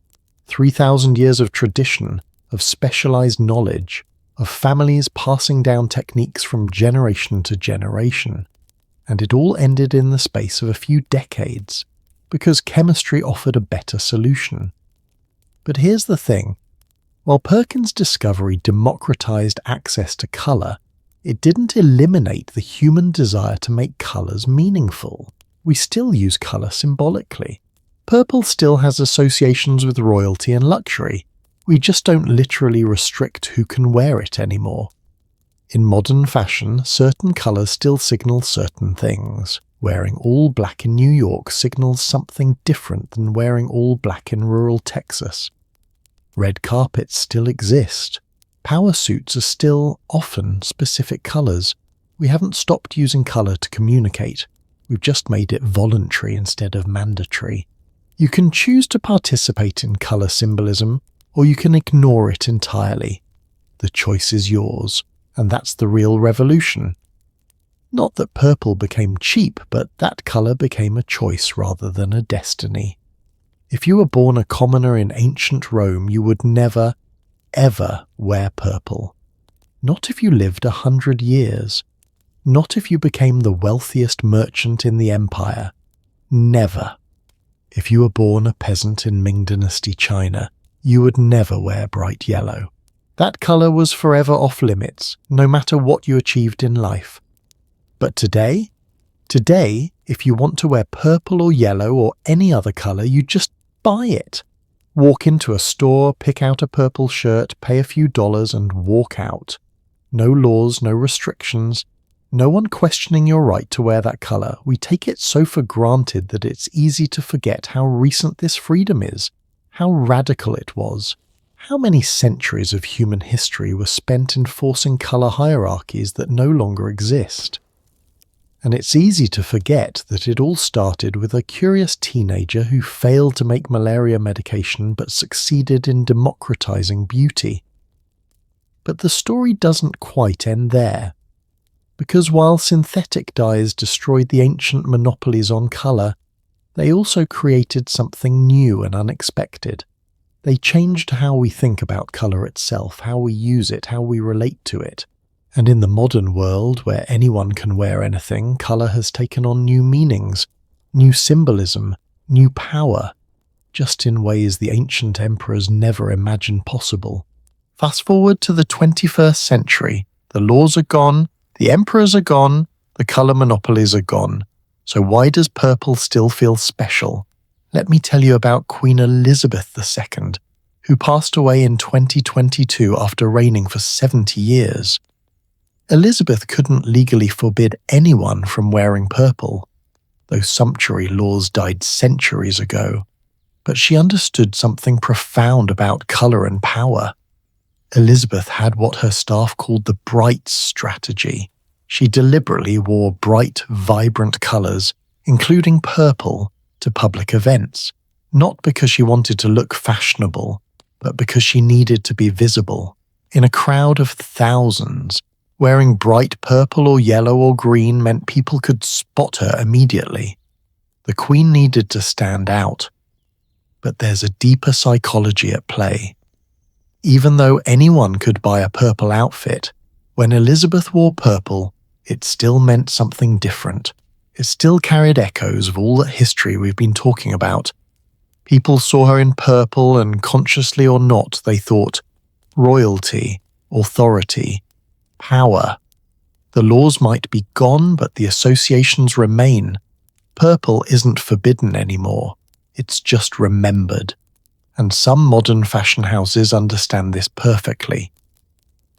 3,000 years of tradition, of specialized knowledge, of families passing down techniques from generation to generation. And it all ended in the space of a few decades, because chemistry offered a better solution. But here's the thing. While Perkin's discovery democratized access to colour, it didn't eliminate the human desire to make colours meaningful. We still use colour symbolically. Purple still has associations with royalty and luxury. We just don't literally restrict who can wear it anymore. In modern fashion, certain colours still signal certain things. Wearing all black in New York signals something different than wearing all black in rural Texas. Red carpets still exist. Power suits are still, often, specific colours. We haven't stopped using colour to communicate. We've just made it voluntary instead of mandatory. You can choose to participate in colour symbolism, or you can ignore it entirely. The choice is yours, and that's the real revolution. Not that purple became cheap, but that colour became a choice rather than a destiny. If you were born a commoner in ancient Rome, you would never, ever wear purple. Not if you lived 100 years. Not if you became the wealthiest merchant in the empire. Never. If you were born a peasant in Ming Dynasty China, you would never wear bright yellow. That colour was forever off limits, no matter what you achieved in life. But today, if you want to wear purple or yellow or any other colour, you just buy it. Walk into a store, pick out a purple shirt, pay a few dollars and walk out. No laws, no restrictions. No one questioning your right to wear that colour. We take it so for granted that it's easy to forget how recent this freedom is, how radical it was. How many centuries of human history were spent enforcing colour hierarchies that no longer exist? And it's easy to forget that it all started with a curious teenager who failed to make malaria medication but succeeded in democratizing beauty. But the story doesn't quite end there. Because while synthetic dyes destroyed the ancient monopolies on colour, they also created something new and unexpected. They changed how we think about colour itself, how we use it, how we relate to it. And in the modern world, where anyone can wear anything, colour has taken on new meanings, new symbolism, new power, just in ways the ancient emperors never imagined possible. Fast forward to the 21st century, the laws are gone, the emperors are gone, the colour monopolies are gone. So why does purple still feel special? Let me tell you about Queen Elizabeth II, who passed away in 2022 after reigning for 70 years. Elizabeth couldn't legally forbid anyone from wearing purple. Those sumptuary laws died centuries ago. But she understood something profound about colour and power. Elizabeth had what her staff called the bright strategy. She deliberately wore bright, vibrant colours, including purple, to public events, not because she wanted to look fashionable, but because she needed to be visible. In a crowd of thousands, wearing bright purple or yellow or green meant people could spot her immediately. The Queen needed to stand out. But there's a deeper psychology at play. Even though anyone could buy a purple outfit, when Elizabeth wore purple, it still meant something different. It still carried echoes of all that history we've been talking about. People saw her in purple and, consciously or not, they thought royalty, authority, power. The laws might be gone, but the associations remain. Purple isn't forbidden anymore. It's just remembered. And some modern fashion houses understand this perfectly.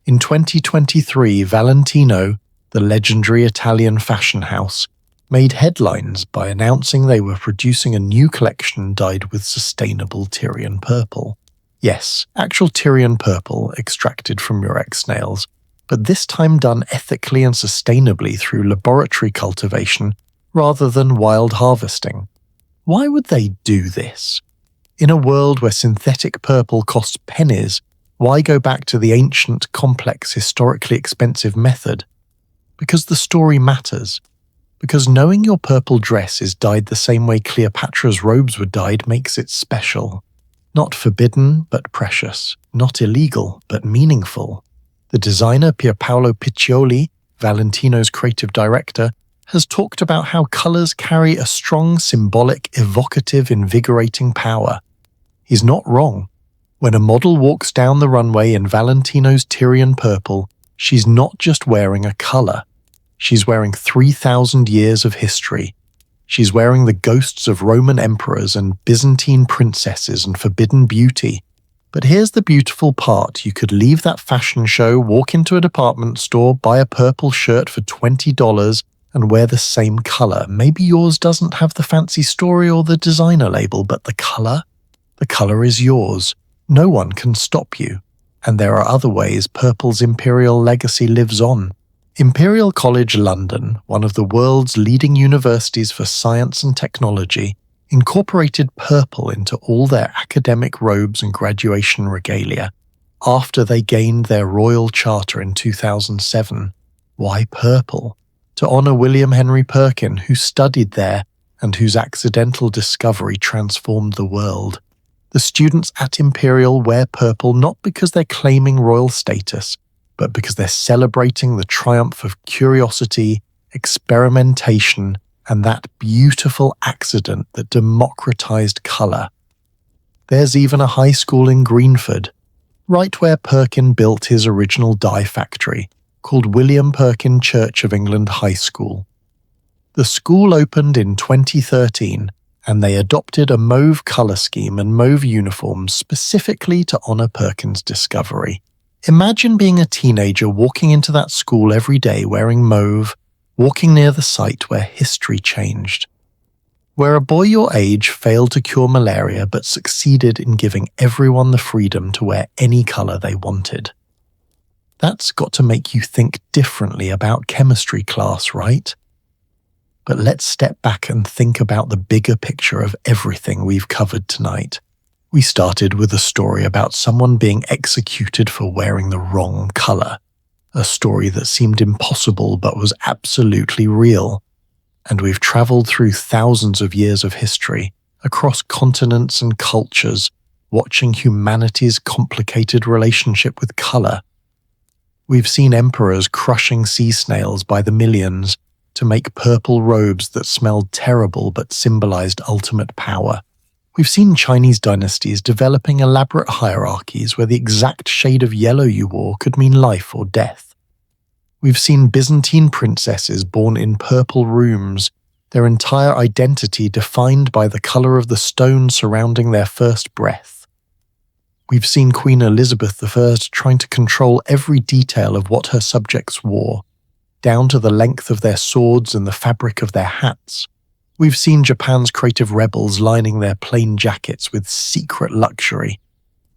In 2023, Valentino, the legendary Italian fashion house, made headlines by announcing they were producing a new collection dyed with sustainable Tyrian purple. Yes, actual Tyrian purple extracted from murex snails, but this time done ethically and sustainably through laboratory cultivation rather than wild harvesting. Why would they do this? In a world where synthetic purple costs pennies, why go back to the ancient, complex, historically expensive method? Because the story matters. Because knowing your purple dress is dyed the same way Cleopatra's robes were dyed makes it special. Not forbidden, but precious. Not illegal, but meaningful. The designer Pierpaolo Piccioli, Valentino's creative director, has talked about how colours carry a strong, symbolic, evocative, invigorating power. He's not wrong. When a model walks down the runway in Valentino's Tyrian purple, she's not just wearing a colour. She's wearing 3,000 years of history. She's wearing the ghosts of Roman emperors and Byzantine princesses and forbidden beauty. But here's the beautiful part. You could leave that fashion show, walk into a department store, buy a purple shirt for $20 and wear the same colour. Maybe yours doesn't have the fancy story or the designer label, but the colour? The colour is yours. No one can stop you. And there are other ways purple's Imperial legacy lives on. Imperial College London, one of the world's leading universities for science and technology, incorporated purple into all their academic robes and graduation regalia after they gained their royal charter in 2007. Why purple? To honour William Henry Perkin, who studied there and whose accidental discovery transformed the world. The students at Imperial wear purple not because they're claiming royal status, but because they're celebrating the triumph of curiosity, experimentation, and that beautiful accident that democratized colour. There's even a high school in Greenford, right where Perkin built his original dye factory, called William Perkin Church of England High School. The school opened in 2013, and they adopted a mauve colour scheme and mauve uniforms specifically to honour Perkin's discovery. Imagine being a teenager walking into that school every day wearing mauve, walking near the site where history changed, where a boy your age failed to cure malaria but succeeded in giving everyone the freedom to wear any colour they wanted. That's got to make you think differently about chemistry class, right? But let's step back and think about the bigger picture of everything we've covered tonight. We started with a story about someone being executed for wearing the wrong colour, a story that seemed impossible but was absolutely real. And we've travelled through thousands of years of history, across continents and cultures, watching humanity's complicated relationship with colour. We've seen emperors crushing sea snails by the millions to make purple robes that smelled terrible but symbolized ultimate power. We've seen Chinese dynasties developing elaborate hierarchies where the exact shade of yellow you wore could mean life or death. We've seen Byzantine princesses born in purple rooms, their entire identity defined by the color of the stone surrounding their first breath. We've seen Queen Elizabeth I trying to control every detail of what her subjects wore, down to the length of their swords and the fabric of their hats. We've seen Japan's creative rebels lining their plain jackets with secret luxury.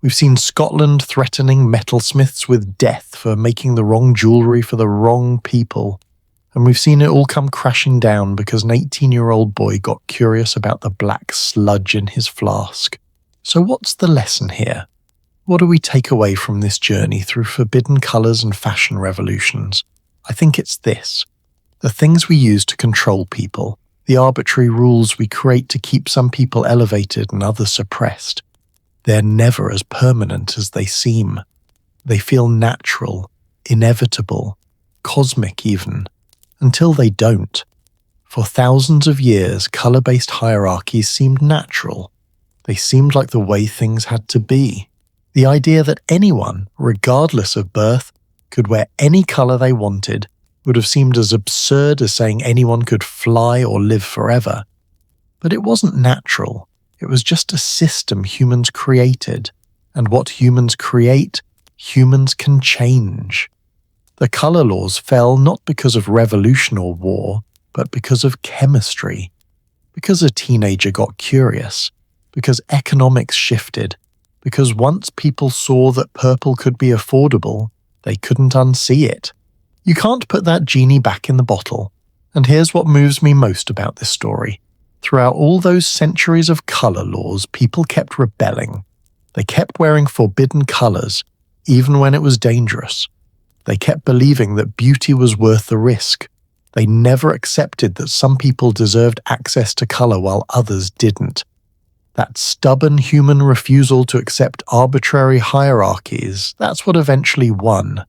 We've seen Scotland threatening metalsmiths with death for making the wrong jewellery for the wrong people. And we've seen it all come crashing down because an 18-year-old boy got curious about the black sludge in his flask. So what's the lesson here? What do we take away from this journey through forbidden colours and fashion revolutions? I think it's this. The things we use to control people, the arbitrary rules we create to keep some people elevated and others suppressed, they're never as permanent as they seem. They feel natural, inevitable, cosmic even, until they don't. For thousands of years, colour-based hierarchies seemed natural. They seemed like the way things had to be. The idea that anyone, regardless of birth, could wear any colour they wanted would have seemed as absurd as saying anyone could fly or live forever. But it wasn't natural. It was just a system humans created, and what humans create, humans can change. The colour laws fell not because of revolution or war, but because of chemistry, because a teenager got curious, because economics shifted, because once people saw that purple could be affordable, they couldn't unsee it. You can't put that genie back in the bottle. And here's what moves me most about this story. Throughout all those centuries of colour laws, people kept rebelling. They kept wearing forbidden colours, even when it was dangerous. They kept believing that beauty was worth the risk. They never accepted that some people deserved access to colour while others didn't. That stubborn human refusal to accept arbitrary hierarchies, that's what eventually won.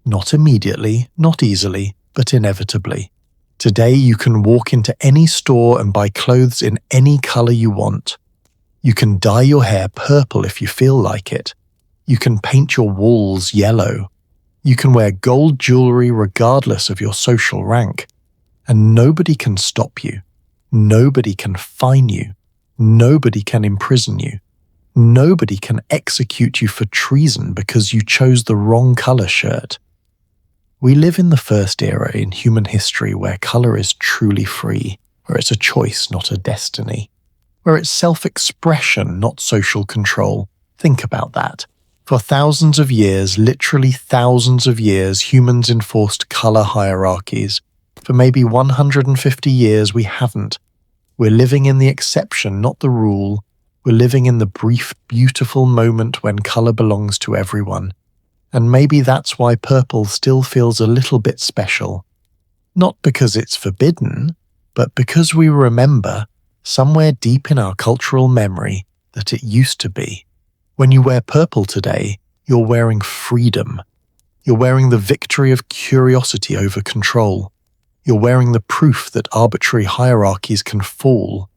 Not immediately, not easily, but inevitably. Today you can walk into any store and buy clothes in any colour you want. You can dye your hair purple if you feel like it. You can paint your walls yellow. You can wear gold jewellery regardless of your social rank. And nobody can stop you. Nobody can fine you. Nobody can imprison you. Nobody can execute you for treason because you chose the wrong colour shirt. We live in the first era in human history where colour is truly free, where it's a choice, not a destiny, where it's self-expression, not social control. Think about that. For thousands of years, literally thousands of years, humans enforced colour hierarchies. For maybe 150 years, we haven't. We're living in the exception, not the rule. We're living in the brief, beautiful moment when colour belongs to everyone. And maybe that's why purple still feels a little bit special. Not because it's forbidden, but because we remember, somewhere deep in our cultural memory, that it used to be. When you wear purple today, you're wearing freedom. You're wearing the victory of curiosity over control. You're wearing the proof that arbitrary hierarchies can fall.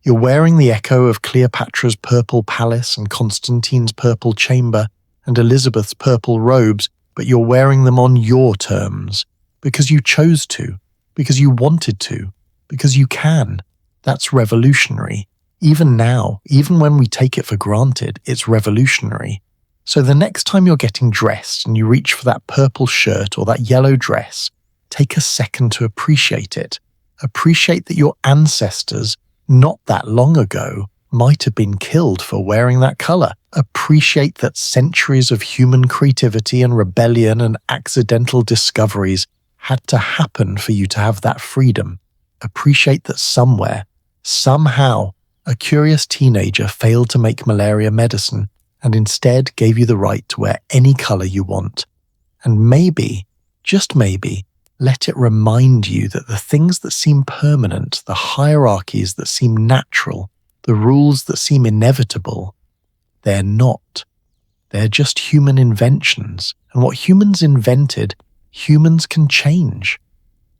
You're wearing the echo of Cleopatra's purple palace and Constantine's purple chamber and Elizabeth's purple robes, but you're wearing them on your terms, because you chose to, because you wanted to, because you can. That's revolutionary. Even now, even when we take it for granted, it's revolutionary. So the next time you're getting dressed and you reach for that purple shirt or that yellow dress, take a second to appreciate it. Appreciate that your ancestors, not that long ago, might have been killed for wearing that color. Appreciate that centuries of human creativity and rebellion and accidental discoveries had to happen for you to have that freedom. Appreciate that somewhere, somehow, a curious teenager failed to make malaria medicine and instead gave you the right to wear any color you want. And maybe, just maybe, let it remind you that the things that seem permanent, the hierarchies that seem natural, the rules that seem inevitable, they're not. They're just human inventions, and what humans invented, humans can change.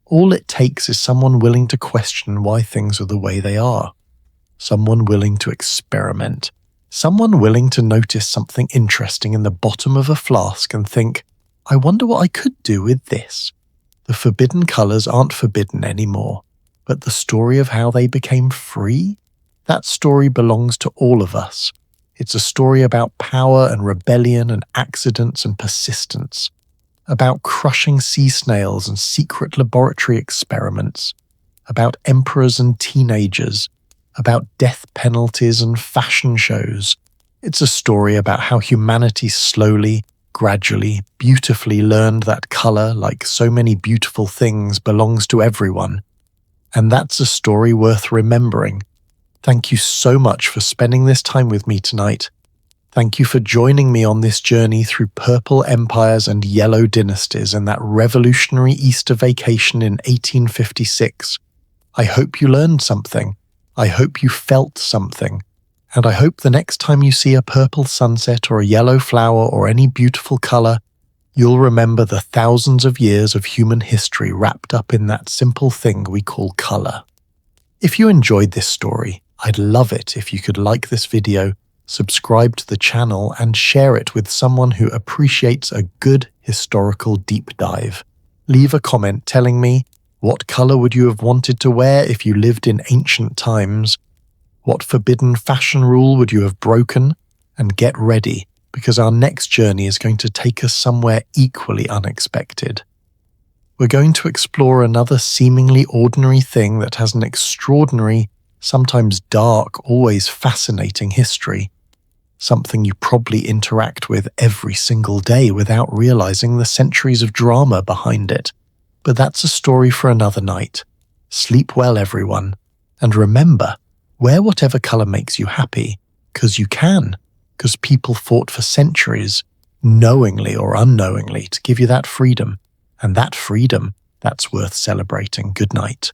All it takes is someone willing to question why things are the way they are. Someone willing to experiment. Someone willing to notice something interesting in the bottom of a flask and think, I wonder what I could do with this. The forbidden colors aren't forbidden anymore, but the story of how they became free? That story belongs to all of us. It's a story about power and rebellion and accidents and persistence, about crushing sea snails and secret laboratory experiments, about emperors and teenagers, about death penalties and fashion shows. It's a story about how humanity slowly, gradually, beautifully learned that color, like so many beautiful things, belongs to everyone. And that's a story worth remembering. Thank you so much for spending this time with me tonight. Thank you for joining me on this journey through purple empires and yellow dynasties and that revolutionary Easter vacation in 1856. I hope you learned something. I hope you felt something. And I hope the next time you see a purple sunset or a yellow flower or any beautiful color, you'll remember the thousands of years of human history wrapped up in that simple thing we call color. If you enjoyed this story, I'd love it if you could like this video, subscribe to the channel, and share it with someone who appreciates a good historical deep dive. Leave a comment telling me, what color would you have wanted to wear if you lived in ancient times? What forbidden fashion rule would you have broken? And get ready, because our next journey is going to take us somewhere equally unexpected. We're going to explore another seemingly ordinary thing that has an extraordinary, sometimes dark, always fascinating history. Something you probably interact with every single day without realizing the centuries of drama behind it. But that's a story for another night. Sleep well, everyone. And remember, wear whatever color makes you happy, because you can, because people fought for centuries, knowingly or unknowingly, to give you that freedom. And that freedom, that's worth celebrating. Good night.